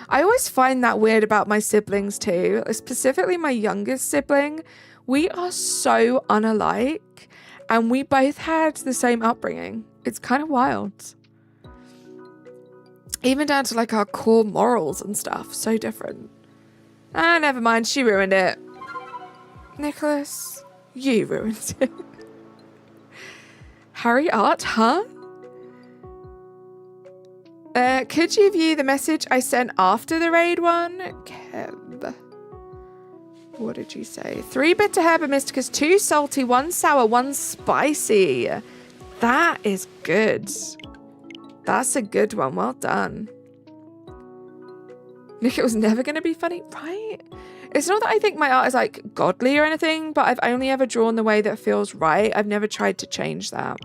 I always find that weird about my siblings too, specifically my youngest sibling. We are so unalike, and we both had the same upbringing. It's kind of wild. Even down to like our core morals and stuff. So different. Ah, never mind. She ruined it. Nicholas, you ruined it. Harry Art, huh? Could you view the message I sent after the raid one? Kev. What did you say? 3 bitter Herba Mysticas, 2 salty, 1 sour, 1 spicy. That is good. That's a good one. Well done. Nick, it was never going to be funny, right? It's not that I think my art is like godly or anything, but I've only ever drawn the way that feels right. I've never tried to change that.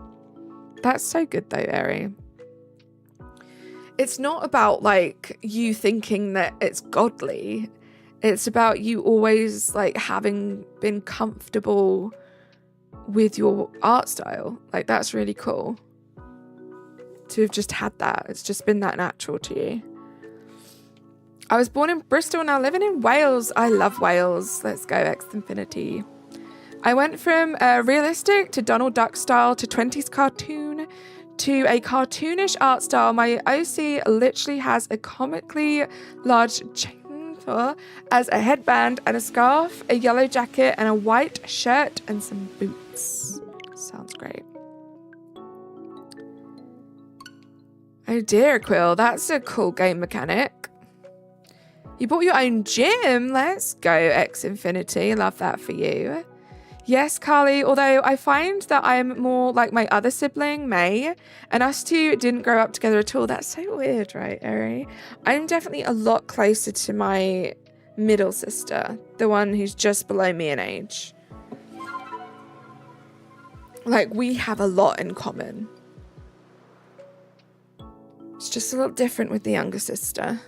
That's so good though, Ari. It's not about like you thinking that it's godly. It's about you always like having been comfortable with your art style. Like, that's really cool. To have just had that. It's just been that natural to you. I was born in Bristol, now living in Wales. I love Wales. Let's go, X Infinity. I went from realistic to Donald Duck style to 20s cartoon to a cartoonish art style. My OC literally has a comically large chainsaw as a headband and a scarf, a yellow jacket and a white shirt and some boots. Oh dear, Quill, that's a cool game mechanic. You bought your own gym. Let's go, X Infinity. Love that for you. Yes, Carly, although I find that I'm more like my other sibling, May, and us two didn't grow up together at all. That's so weird, right, Eri? I'm definitely a lot closer to my middle sister, the one who's just below me in age. Like, we have a lot in common. It's just a little different with the younger sister.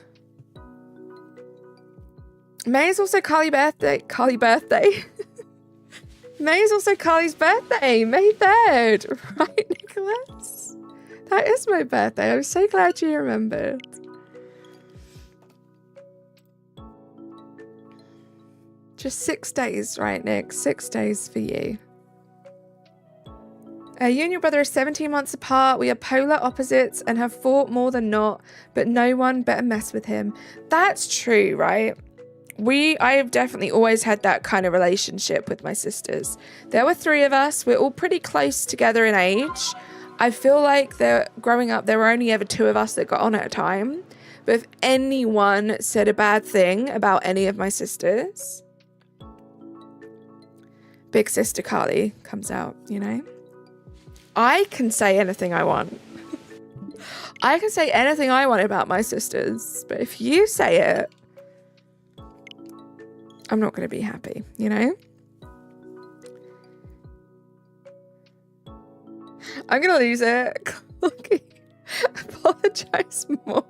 May is also Carly's birthday. May is also Carly's birthday. May 3rd. Right, Nicholas? That is my birthday. I'm so glad you remembered. Just 6 days, right, Nick? 6 days for you. You and your brother are 17 months apart. We are polar opposites and have fought more than not, but no one better mess with him. That's true, right? I've definitely always had that kind of relationship with my sisters. There were 3 of us. We're all pretty close together in age. I feel like growing up, there were only ever 2 of us that got on at a time. But if anyone said a bad thing about any of my sisters, big sister Carly comes out, you know? I can say anything I want. I can say anything I want about my sisters, but if you say it, I'm not going to be happy, you know? I'm going to lose it. Apologize more.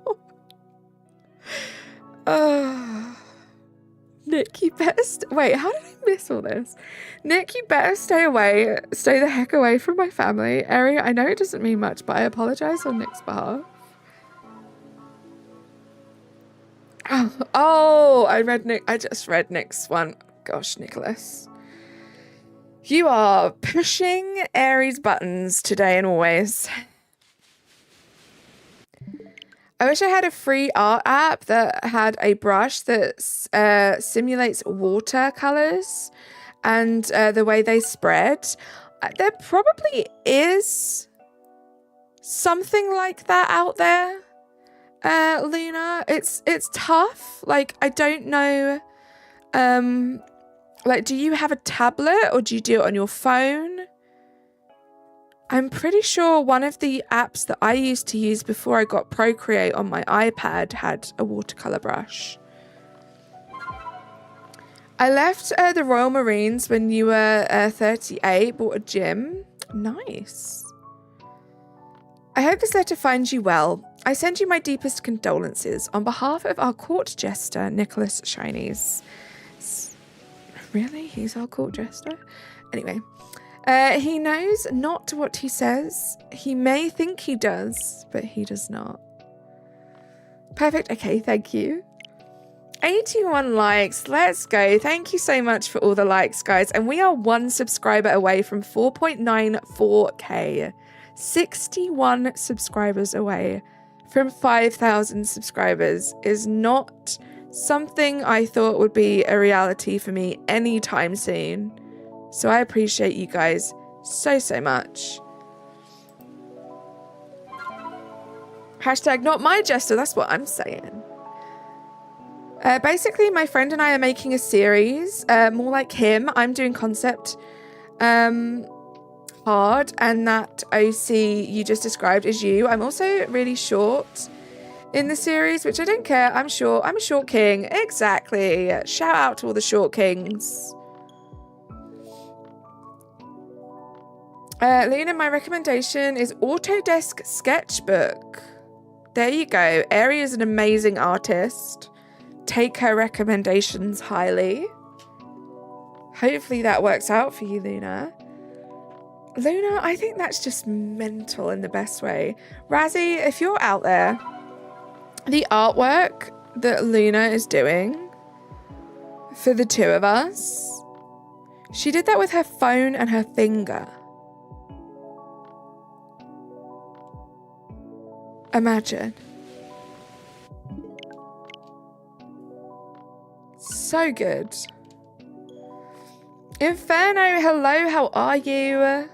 Nick, you better... Wait, how did I miss all this? Nick, you better stay the heck away from my family. Eri, I know it doesn't mean much, but I apologize on Nick's behalf. Oh, I just read Nick's one. Gosh, Nicholas. You are pushing Eri's buttons today and always. I wish I had a free art app that had a brush that simulates watercolors and the way they spread. There probably is something like that out there, Luna. It's tough. Like, I don't know. Like, do you have a tablet or do you do it on your phone? I'm pretty sure one of the apps that I used to use before I got Procreate on my iPad had a watercolor brush. I left the Royal Marines when you were 38, bought a gym. Nice. I hope this letter finds you well. I send you my deepest condolences on behalf of our court jester, Nicholas Shinies. Really? He's our court jester? Anyway. He knows not what he says. He may think he does, but he does not. Perfect. Okay, thank you. 81 likes. Let's go. Thank you so much for all the likes, guys. And we are 1 subscriber away from 4.94k. 61 subscribers away from 5,000 subscribers is not something I thought would be a reality for me anytime soon. So I appreciate you guys so much. Hashtag not my jester, that's what I'm saying. Basically, my friend and I are making a series, more like him. I'm doing concept hard, and that OC you just described is you. I'm also really short in the series, which I don't care. I'm short. I'm a short king. Exactly. Shout out to all the short kings. Lena, my recommendation is Autodesk Sketchbook. There you go. Eri is an amazing artist. Take her recommendations highly. Hopefully that works out for you, Luna. Luna, I think that's just mental in the best way. Razzie, if you're out there, the artwork that Luna is doing for the 2 of us, she did that with her phone and her finger. Imagine. So good. Inferno, hello, how are you?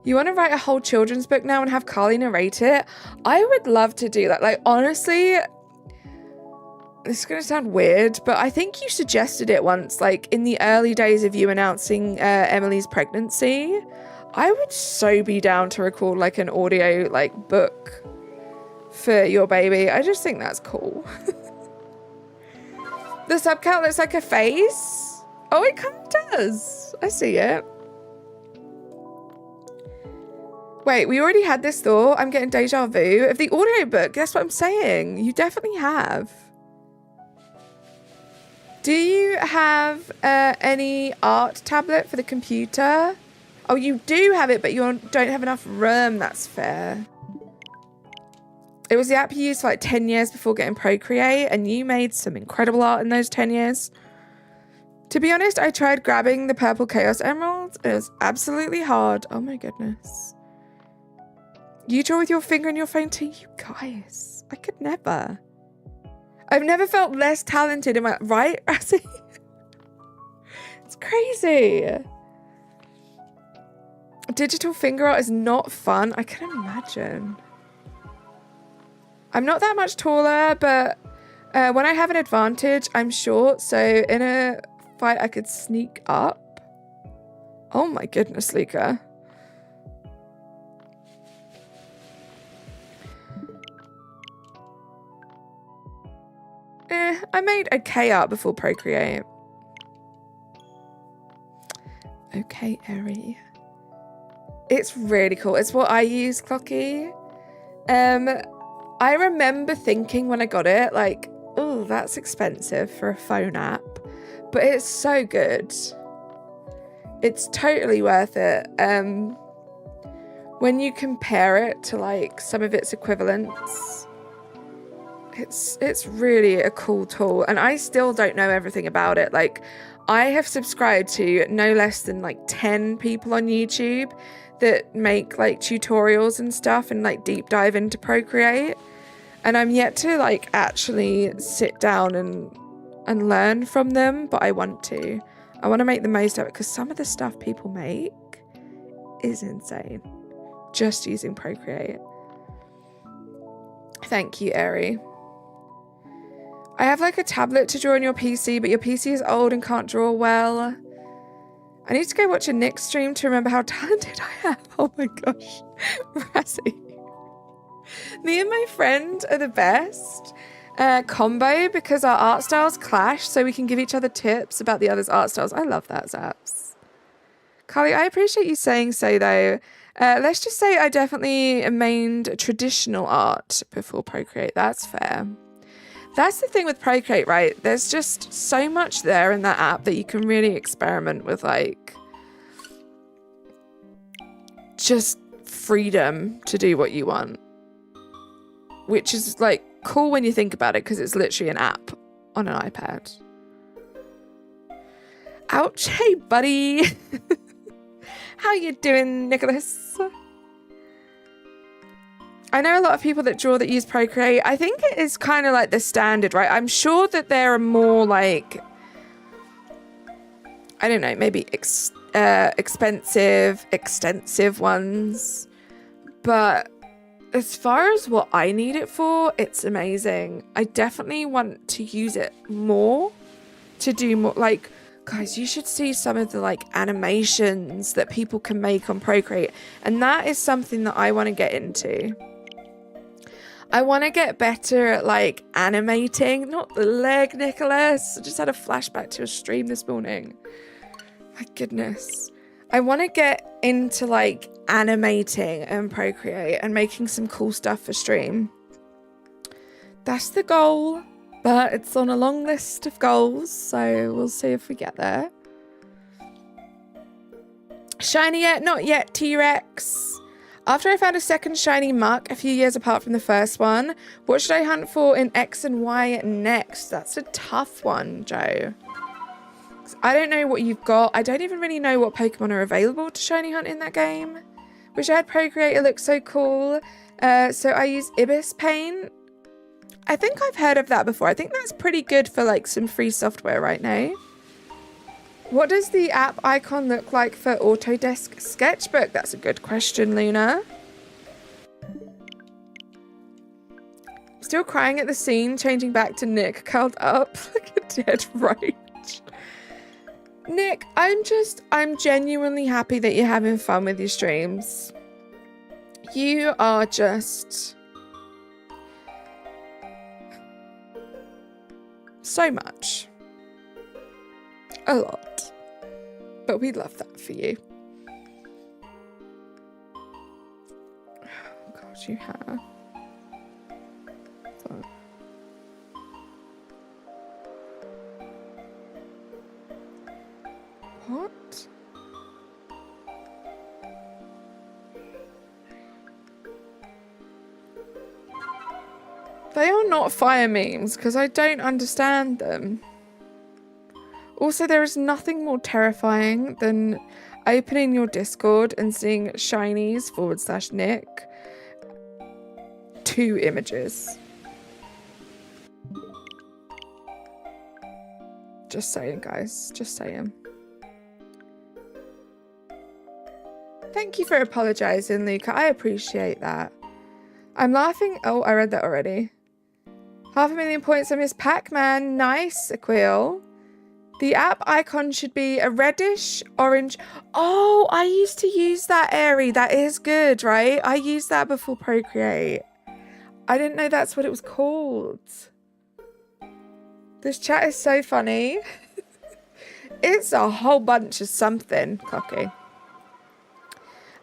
You want to write a whole children's book now and have Carly narrate it? I would love to do that. Like, honestly, this is going to sound weird, but I think you suggested it once, like in the early days of you announcing Emily's pregnancy. I would so be down to record like an audio like book for your baby. I just think that's cool. The subcat looks like a face. Oh, it kind of does. I see it. Wait, we already had this thought. I'm getting deja vu. Of the audiobook, that's what I'm saying. You definitely have. Do you have any art tablet for the computer? Oh, you do have it, but you don't have enough room. That's fair. It was the app you used for like 10 years before getting Procreate, and you made some incredible art in those 10 years. To be honest, I tried grabbing the purple Chaos Emeralds. It was absolutely hard. Oh my goodness. You draw with your finger in your phone too? You guys, I could never. I've never felt less talented in my... Right, Razzie? It's crazy. Digital finger art is not fun. I can imagine. I'm not that much taller, but when I have an advantage, I'm short. So in a fight, I could sneak up. Oh my goodness, Luca. I made okay art before Procreate. Okay, Eri. It's really cool. It's what I use, Clocky. I remember thinking when I got it, like, oh, that's expensive for a phone app. But it's so good. It's totally worth it. When you compare it to like some of its equivalents, it's really a cool tool, and I still don't know everything about it. Like, I have subscribed to no less than like 10 people on YouTube that make like tutorials and stuff and like deep dive into Procreate, and I'm yet to like actually sit down and learn from them, but I want to make the most of it, because some of the stuff people make is insane just using Procreate. Thank you, Eri. I have like a tablet to draw on your PC, but your PC is old and can't draw well. I need to go watch a Nick stream to remember how talented I am. Oh my gosh. Razzie. Me and my friend are the best combo because our art styles clash, so we can give each other tips about the other's art styles. I love that, Zaps. Carly, I appreciate you saying so though. Let's just say I definitely mained traditional art before Procreate. That's fair. That's the thing with Procreate, right? There's just so much there in that app that you can really experiment with, like, just freedom to do what you want. Which is, like, cool when you think about it, because it's literally an app on an iPad. Ouch, hey, buddy. How you doing, Nicholas? I know a lot of people that draw that use Procreate. I think it is kind of like the standard, right? I'm sure that there are more like, I don't know, maybe expensive, extensive ones. But as far as what I need it for, it's amazing. I definitely want to use it more to do more. Like, guys, you should see some of the like animations that people can make on Procreate. And that is something that I want to get into. I want to get better at like animating, not the leg, Nicholas. I just had a flashback to a stream this morning. My goodness. I want to get into like animating and Procreate and making some cool stuff for stream. That's the goal, but it's on a long list of goals, so we'll see if we get there. Shiny yet? Not yet, T-Rex. After I found a second shiny muck a few years apart from the first one, what should I hunt for in X and Y next? That's a tough one, Joe. I don't know what you've got. I don't even really know what Pokemon are available to shiny hunt in that game. Wish I had Procreate. It looks so cool. So I use Ibis Paint. I think I've heard of that before. I think that's pretty good for like some free software right now. What does the app icon look like for Autodesk Sketchbook? That's a good question, Luna. Still crying at the scene, changing back to Nick, curled up like a dead roach. Nick, I'm genuinely happy that you're having fun with your streams. You are just so much. A lot. But we love that for you. Oh God, you have. What? They are not fire memes because I don't understand them. Also, there is nothing more terrifying than opening your Discord and seeing shinies / Nick. 2 images. Just saying, guys. Just saying. Thank you for apologizing, Luca. I appreciate that. I'm laughing. Oh, I read that already. 500,000 points. I missed Pac-Man. Nice, Aquil. The app icon should be a reddish orange. Oh, I used to use that, Airy. That is good, right? I used that before Procreate. I didn't know that's what it was called. This chat is so funny. It's a whole bunch of something. Cocky.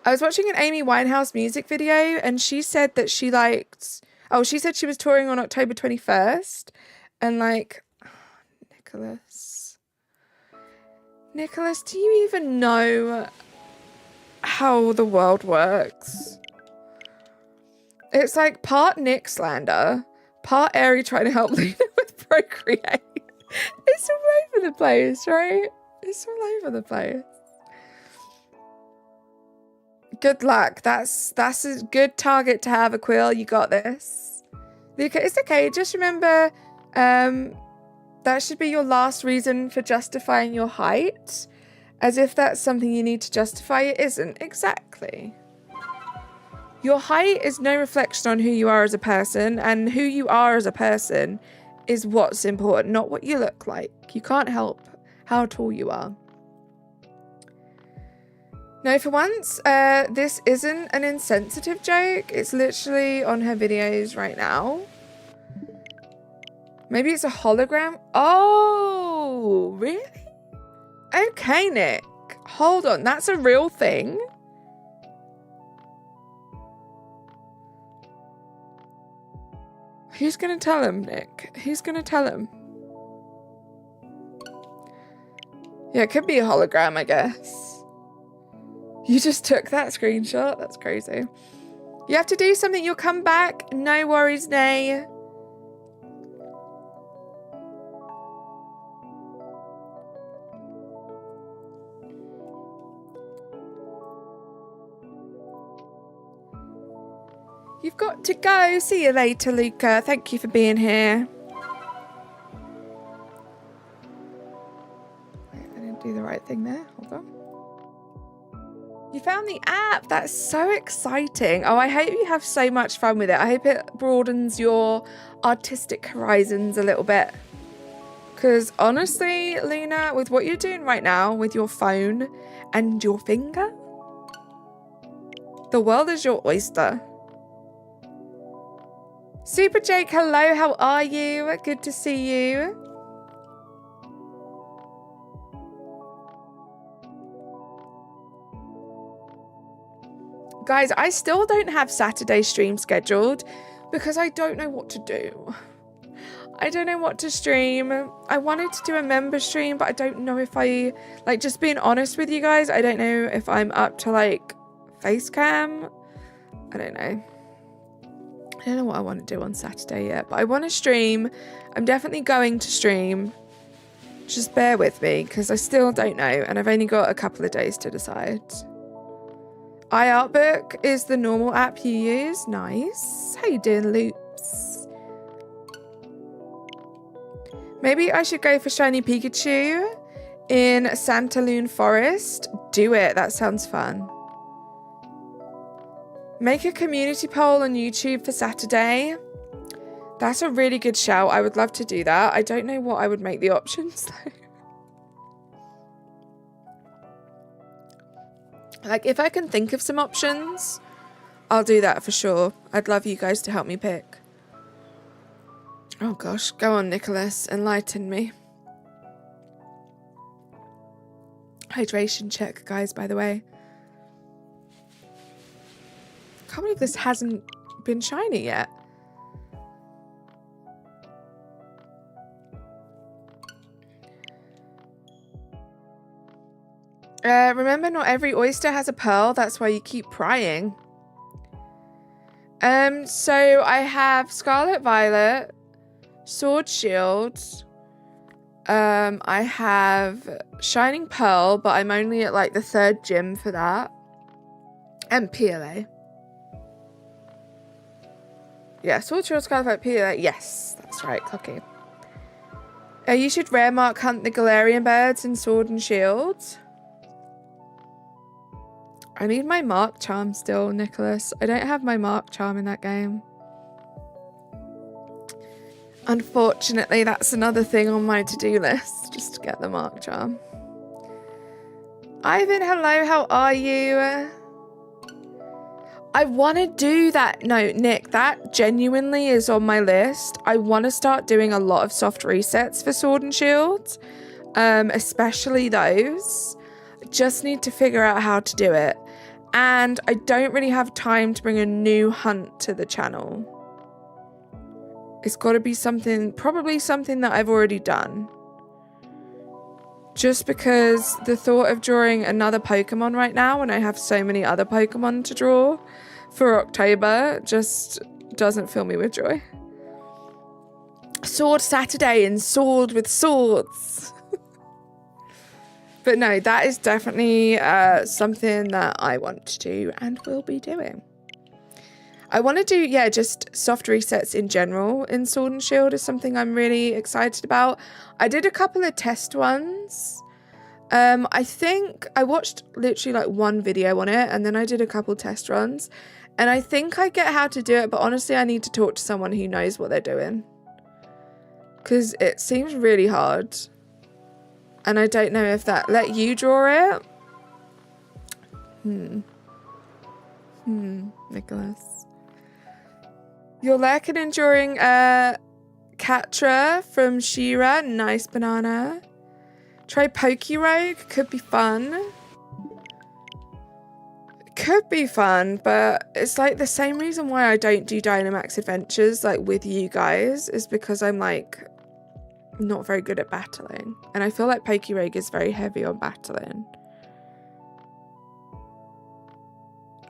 I was watching an Amy Winehouse music video and she said that she liked... Oh, she said she was touring on October 21st. And like... Oh, Nicholas, do you even know how the world works? It's like part Nick slander, part Airy trying to help Luna with Procreate. It's all over the place, right? It's all over the place. Good luck. That's a good target to have, Aquil. You got this. Luca, it's okay. Just remember, that should be your last reason for justifying your height. As if that's something you need to justify. It isn't. Exactly. Your height is no reflection on who you are as a person, and who you are as a person is what's important, not what you look like. You can't help how tall you are. No, for once, this isn't an insensitive joke. It's literally on her videos right now. Maybe it's a hologram. Oh, really? Okay, Nick. Hold on. That's a real thing. Who's going to tell him, Nick? Who's going to tell him? Yeah, it could be a hologram, I guess. You just took that screenshot? That's crazy. You have to do something. You'll come back. No worries, Nay. You've got to go. See you later, Luca. Thank you for being here. Wait, I didn't do the right thing there. Hold on. You found the app. That's so exciting. Oh, I hope you have so much fun with it. I hope it broadens your artistic horizons a little bit. Because honestly, Luna, with what you're doing right now with your phone and your finger, the world is your oyster. Super Jake, hello, how are you? Good to see you. Guys, I still don't have Saturday stream scheduled because I don't know what to do. I don't know what to stream. I wanted to do a member stream, but I don't know if I, like, just being honest with you guys, I don't know if I'm up to, like, face cam. I don't know. I don't know what I want to do on Saturday yet, but I want to stream. I'm definitely going to stream. Just bear with me because I still don't know, and I've only got a couple of days to decide. iArtbook is the normal app you use. Nice. How you doing, Loops? Maybe I should go for Shiny Pikachu in Santaloon Forest. Do it. That sounds fun. Make a community poll on YouTube for Saturday. That's a really good shout. I would love to do that. I don't know what I would make the options though. Like, if I can think of some options, I'll do that for sure. I'd love you guys to help me pick. Oh gosh, go on, Nicholas. Enlighten me. Hydration check, guys, by the way. Can't believe this hasn't been shiny yet. Remember, not every oyster has a pearl. That's why you keep prying. So I have Scarlet Violet, Sword Shield. I have Shining Pearl, but I'm only at like the 3rd gym for that. And PLA. Yeah, Sword Shield, Scarlet Violet, PLA. Yes, that's right, Clocky. You should rare mark hunt the Galarian birds in Sword and Shield. I need my Mark Charm still, Nicholas. I don't have my Mark Charm in that game. Unfortunately, that's another thing on my to-do list, just to get the Mark Charm. Ivan, hello, how are you? I want to do that. No, Nick, that genuinely is on my list. I want to start doing a lot of soft resets for Sword and Shield, especially those. I just need to figure out how to do it. And I don't really have time to bring a new hunt to the channel. It's got to be something, probably something that I've already done. Just because the thought of drawing another Pokemon right now when I have so many other Pokemon to draw for October just doesn't fill me with joy. Sword Saturday and Sword with Swords. But no, that is definitely something that I want to do and will be doing. I want to do, yeah, just soft resets in general in Sword and Shield is something I'm really excited about. I did a couple of test ones. I think I watched literally like one video on it and then I did a couple test runs. And I think I get how to do it, but honestly, I need to talk to someone who knows what they're doing. Because it seems really hard. And I don't know if that let you draw it. Nicholas. You're lurking enduring Catra from Shira. Nice banana. Try Pokerogue. Could be fun. Could be fun, but it's like the same reason why I don't do Dynamax Adventures like with you guys is because I'm like not very good at battling. And I feel like Pokerogue is very heavy on battling.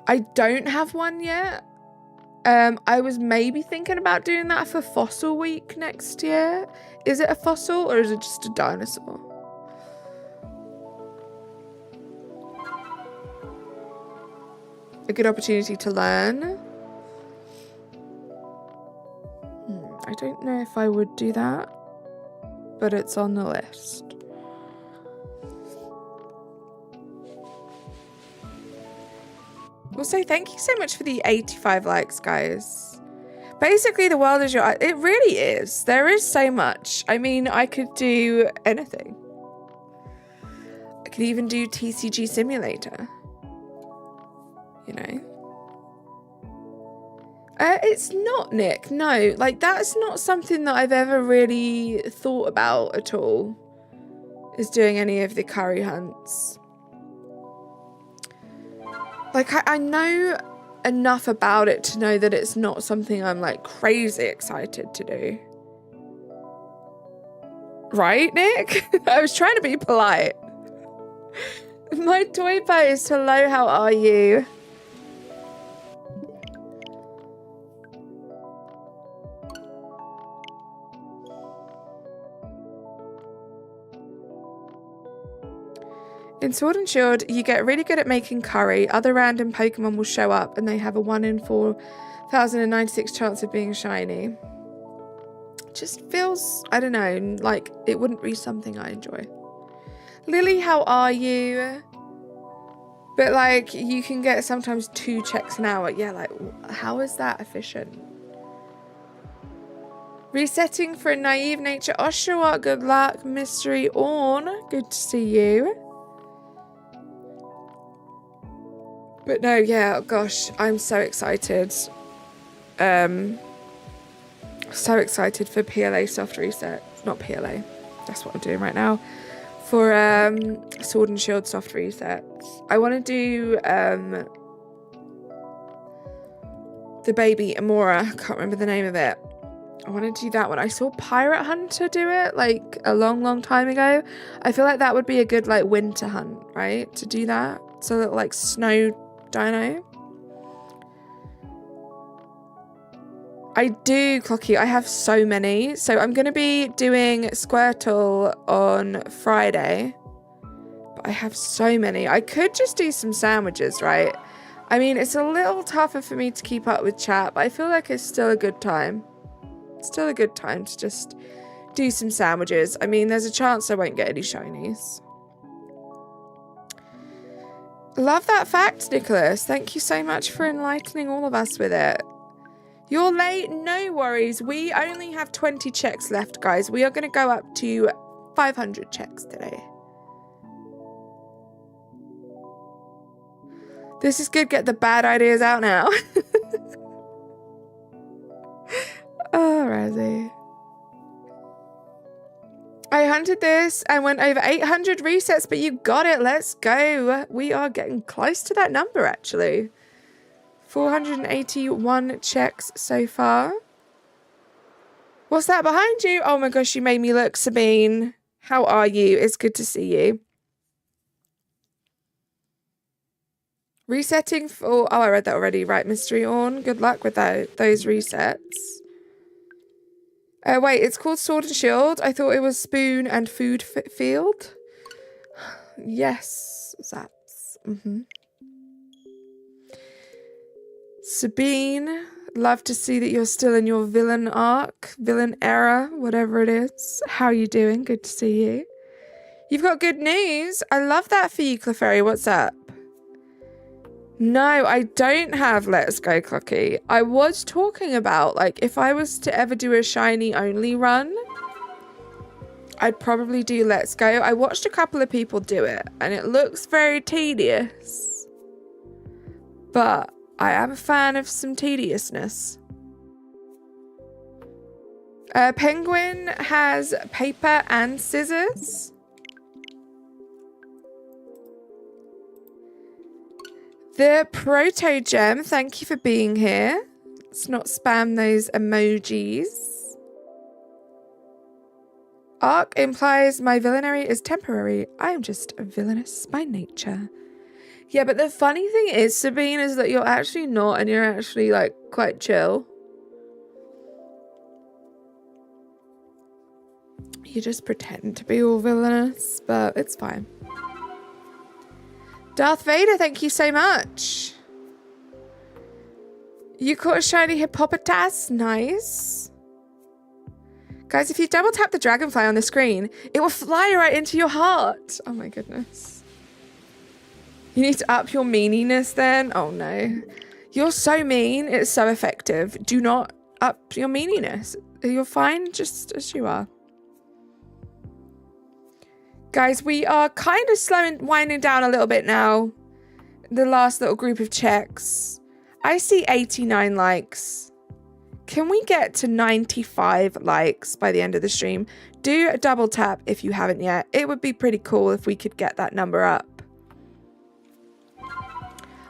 I don't have one yet. I was maybe thinking about doing that for Fossil Week next year. Is it a fossil or is it just a dinosaur? A good opportunity to learn. I don't know if I would do that, but it's on the list. Also, thank you so much for the 85 likes, guys. Basically, the world is your... It really is. There is so much. I mean, I could do anything. I could even do TCG Simulator. You know? It's not, Nick. No, like, that's not something that I've ever really thought about at all. Is doing any of the curry hunts. Like, I know enough about it to know that it's not something I'm, like, crazy excited to do. Right, Nick? I was trying to be polite. My toy post. Hello, how are you? In Sword and Shield, you get really good at making curry. Other random Pokemon will show up and they have a 1 in 4,096 chance of being shiny. Just feels, I don't know, like it wouldn't be something I enjoy. Lily, how are you? But like, you can get sometimes 2 checks an hour. Yeah, like, how is that efficient? Resetting for a naive nature. Oshawott, good luck. Mystery Orn, good to see you. But no, yeah, gosh, I'm so excited. So excited for PLA soft reset. Not PLA, that's what I'm doing right now. For Sword and Shield soft resets. I want to do the baby Amora. I can't remember the name of it. I want to do that one. I saw Pirate Hunter do it like a long time ago. I feel like that would be a good like winter hunt, right? To do that. So that like snow dino. I do, Clocky. I have so many. So I'm going to be doing Squirtle on Friday. But I have so many. I could just do some sandwiches, right? I mean, it's a little tougher for me to keep up with chat, but I feel like it's still a good time. Still a good time to just do some sandwiches. I mean, there's a chance I won't get any shinies. Love that fact, Nicholas. Thank you so much for enlightening all of us with it. You're late, no worries. We only have 20 checks left, guys. We are going to go up to 500 checks today. This is good. Get the bad ideas out now. Oh, Razzie. I hunted this and went over 800 resets, but you got it. Let's go. We are getting close to that number, actually. 481 checks so far. What's that behind you? Oh my gosh, you made me look. Sabine, how are you? It's good to see you. Resetting for... Oh, I read that already. Right, Mystery Orn. Good luck with those resets. Wait, it's called Sword and Shield. I thought it was Spoon and Food Field. Yes, that's... Sabine, love to see that you're still in your villain arc, villain era, whatever it is. How are you doing? Good to see you. You've got good news. I love that for you, Clefairy. What's up? No, I don't have Let's Go, Clocky. I was talking about, like, if I was to ever do a shiny only run, I'd probably do Let's Go. I watched a couple of people do it, and it looks very tedious. But I am a fan of some tediousness. Penguin has paper and scissors. The Proto Gem, thank you for being here. Let's not spam those emojis. Arc implies my villainy is temporary. I am just villainous by nature. Yeah, but the funny thing is, Sabine, is that you're actually not, and you're actually, like, quite chill. You just pretend to be all villainous, but it's fine. Darth Vader, thank you so much. You caught a shiny hippopotas. Nice. Guys, if you double tap the dragonfly on the screen, it will fly right into your heart. Oh my goodness. You need to up your meaniness then? Oh no. You're so mean, it's so effective. Do not up your meaniness. You're fine just as you are. Guys, we are kind of winding down a little bit now. The last little group of checks. I see 89 likes. Can we get to 95 likes by the end of the stream? Do a double tap if you haven't yet. It would be pretty cool if we could get that number up.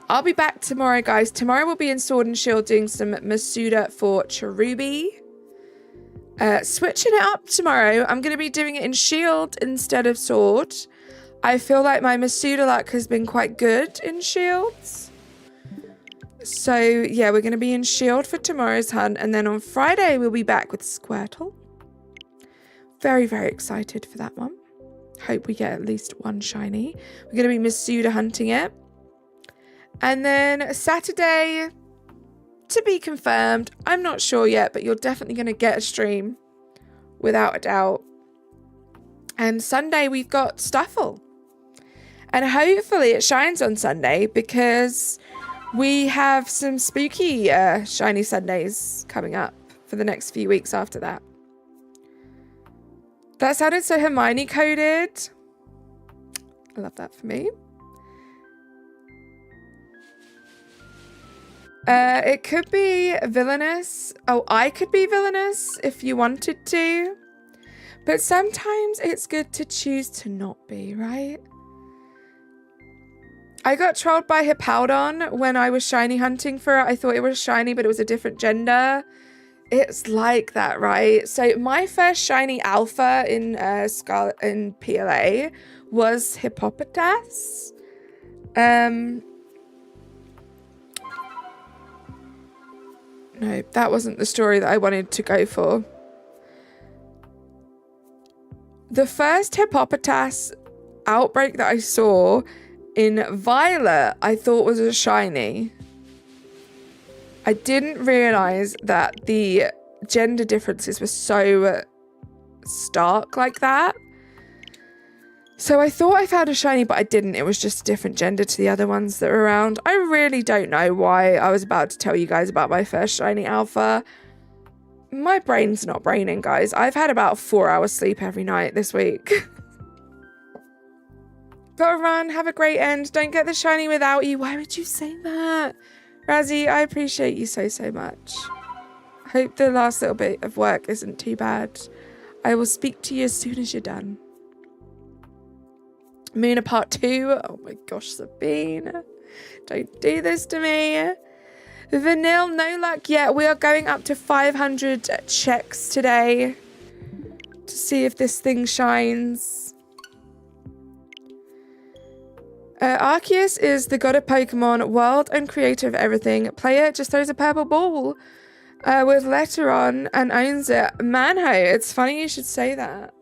I'll be back tomorrow, guys. Tomorrow we'll be in Sword and Shield doing some Masuda for Cherubi. Switching it up tomorrow. I'm going to be doing it in Shield instead of Sword. I feel like my Masuda luck has been quite good in Shields. So, yeah, we're going to be in Shield for tomorrow's hunt. And then on Friday, we'll be back with Squirtle. Very, very excited for that one. Hope we get at least one shiny. We're going to be Masuda hunting it. And then Saturday, to be confirmed. I'm not sure yet, but you're definitely going to get a stream. Without a doubt. And Sunday, we've got Stuffle. And hopefully it shines on Sunday because we have some spooky shiny Sundays coming up for the next few weeks after that. That sounded so Hermione coded. I love that for me. It could be villainous. Oh, I could be villainous if you wanted to. But sometimes it's good to choose to not be, right? I got trolled by Hippowdon when I was shiny hunting for it. I thought it was shiny, but it was a different gender. It's like that, right? So my first shiny alpha in Scarlet in PLA was Hippopotas. No, that wasn't the story that I wanted to go for. The first Hippopotas outbreak that I saw in Violet, I thought was a shiny. I didn't realise that the gender differences were so stark like that. So I thought I found a shiny, but I didn't. It was just a different gender to the other ones that were around. I really don't know why I was about to tell you guys about my first shiny alpha. My brain's not braining, guys. I've had about 4 hours sleep every night this week. Gotta run, have a great end. Don't get the shiny without you. Why would you say that? Razzie, I appreciate you so, so much. Hope the last little bit of work isn't too bad. I will speak to you as soon as you're done. Moona part 2. Oh my gosh, Sabine. Don't do this to me. Vanille, no luck yet. We are going up to 500 checks today to see if this thing shines. Arceus is the god of Pokemon, world and creator of everything. Player just throws a purple ball with letter on and owns it. Manho, it's funny you should say that.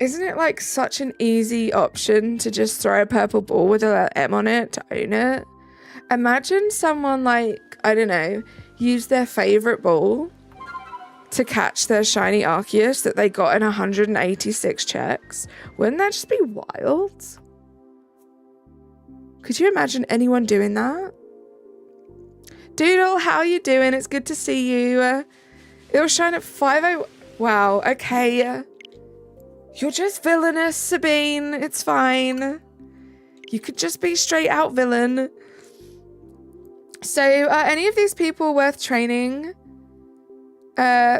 Isn't it like such an easy option to just throw a purple ball with a letter M on it to own it? Imagine someone like, I don't know, use their favorite ball to catch their shiny Arceus that they got in 186 checks. Wouldn't that just be wild? Could you imagine anyone doing that? Doodle, how are you doing? It's good to see you. It'll shine at 5:00. Wow, okay. You're just villainous, Sabine. It's fine. You could just be straight out villain. So, are any of these people worth training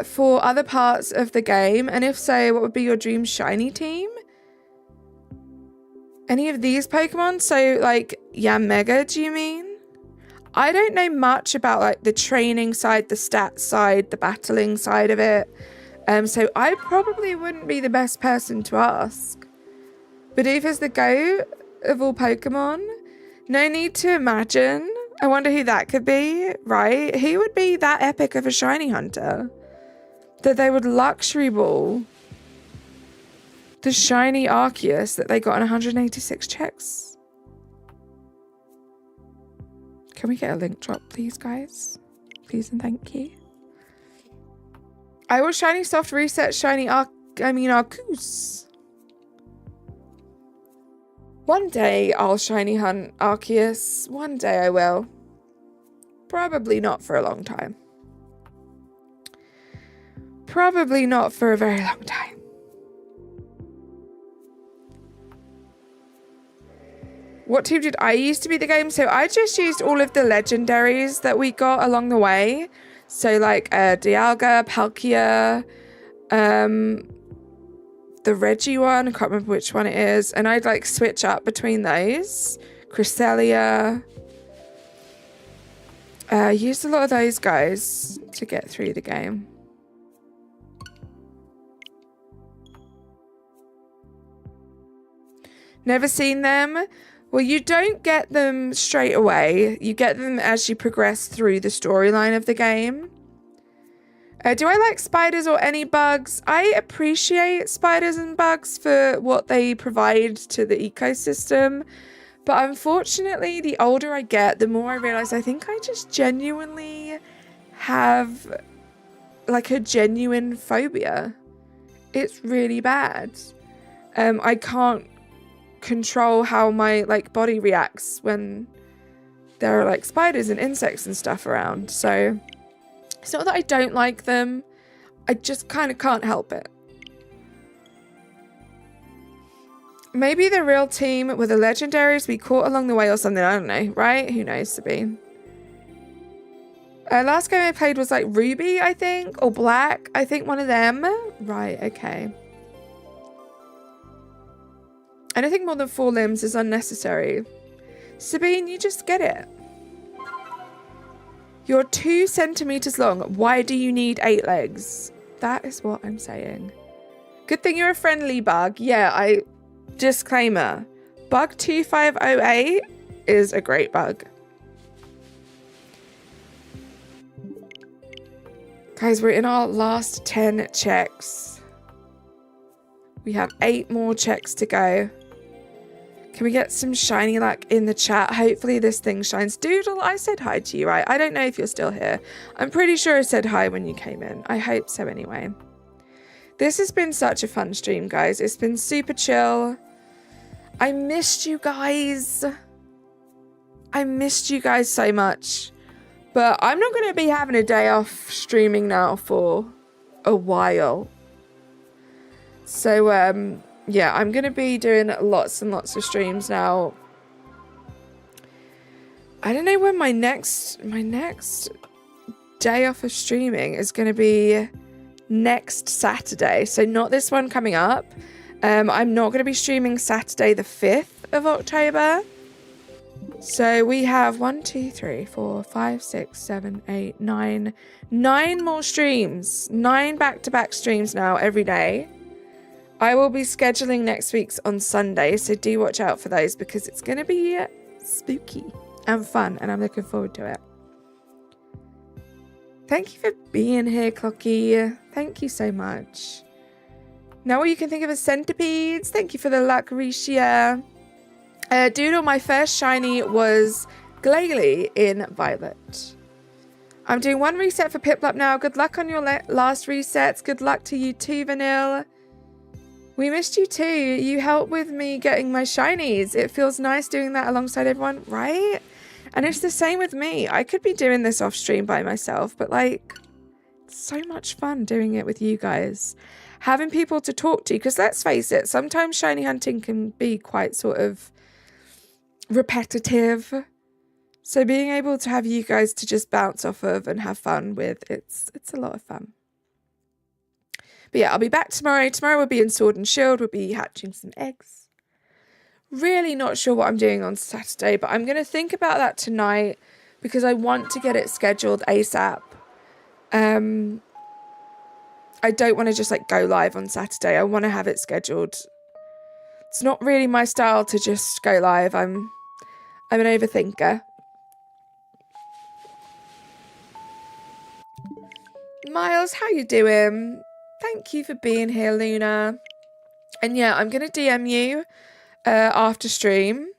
for other parts of the game? And if so, what would be your dream shiny team? Any of these Pokemon? So, like, Yanmega, do you mean? I don't know much about, like, the training side, the stats side, the battling side of it. So I probably wouldn't be the best person to ask. But if it's the GOAT of all Pokemon, no need to imagine. I wonder who that could be, right? Who would be that epic of a shiny hunter that they would luxury ball the shiny Arceus that they got in 186 checks? Can we get a link drop, please, guys? Please and thank you. I will shiny soft reset shiny Arceus. One day I'll shiny hunt Arceus. One day I will. Probably not for a long time. Probably not for a very long time. What team did I use to beat the game? So I just used all of the legendaries that we got along the way. So like Dialga, Palkia, the Reggie one, I can't remember which one it is. And I'd like switch up between those. Cresselia. Used a lot of those guys to get through the game. Never seen them? Well, you don't get them straight away. You get them as you progress through the storyline of the game. Do I like spiders or any bugs? I appreciate spiders and bugs for what they provide to the ecosystem. But unfortunately, the older I get, the more I realize I think I just genuinely have like a genuine phobia. It's really bad. I can't control how my like body reacts when there are like spiders and insects and stuff around. So it's not that I don't like them, I just kind of can't help it. Maybe the real team were the legendaries we caught along the way or something. I don't know, right? Who knows, Sabine? Last game I played was like Ruby, I think, or Black. I think one of them. Right, okay. Anything more than 4 limbs is unnecessary. Sabine, you just get it. You're 2 centimeters long. Why do you need 8 legs? That is what I'm saying. Good thing you're a friendly bug. Yeah, disclaimer. Bug 2508 is a great bug. Guys, we're in our last 10 checks. We have 8 more checks to go. Can we get some shiny luck in the chat? Hopefully this thing shines. Doodle, I said hi to you, right? I don't know if you're still here. I'm pretty sure I said hi when you came in. I hope so anyway. This has been such a fun stream, guys. It's been super chill. I missed you guys. I missed you guys so much. But I'm not going to be having a day off streaming now for a while. So, yeah, I'm going to be doing lots and lots of streams now. I don't know when my next day off of streaming is going to be next Saturday. So not this one coming up. I'm not going to be streaming Saturday the 5th of October. So we have 1, 2, 3, 4, 5, 6, 7, 8, 9. 9 more streams. 9 back-to-back streams now every day. I will be scheduling next week's on Sunday, so do watch out for those because it's going to be spooky and fun, and I'm looking forward to it. Thank you for being here, Clocky. Thank you so much. Now all you can think of is centipedes. Thank you for the luck, Risha. Doodle, my first shiny was Glalie in Violet. I'm doing 1 reset for Piplup now. Good luck on your last resets. Good luck to you too, Vanille. We missed you too. You helped with me getting my shinies. It feels nice doing that alongside everyone, right? And it's the same with me. I could be doing this off stream by myself, but like, it's so much fun doing it with you guys. Having people to talk to, because let's face it, sometimes shiny hunting can be quite sort of repetitive. So being able to have you guys to just bounce off of and have fun with, it's a lot of fun. But yeah, I'll be back tomorrow. Tomorrow we'll be in Sword and Shield. We'll be hatching some eggs. Really not sure what I'm doing on Saturday, but I'm going to think about that tonight because I want to get it scheduled ASAP. I don't want to just like go live on Saturday. I want to have it scheduled. It's not really my style to just go live. I'm an overthinker. Miles, how you doing? Thank you for being here, Luna. And yeah, I'm going to DM you after stream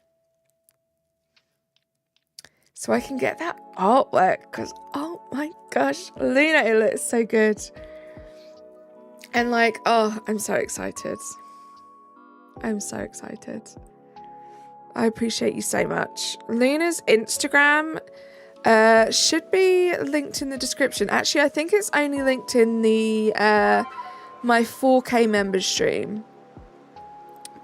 so I can get that artwork because, oh my gosh, Luna, it looks so good. And like, oh, I'm so excited. I'm so excited. I appreciate you so much. Luna's Instagram should be linked in the description. Actually, I think it's only linked in the my 4K members stream.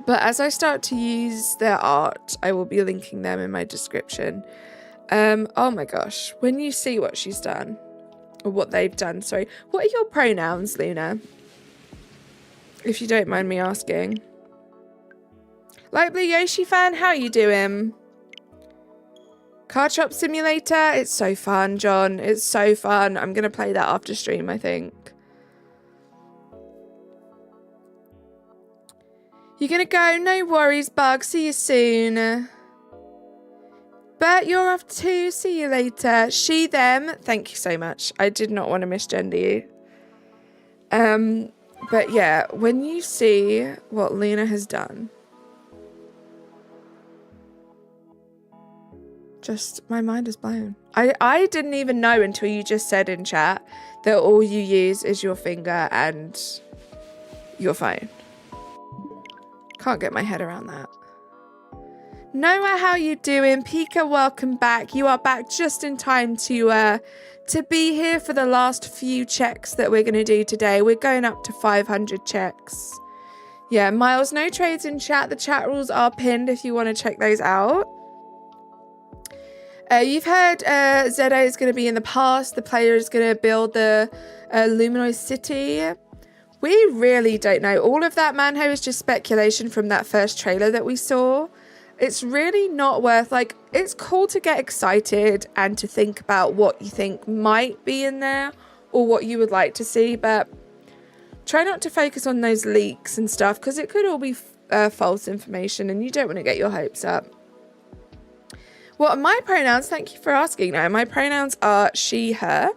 But as I start to use their art, I will be linking them in my description. Oh my gosh, when you see what she's done, or what they've done, sorry. What are your pronouns, Luna? If you don't mind me asking. Light Blue Yoshi fan, how are you doing? Card Shop Simulator, it's so fun, John. It's so fun. I'm going to play that after stream, I think. You're going to go? No worries, Bug. See you soon. Bert, you're off too. See you later. She, them. Thank you so much. I did not want to misgender you. But yeah, when you see what Luna has done, just my mind is blown. I didn't even know until you just said in chat that all you use is your finger and your phone. Can't get my head around that. Noah, how you doing? Pika, welcome back. You are back just in time to be here for the last few checks that we're going to do today. We're going up to 500 checks. Yeah, Miles, no trades in chat. The chat rules are pinned if you want to check those out. You've heard Zedo is going to be in the past. The player is going to build the Luminoid City. We really don't know. All of that, Manho, is just speculation from that first trailer that we saw. It's really not worth, like, it's cool to get excited and to think about what you think might be in there or what you would like to see, but try not to focus on those leaks and stuff because it could all be false information and you don't want to get your hopes up. What are my pronouns? Thank you for asking. Now, my pronouns are she, her.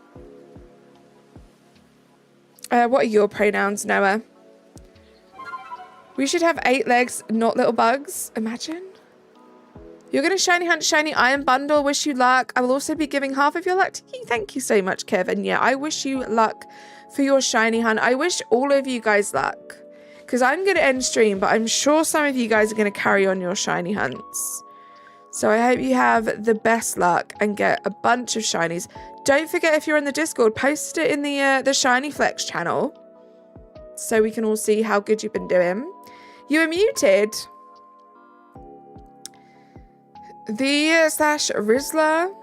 What are your pronouns, Noah? We should have 8 legs, not little bugs. Imagine. You're going to shiny hunt shiny iron bundle. Wish you luck. I will also be giving half of your luck to you. Thank you so much, Kevin. Yeah, I wish you luck for your shiny hunt. I wish all of you guys luck. Because I'm going to end stream, but I'm sure some of you guys are going to carry on your shiny hunts. So I hope you have the best luck and get a bunch of shinies. Don't forget, if you're in the Discord, post it in the Shiny Flex channel so we can all see how good you've been doing. You were muted. The slash Rizzler.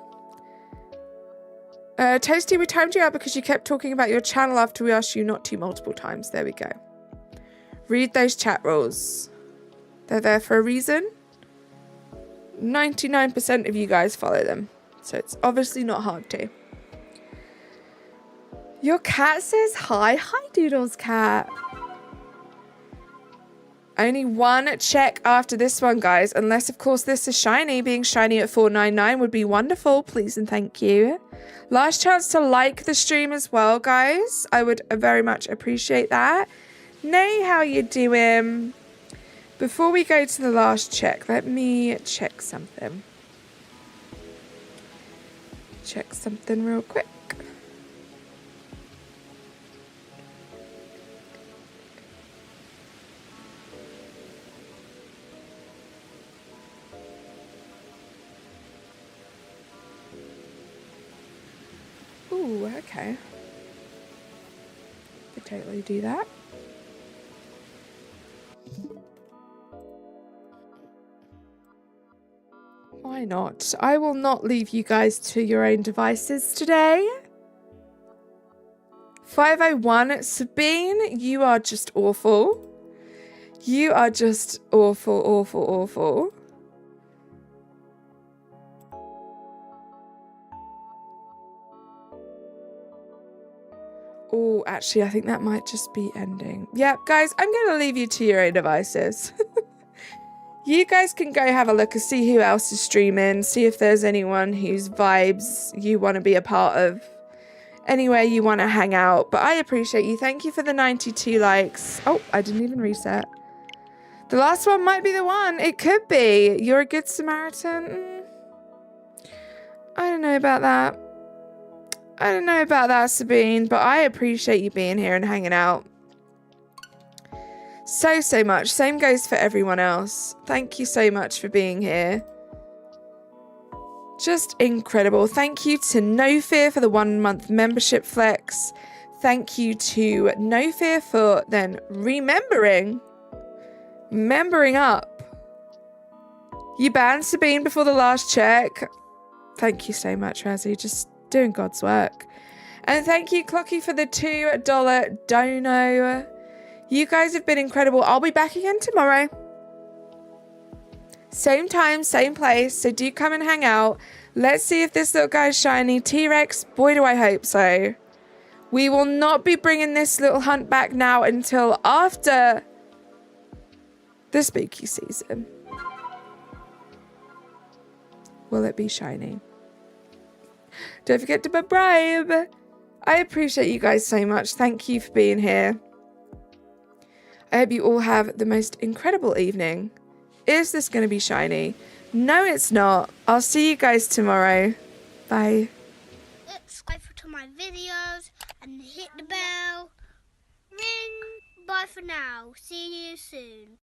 Toasty, we timed you out because you kept talking about your channel after we asked you not to multiple times. There we go. Read those chat rules. They're there for a reason. 99% of you guys follow them, so it's obviously not hard to. Your cat says hi. Hi, Doodles cat. Only one check after this one, guys, unless of course this is shiny. Being shiny at 499 would be wonderful, please and thank you. Last chance to like the stream as well, guys. I would very much appreciate that. Nay, how you doing? Before we go to the last check, let me check something. Check something real quick. Ooh, okay. Could totally do that. Why not? I will not leave you guys to your own devices today. 501, Sabine, you are just awful. You are just awful, awful, awful. Oh, actually, I think that might just be ending. Yep, guys, I'm going to leave you to your own devices. You guys can go have a look and see who else is streaming, see if there's anyone whose vibes you want to be a part of, anywhere you want to hang out. But I appreciate you. Thank you for the 92 likes. Oh, I didn't even reset. The last one might be the one. It could be. You're a good Samaritan. I don't know about that. I don't know about that, Sabine, but I appreciate you being here and hanging out. So much. Same goes for everyone else. Thank you so much for being here. Just incredible. Thank you to No Fear for the 1 month membership flex. Thank you to No Fear for then remembering up. You banned Sabine before the last check. Thank you so much, Razzie. Just doing God's work. And thank you, Clocky, for the $2 dono. You guys have been incredible. I'll be back again tomorrow. Same time, same place. So do come and hang out. Let's see if this little guy's shiny. T-Rex, boy, do I hope so. We will not be bringing this little hunt back now until after the spooky season. Will it be shiny? Don't forget to subscribe. I appreciate you guys so much. Thank you for being here. I hope you all have the most incredible evening. Is this going to be shiny? No, it's not. I'll see you guys tomorrow. Bye. Subscribe to my videos and hit the bell. Ring. Bye for now. See you soon.